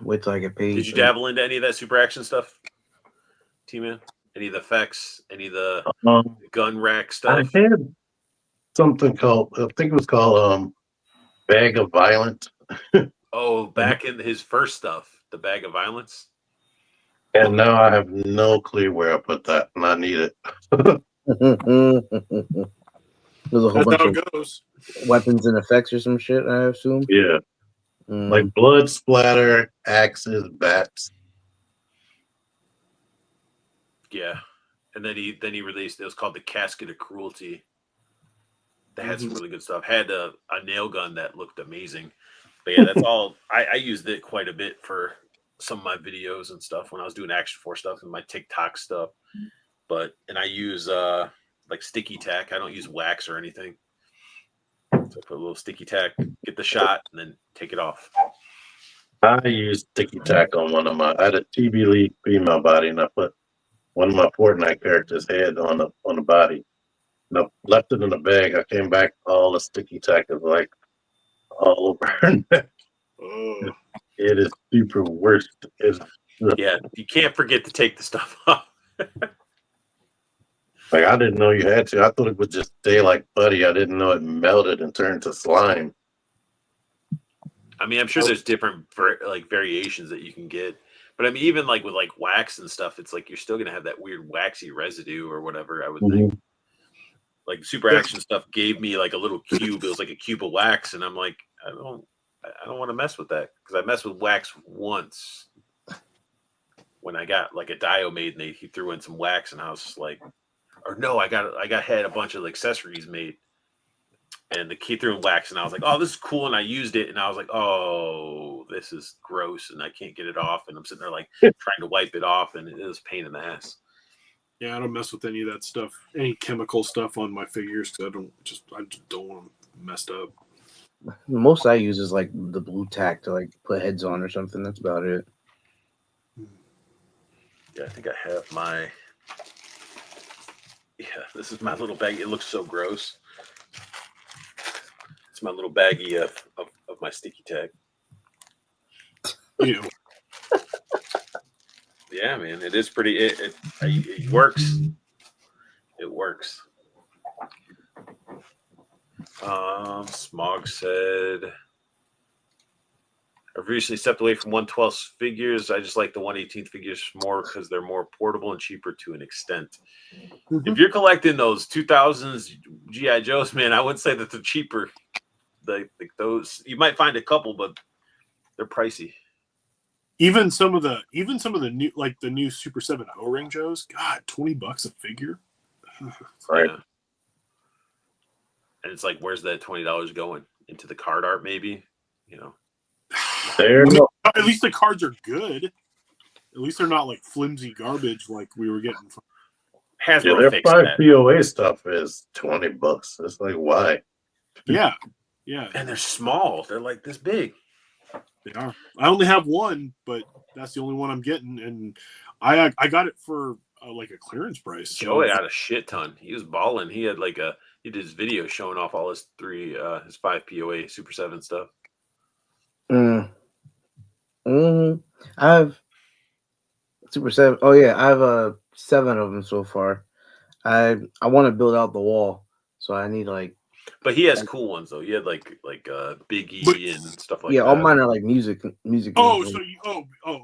Wait till I get paid. Did you dabble into any of that super action stuff, T-Man? Any of the effects? Any of the gun rack stuff? I had something called, I think it was called Bag of Violence. Back in his first stuff, the Bag of Violence. And now I have no clue where I put that, and I need it. There's a whole That's bunch how of it goes. weapons and effects or some shit, I assume. Yeah. Like blood splatter, axes, bats. Yeah. And then he released, it was called the Casket of Cruelty. That had some really good stuff. Had a nail gun that looked amazing. But yeah, that's all. I used it quite a bit for some of my videos and stuff when I was doing Action Force stuff and my TikTok stuff. And I use like sticky tack. I don't use wax or anything. So I put a little sticky tack, get the shot, and then take it off. I used sticky tack on I had a TB League female body, and I put one of my Fortnite characters' head on the body. And I left it in the bag. I came back, all the sticky tack is like all over her neck. It is super worst. Yeah, you can't forget to take the stuff off. Like, I didn't know you had to. I thought it would just stay like putty. I didn't know it melted and turned to slime. I mean, I'm sure there's different variations that you can get. But I mean, even like with like wax and stuff, it's like you're still going to have that weird waxy residue or whatever, I would think. Like super action stuff gave me like a little cube. It was like a cube of wax. And I'm like, I don't want to mess with that because I messed with wax once when I got like a dio made and he threw in some wax and I was just like, or no, I had a bunch of accessories made and the key threw in wax and I was like, oh, this is cool. And I used it and I was like, oh, this is gross and I can't get it off. And I'm sitting there like trying to wipe it off and it was a pain in the ass. Yeah, I don't mess with any of that stuff, any chemical stuff on my figures because I just don't want them messed up. Most I use is like the blue tack to like put heads on or something. That's about it. Yeah, I think I have my. Yeah, this is my little bag. It looks so gross. It's my little baggie of my sticky tag. Ew. Yeah, man, it is pretty. It works. It works. Smog said, I've recently stepped away from 112 figures. I just like the 118th figures more because they're more portable and cheaper to an extent. If you're collecting those 2000s GI Joes, man, I wouldn't say that they're cheaper. Like those, you might find a couple, but they're pricey. Even some of the new, like the new Super 7 O-Ring Joes, God, $20 a figure. Right. Yeah. And it's like, where's that $20 going? Into the card art, maybe? There. I mean, at least the cards are good. At least they're not like flimsy garbage like we were getting from Hasbro their fixed 5 that. POA stuff is $20. It's like, why? Yeah. Yeah, And they're small. They're like this big. they are. I only have one, but that's the only one I'm getting, and I got it for like a clearance price. So. Joey had a shit ton. He was balling. He had he did his video showing off all his his 5 POA Super 7 stuff. I have Super 7. Oh yeah, I have 7 of them so far. I want to build out the wall, so I need like. But he has cool ones though. He had like Biggie and stuff like that. All mine are like music. Oh, so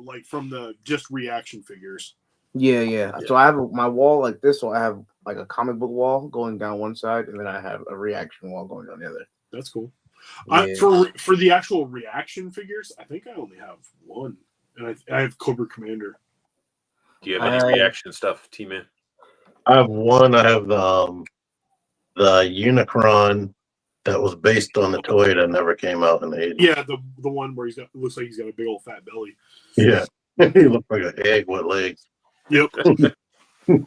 like from the just reaction figures. Yeah. So I have my wall like this. So I have like a comic book wall going down one side, and then I have a reaction wall going on the other. That's cool. Yeah. For the actual reaction figures, I think I only have one, and I have Cobra Commander. Do you have any reaction stuff, T-Man? I have one. I have the Unicron that was based on the toy that never came out in the 80s. Yeah, the one where looks like he's got a big old fat belly. Yeah, he looked like an egg with legs. Yep.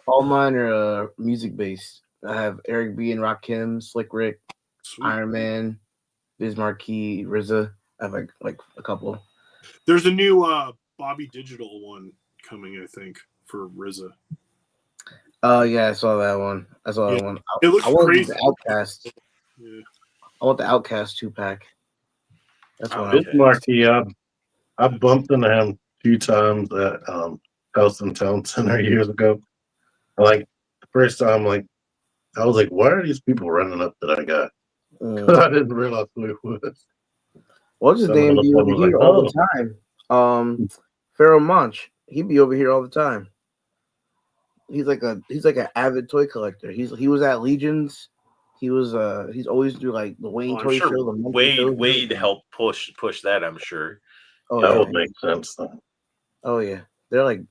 All mine are music based. I have Eric B and Rakim, Slick Rick, Sweet. Iron Man, Biz Markie, RZA. I have like a couple. There's a new Bobby Digital one coming, I think, for RZA. Oh yeah, I saw that one. That one. It looks crazy. The Outcast. Yeah. I want the Outcast 2-pack. That's what This Marquee, I bumped into him 2 times at House and Town Center years ago. Like the first time, I was like, why are these people running up to that guy? I didn't realize who it was. What's his name? Be over here all the time. Pharaoh Monch. He'd be over here all the time. He's like an avid toy collector. He was at Legions. He's always do like the Wayne toy show. The Wade helped push that, I'm sure. Oh, that would make sense though. Oh yeah, they're like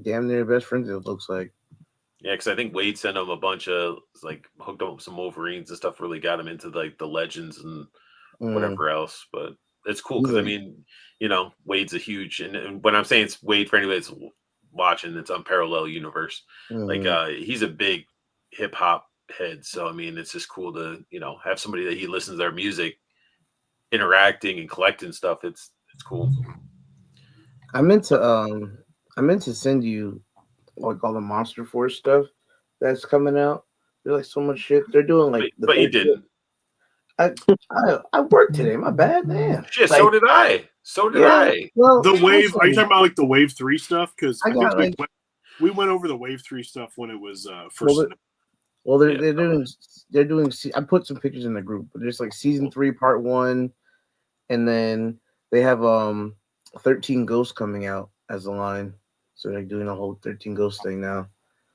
damn near best friends. It looks like. Yeah, because I think Wade sent him a bunch of hooked up with some Wolverines and stuff. Really got him into like the Legends and whatever else. But it's cool because I mean, Wade's a huge and when I'm saying it's Wade for anybody that's watching, it's Unparalleled Universe. Like he's a big hip hop head, so I mean it's just cool to have somebody that he listens to their music, interacting and collecting stuff. It's cool. I meant to send you like all the Monster Force stuff that's coming out. There's like so much shit they're doing. Like, but you didn't. I worked today. My bad, man. Shit, so did I. I. Well, the Wave. Are you talking about like the Wave 3 stuff? Because I think we went over the Wave 3 stuff when it was first. Well, they're doing. I put some pictures in the group, but there's like season 3, part 1, and then they have 13 Ghosts coming out as a line. So they're doing a whole 13 Ghosts thing now.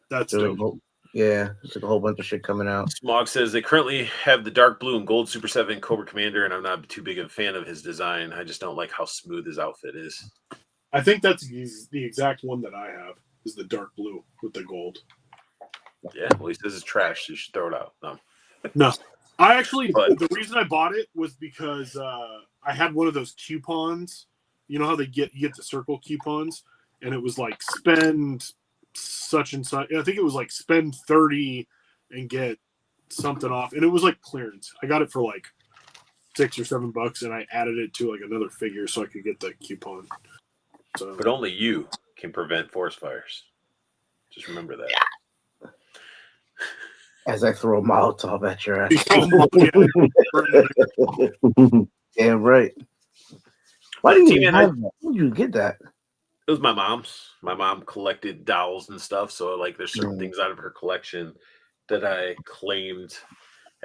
That's dope. There's like a whole bunch of shit coming out. Smog says they currently have the dark blue and gold Super 7 Cobra Commander, and I'm not too big of a fan of his design. I just don't like how smooth his outfit is. I think that's the exact one that I have is the dark blue with the gold. Yeah, well, he says it's trash, so you should throw it out. No. I actually, the reason I bought it was because I had one of those coupons. You know how you get the circle coupons? And it was like spend such and such. I think it was like spend 30 and get something off. And it was like clearance. I got it for like $6 or $7 and I added it to like another figure so I could get the coupon. So, but only you can prevent forest fires. Just remember that. Yeah. As I throw a Molotov at your ass. Yeah, right. Why did you have that? Where did you get that? It was my mom's. My mom collected dolls and stuff, so like there's certain things out of her collection that I claimed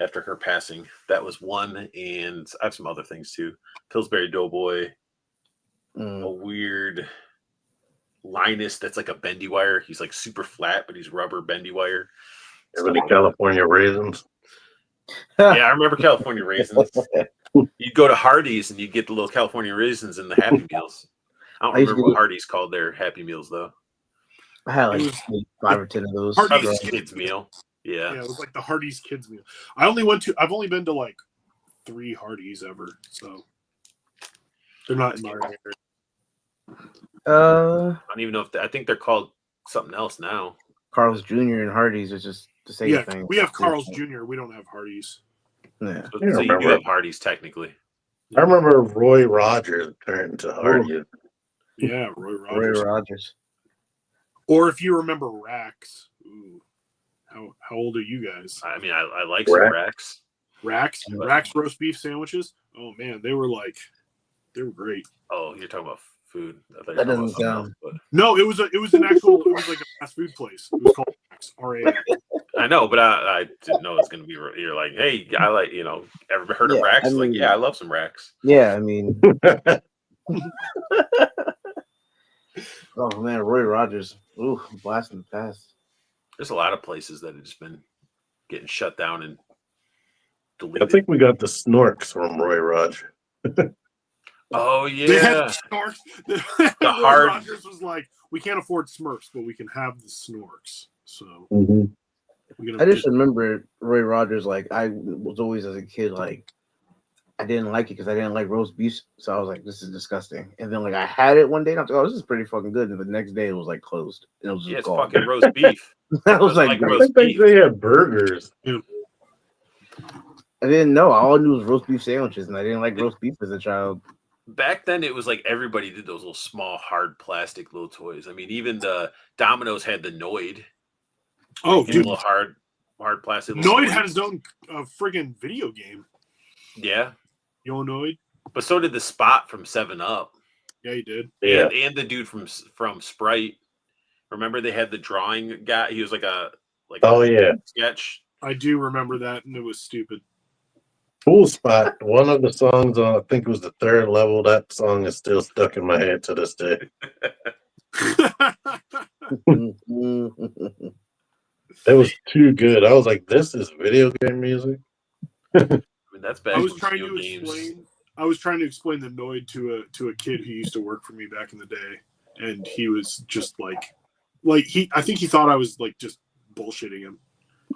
after her passing. That was one, and I have some other things too. Pillsbury Doughboy, a weird Linus that's like a bendy wire. He's like super flat, but he's rubber bendy wire. Everybody California Raisins. Yeah, I remember California Raisins. You'd go to Hardee's and you'd get the little California Raisins and the Happy Meals. I don't remember what Hardee's called their Happy Meals though. I had like 5 or 10 of those. Hardee's Kids Meal. Yeah, it was like the Hardee's Kids Meal. I've only been to like 3 Hardee's ever, so they're not in my area. I don't even know if I think they're called something else now. Carl's Jr. and Hardee's is just the same thing. We have Carl's Jr. We don't have Hardee's. Yeah. So, I so you do remember. have Hardee's technically. I remember Roy Rogers turned to Hardy. Yeah, Roy Roy Rogers. Rogers. Or if you remember Rax. Ooh, how old are you guys? I mean, I like some racks. Rax roast beef sandwiches. Oh man, they were great. Oh, you're talking about food. I thought you were That talking about doesn't something sound. else, but No, it was like a fast food place. It was called Rax. R-A-X. I know, but I didn't know it was going to be. You're like, hey, I like, ever heard of Yeah, racks? I mean, Like, yeah, I love some racks. Yeah, I mean. Oh man, Roy Rogers. Ooh, blast in the past. There's a lot of places that have just been getting shut down and I deleted. think we got the Snorks from Roy Rogers. Oh They had yeah, Snorks. the Roy hard. Rogers was like, we can't afford Smurfs, but we can have the Snorks. So I just remember Roy Rogers. Like I was always as a kid, like I didn't like it because I didn't like roast beef. So I was like, this is disgusting. And then like I had it one day, and I was like, oh, this is pretty fucking good. And the next day it was like closed. And it was just Yeah, it's gone. fucking roast beef. I was like, I roast think they had burgers. I didn't know. All I knew was roast beef sandwiches, and I didn't like roast beef as a child. Back then, it was like everybody did those little small, hard plastic little toys. I mean, even the Domino's had the Noid. Oh, Like, dude, little hard plastic. Noid had his own friggin' video game. Yeah, You know Noid? but so did the Spot from 7-Up. Yeah, he did. Yeah. And the dude from Sprite. Remember they had the drawing guy? He was like a sketch. I do remember that, and it was stupid. Cool Spot. One of the songs on, I think it was the third level. That song is still stuck in my head to this day. It was too good. I was like, this is video game music. I mean, that's bad. I was trying to explain the Noid to a kid who used to work for me back in the day, and he was just I think he thought I was like just bullshitting him.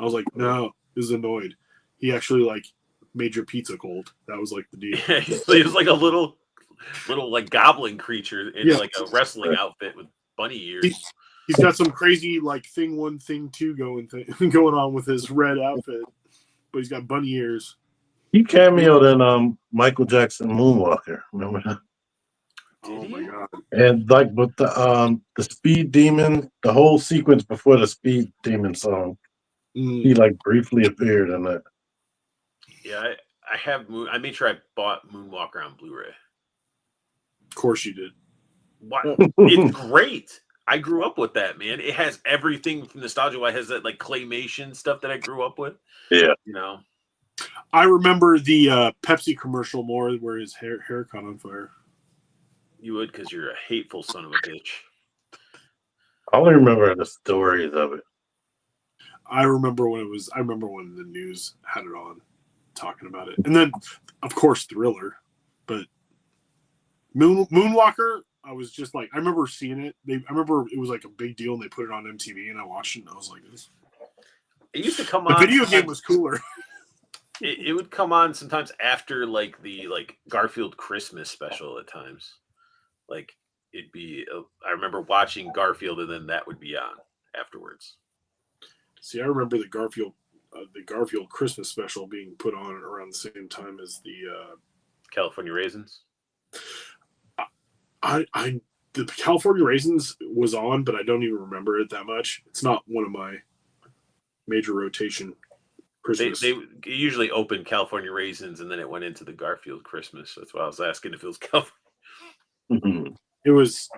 I was like, no, this is a Noid. He actually like made your pizza cold. That was like the deal. Yeah, he was like a little like goblin creature in like a wrestling outfit with bunny ears. He's got some crazy like thing 1, thing 2 going on with his red outfit, but he's got bunny ears. He cameoed in Michael Jackson Moonwalker. Remember that? Oh my god! And like with the Speed Demon, the whole sequence before the Speed Demon song, he like briefly appeared in that. Yeah, I have. I made sure I bought Moonwalker on Blu-ray. Of course you did. What? It's great. I grew up with that, man. It has everything from nostalgia. It has that like claymation stuff that I grew up with. Yeah. I remember the Pepsi commercial more where his hair caught on fire. You would, because you're a hateful son of a bitch. I only remember the stories of it. I remember when the news had it on, talking about it, and then of course Thriller, but Moonwalker. I was just like, I remember seeing it. I remember it was like a big deal, and they put it on MTV, and I watched it, and I was like, "This." It used to come The on. video game was cooler. It would come on sometimes after like the Garfield Christmas special at times. Like it'd be. I remember watching Garfield, and then that would be on afterwards. See, I remember the Garfield Christmas special being put on around the same time as the California Raisins. The California Raisins was on, but I don't even remember it that much. It's not one of my major rotation Christmas. They usually opened California Raisins, and then it went into the Garfield Christmas. That's why I was asking if it was California. It was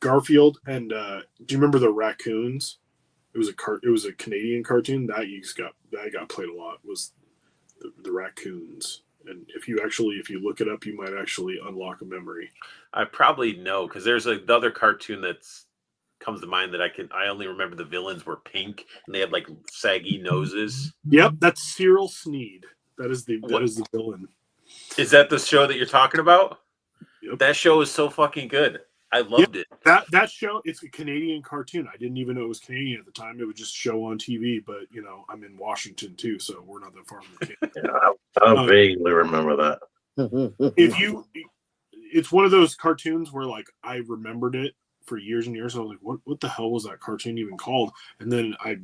Garfield, and do you remember the raccoons? It was a Canadian cartoon that got played a lot. Was the raccoons. And if you look it up, you might actually unlock a memory. I probably know, because there's another cartoon that's comes to mind that I only remember the villains were pink and they had like saggy noses. Yep, that's Cyril Sneed. That is the villain. Is that the show that you're talking about? Yep. That show is so fucking good. I loved it. That show, it's a Canadian cartoon. I didn't even know it was Canadian at the time. It would just show on TV, but I'm in Washington too, so we're not that far from Canada. I vaguely remember that. It's one of those cartoons where like I remembered it for years and years. I was like, what the hell was that cartoon even called? And then I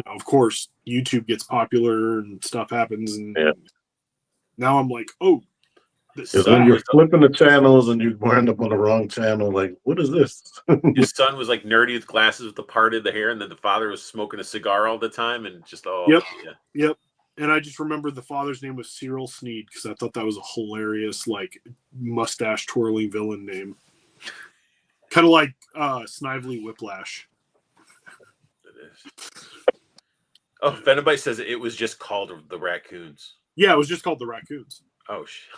of course, YouTube gets popular and stuff happens, and now I'm like, oh, So you're flipping the channels and you wind up on the wrong channel. Like, what is this? His son was like nerdy with glasses with the parted the hair, and then the father was smoking a cigar all the time, and just Yep. And I just remember the father's name was Cyril Sneed because I thought that was a hilarious, like, mustache twirling villain name, kind of like Snively Whiplash. It is. Oh, Venabite says it was just called the Raccoons. Yeah, it was just called the Raccoons. Oh shit.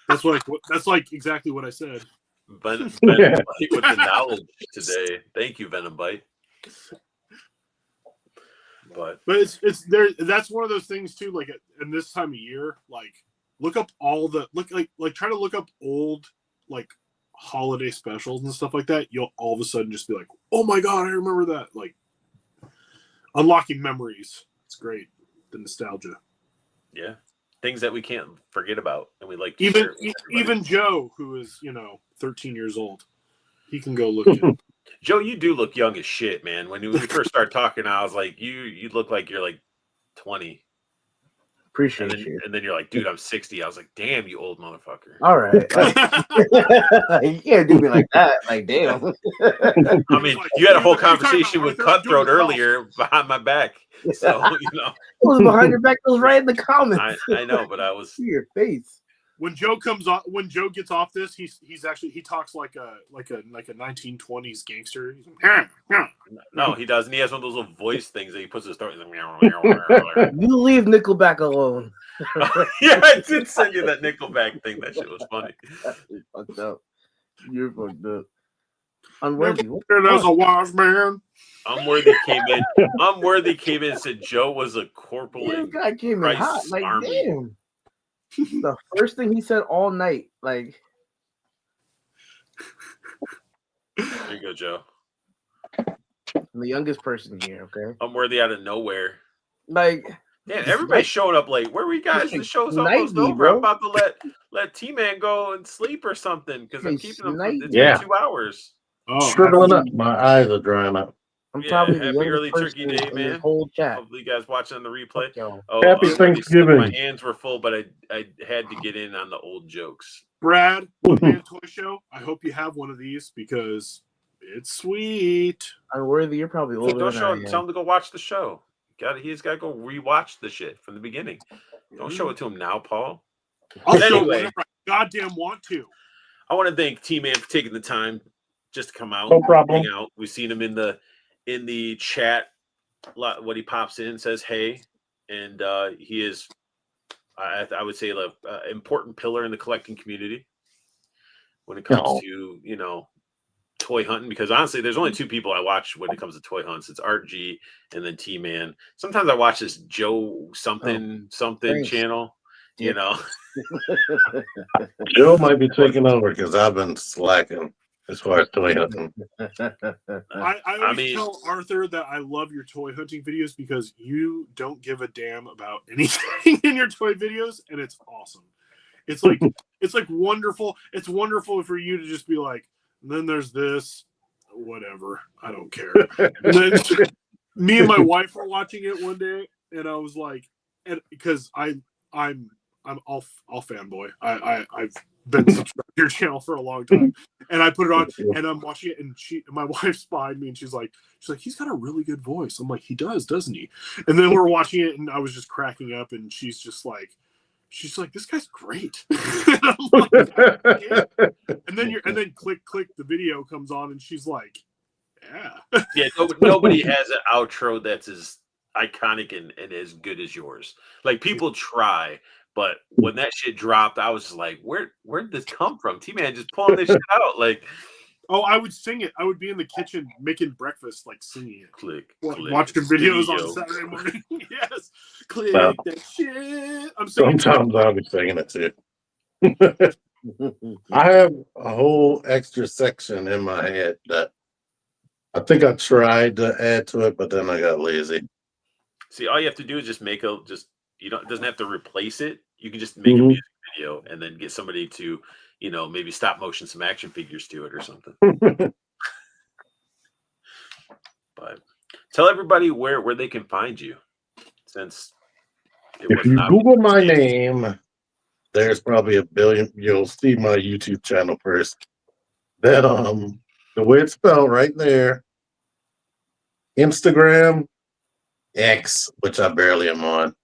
That's like exactly what I said. Venabite with the knowledge today. Thank you, Venabite. But it's there. That's one of those things too. Like in this time of year, like look up all the like try to look up old like holiday specials and stuff like that. You'll all of a sudden just be like, oh my god, I remember that. Like unlocking memories. It's great. The nostalgia. Yeah, things that we can't forget about, and we like to even Joe, who is 13 years old, he can go look at. Joe, you do look young as shit, man. When we first started talking, I was like, you look like you're like 20. Appreciate you. And then you're like, dude, I'm 60. I was like, damn, you old motherfucker. All right. You can't do me like that. Like, damn. I mean, you had a whole conversation with Cutthroat earlier behind my back. So, it was behind your back. It was right in the comments. I know, but I was. To your face. When Joe gets off this, he talks like a 1920s gangster. No, he doesn't. He has one of those little voice things that he puts his throat. You leave Nickelback alone. Yeah, I did send you that Nickelback thing. That shit was funny. Fucked up. You're fucked up. Unworthy. There's a wise man. Unworthy came in. Unworthy came in and said Joe was a corporal. This guy came in hot. Like, Army. damn. The first thing he said all night, like. There you go, Joe. I'm the youngest person here, okay? I'm worthy out of nowhere. Like, man, everybody's showing up late. Where are we guys? The show's almost over. Bro. I'm about to let T-Man go and sleep or something because I'm keeping him for been 2 hours. Oh, shriveling up. My eyes are drying up. I'm probably the happy early youngest Turkey person Day, in man. this whole chat. Hopefully, you guys watching on the replay. Happy Thanksgiving. My hands were full, but I had to get in on the old jokes. Brad, One Man Toy Show. I hope you have one of these because it's sweet. Unworthy, you're probably older Don't than show I him. am. Tell him to go watch the show. He's got to go rewatch the shit from the beginning. Don't show it to him now, Paul. I'll show whatever I goddamn want to. I want to thank T-Man for taking the time just to come out. No problem. Hang out. We've seen him in the chat. What he pops in says hey, and he is, I would say, an important pillar in the collecting community when it comes to toy hunting. Because honestly, there's only two people I watch when it comes to toy hunts. It's Art G and then T-Man. Sometimes I watch this Joe something channel. Joe might be taking over because I've been slacking as far as toy hunting. I always tell Arthur that I love your toy hunting videos because you don't give a damn about anything in your toy videos, and it's awesome. It's like wonderful. It's wonderful for you to just be like, and then there's this, whatever. I don't care. And then me and my wife were watching it one day, and I was like, and because I'm all fanboy. I've been subscribed to your channel for a long time, and I put it on, and I'm watching it, and my wife's behind me, and she's like, he's got a really good voice. I'm like, he does, doesn't he? And then we're watching it, and I was just cracking up, and she's like, this guy's great. And I'm like, yeah. And then click, the video comes on, and she's like, yeah. Yeah, nobody has an outro that's as iconic and as good as yours. Like, people try, but when that shit dropped, I was just like, where did this come from? T-Man just pulling this shit out. Like, oh, I would sing it. I would be in the kitchen making breakfast, like singing it. Click, watching videos on Saturday morning. Yes. Click that shit. I'm singing. Sometimes I'll be singing it too. I have a whole extra section in my head that I think I tried to add to it, but then I got lazy. See, all you have to do is just it doesn't have to replace it. You can just make a music video and then get somebody to, maybe stop motion some action figures to it or something. But Tell everybody where they can find you, since it If was you not. Google my name, there's probably a billion. You'll see my YouTube channel first. Then the way it's spelled right there. Instagram, X, which I barely am on.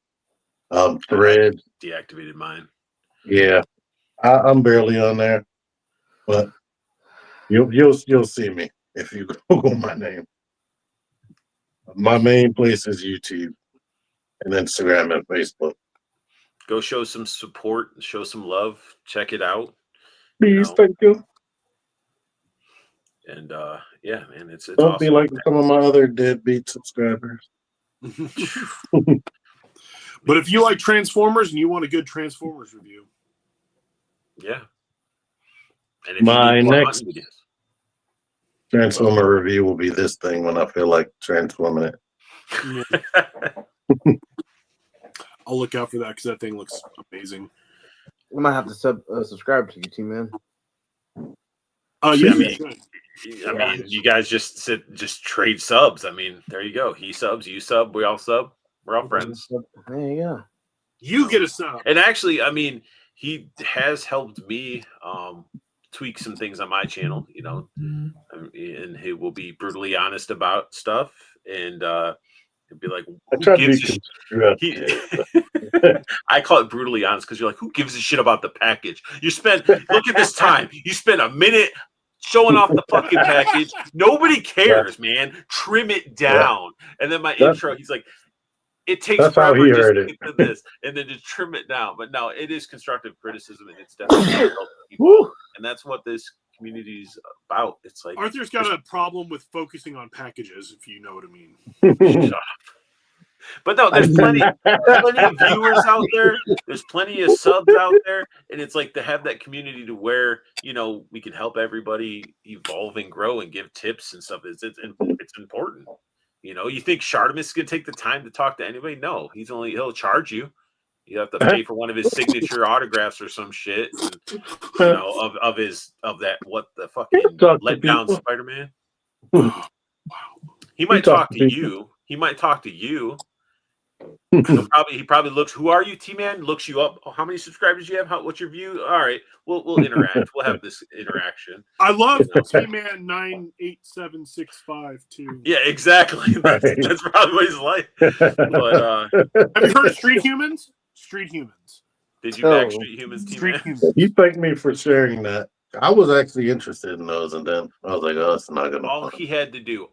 Thread, Deactivated mine. yeah, I'm barely on there, but you'll see me if you Google my name. My main place is YouTube and Instagram and Facebook. Go show some support, show some love, check it out. Please, thank you. And yeah, man, it's Don't awesome. be like some of my other deadbeat subscribers. But if you like Transformers and you want a good Transformers review, yeah. And if My you need more next hunting videos. Transformer review will be this thing when I feel like transforming it. I'll look out for that because that thing looks amazing. I might have to subscribe to you, T-Man. Oh yeah, I mean, you guys just trade subs. I mean, there you go. He subs, you sub, we all sub. We're all friends. There you go. You get a sub. And actually, I mean, he has helped me tweak some things on my channel, you know, and he will be brutally honest about stuff, and he'll be like, who gives a I call it brutally honest because you're like, who gives a shit about the package? Look at this time. You spent a minute showing off the fucking package. Nobody cares, man. Trim it down. And then my intro, he's like, it takes forever just to get to this, and then just trim it down. But no, it is constructive criticism, and it's definitely helping people. And that's what this community is about. It's like Arthur's got a problem with focusing on packages, if you know what I mean. Shut up. But no, there's plenty of viewers out there. There's plenty of subs out there, and it's like to have that community to where, you know, we can help everybody evolve and grow and give tips and stuff. It's important. You know, you think Shartimus is gonna take the time to talk to anybody? No, he'll charge you. You have to pay for one of his signature autographs or some shit, and, you know, of that what the fucking let down Spider-Man. He might talk to you. He might talk to you. He probably looks. Who are you, T-Man? Looks you up. Oh, how many subscribers do you have? What's your view? All right, we'll interact. We'll have this interaction. I love TMAN978 too. Yeah, exactly. That's probably what he's like. But have you heard of Street Humans? Street Humans. Did you back Street Humans, T-Man? You thanked me for sharing that. I was actually interested in those, and then I was like, "Oh, it's not gonna." All he had to do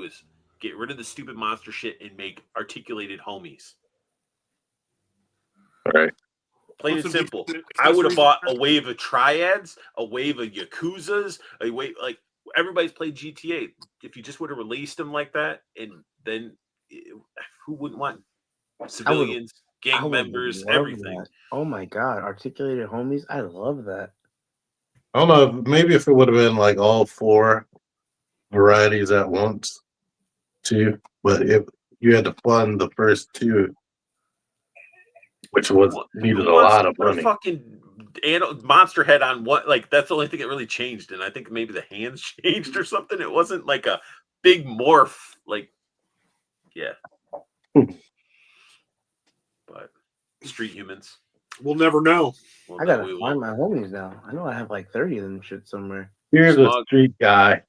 is get rid of the stupid monster shit and make articulated homies. All right. Plain and simple. I would have bought a wave of triads, a wave of Yakuzas, a wave like everybody's played GTA. If you just would have released them like that, and then who wouldn't want civilians, gang members, everything? That. Oh my god, articulated homies! I love that. I don't know. Maybe if it would have been like all 4 varieties at once, too. But if you had to fund the first 2, which needed a lot of money. Fucking monster head on what? Like that's the only thing that really changed, and I think maybe the hands changed or something. It wasn't like a big morph. Like, yeah. But Street Humans. We'll never know. I gotta find my homies now. I know I have like 30 of them shit somewhere. Here's a street guy.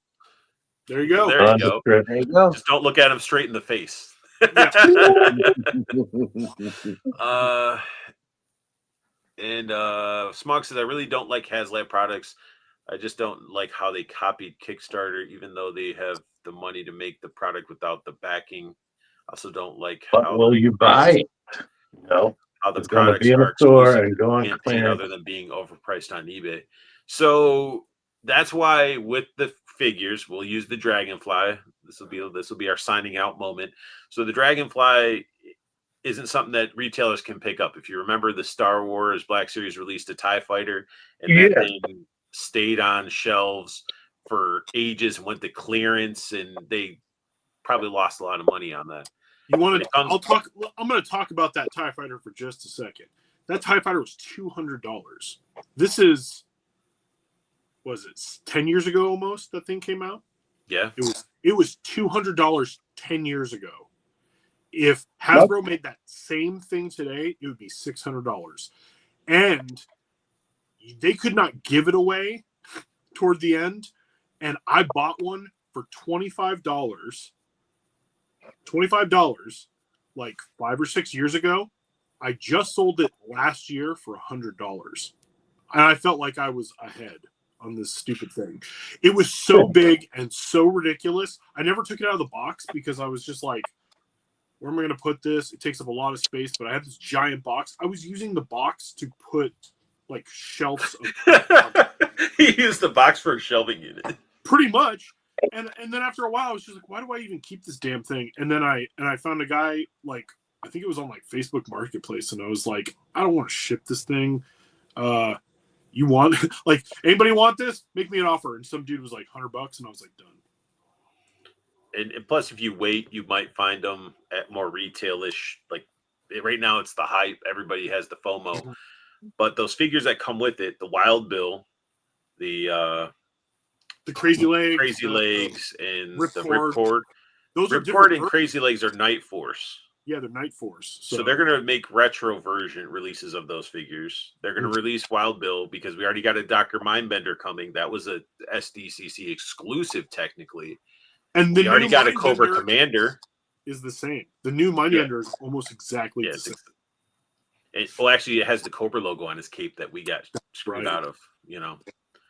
There you go. There you go. There you go. Just don't look at him straight in the face. Smog says, I really don't like HasLab products. I just don't like how they copied Kickstarter, even though they have the money to make the product without the backing. Also don't like how will you buy it? No. How the products are store and go on other than being overpriced on eBay. So that's why with the figures, we'll use the Dragonfly. This will be our signing out moment. So the Dragonfly isn't something that retailers can pick up. If you remember, the Star Wars Black Series released a TIE Fighter, and that thing stayed on shelves for ages and went to clearance, and they probably lost a lot of money on that. You want to? I'm going to talk about that TIE Fighter for just a second. That TIE Fighter was $200. This is, was it 10 years ago almost? That thing came out. Yeah, it was It was $200 10 years ago. If Hasbro made that same thing today, it would be $600. And they could not give it away toward the end. And I bought one for $25. $25 like 5 or 6 years ago. I just sold it last year for $100. And I felt like I was ahead on this stupid thing. It was so big and so ridiculous. I never took it out of the box because I was just like, where am I going to put this? It takes up a lot of space, but I had this giant box. I was using the box to put like shelves of He used the box for a shelving unit. pretty much. And then after a while I was just like, why do I even keep this damn thing? And then I found a guy, like, I think it was on like Facebook Marketplace, and I was like, I don't want to ship this thing. You want like anybody want this? Make me an offer. And some dude was like $100, and I was like, done. And plus, if you wait, you might find them at more retail-ish. Like right now, it's the hype. Everybody has the FOMO. But those figures that come with it, the Wild Bill, the Crazy Legs, and Ripcord. the Ripcord. Those are Ripcord and different. Crazy Legs are Night Force. Yeah, they're Night Force. So they're going to make retro version releases of those figures. They're going to release Wild Bill because we already got a Dr. Mindbender coming. That was a SDCC exclusive, technically. And we already got a Cobra Commander. Is the same. The new Mindbender is almost exactly the same. Well, actually, it has the Cobra logo on his cape that we got screwed out of, you know.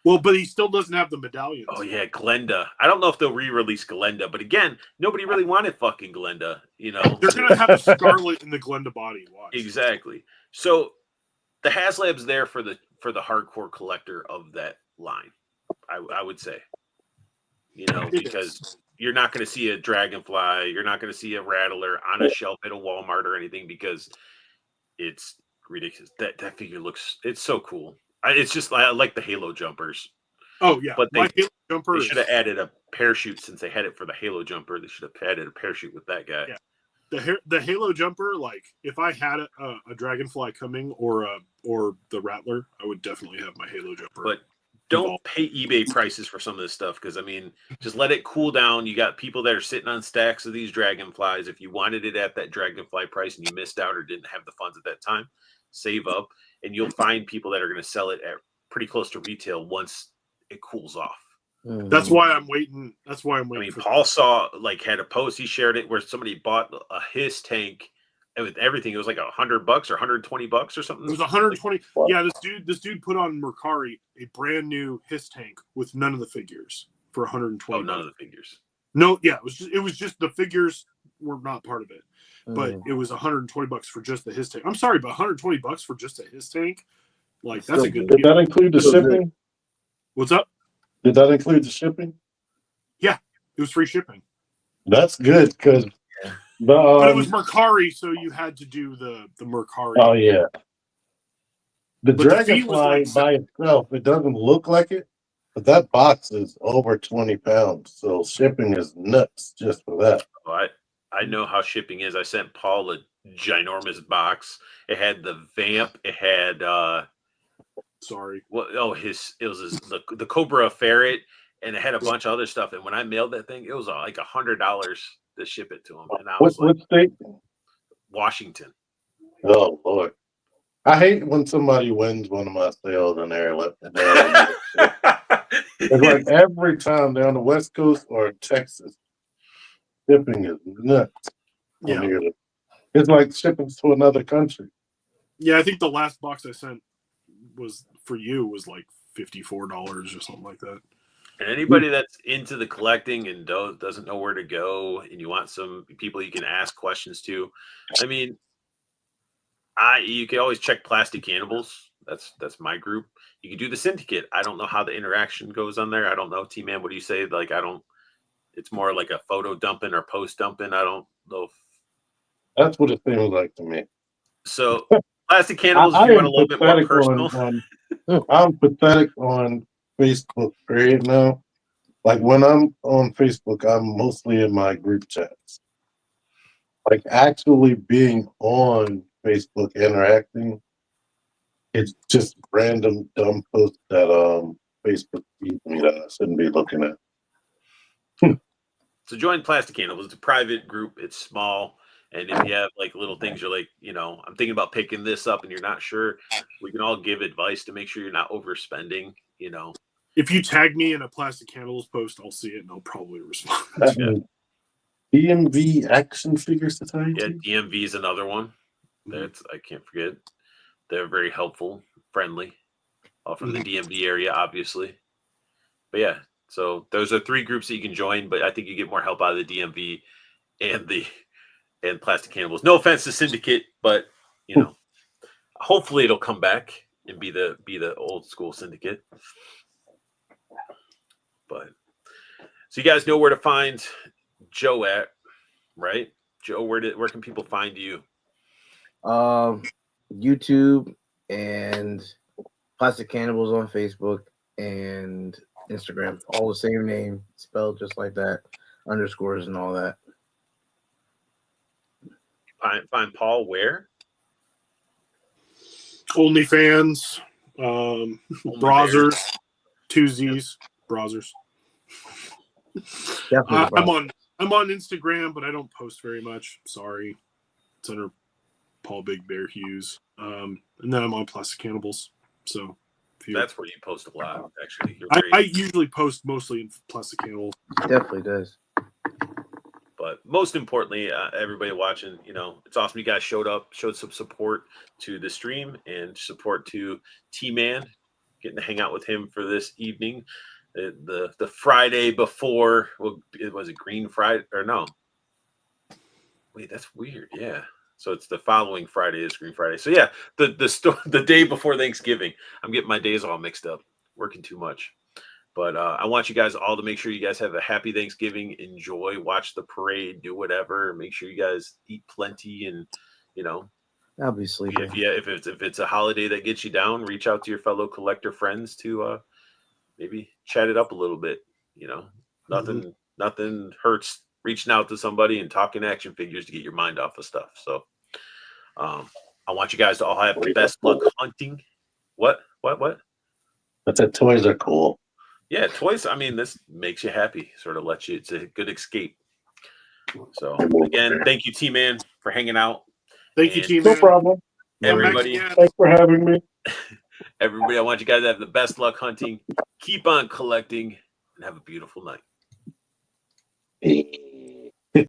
Well, but he still doesn't have the medallions. Oh, yeah, Glenda. I don't know if they'll re-release Glenda, but again, nobody really wanted fucking Glenda, you know. They're going to have a Scarlet in the Glenda body. Watch. Exactly. So the HasLab's there for the hardcore collector of that line, I would say. You know, because you're not going to see a Dragonfly, you're not going to see a Rattler on a shelf at a Walmart or anything because it's ridiculous. That figure looks, it's so cool. It's just, I like the Halo jumpers. Oh yeah, but they should have added a parachute since they had it for the Halo jumper. They should have added a parachute with that guy. Yeah, the Halo jumper. Like if I had a Dragonfly coming or the Rattler, I would definitely have my Halo jumper. But don't pay eBay prices for some of this stuff because I mean, just let it cool down. You got people that are sitting on stacks of these Dragonflies. If you wanted it at that Dragonfly price and you missed out or didn't have the funds at that time, save up, and you'll find people that are going to sell it at pretty close to retail once it cools off. That's why I'm waiting. I mean, Paul had a post. He shared it where somebody bought a his tank and with everything. It was like $100 or $120 or something. It was 120. Yeah, this dude put on Mercari a brand new his tank with none of the figures for 120. Oh, none of the figures. No, yeah, it was just the figures were not part of it, but it was $120 for just the his tank. I'm sorry, but $120 for just a his tank, like that's a good deal. Did that include the shipping? What's up? Did that include the shipping? Yeah, it was free shipping. That's good because but it was Mercari, so you had to do the Mercari. Oh yeah. The Dragonfly by itself, it doesn't look like it, but that box is over 20 pounds. So shipping is nuts just for that. Oh, I know how shipping is. I sent Paul a ginormous box. It had the Vamp. It had the Cobra Ferret, and it had a bunch of other stuff. And when I mailed that thing, it was like $100 to ship it to him. And I was what state? Washington. Oh Lord. I hate when somebody wins one of my sales and they're like, it's like every time they're on the West Coast or Texas, shipping is nuts. Yeah. It's like shipping to another country. Yeah, I think the last box I sent was like $54 or something like that. And anybody that's into the collecting and doesn't know where to go, and you want some people you can ask questions to, I mean, you can always check Plastic Cannibals. That's my group. You can do the Syndicate. I don't know how the interaction goes on there. I don't know. T-Man, what do you say? Like, it's more like a photo dumping or post dumping. I don't know. That's what it seems like to me. So Plastic Cannibals, if you want a little bit more personal. I'm pathetic on Facebook right now. Like when I'm on Facebook, I'm mostly in my group chats. Like actually being on Facebook interacting, it's just random dumb posts that Facebook feeds me that I shouldn't be looking at. So join Plastic Cannibals. It's a private group. It's small. And if you have like little things you're like, I'm thinking about picking this up and you're not sure, we can all give advice to make sure you're not overspending, If you tag me in a Plastic Cannibals post, I'll see it and I'll probably respond. DMV Action Figure Society. Yeah, DMV is another one. That's I can't forget. They're very helpful, friendly, all from the DMV area, obviously. But yeah, so those are 3 groups that you can join, but I think you get more help out of the DMV and Plastic Cannibals. No offense to Syndicate, but hopefully it'll come back and be the old school Syndicate. But so you guys know where to find Joe at, right? Joe, where can people find you? YouTube and Plastic Cannibals on Facebook and Instagram. All the same name, spelled just like that, underscores and all that. Find Paul where? OnlyFans, browsers, 2Zs, browsers. I'm on Instagram, but I don't post very much. Sorry, it's under Paul Big Bear Hughes. And then I'm on Plastic Cannibals. So that's where you post a lot. Actually, I usually post mostly in Plastic Cannibals. Definitely does. But most importantly, everybody watching, it's awesome you guys showed some support to the stream and support to T-Man, getting to hang out with him for this evening. The Friday before, was it Green Friday or no? Wait, that's weird. Yeah. So it's the following Friday is Green Friday. So yeah, the day before Thanksgiving. I'm getting my days all mixed up, working too much. But I want you guys all to make sure you guys have a happy Thanksgiving. Enjoy, watch the parade, do whatever. Make sure you guys eat plenty, and I'll be sleeping. If it's a holiday that gets you down, reach out to your fellow collector friends to maybe chat it up a little bit. Nothing hurts reaching out to somebody and talking action figures to get your mind off of stuff. So I want you guys to all have the best luck hunting. What? But the toys are cool. Yeah, toys. I mean, this makes you happy. Sort of lets you. It's a good escape. So again, thank you, T-Man, for hanging out. Thank you, T-Man. No problem. Everybody, thanks for having me. Everybody, I want you guys to have the best luck hunting. Keep on collecting, and have a beautiful night.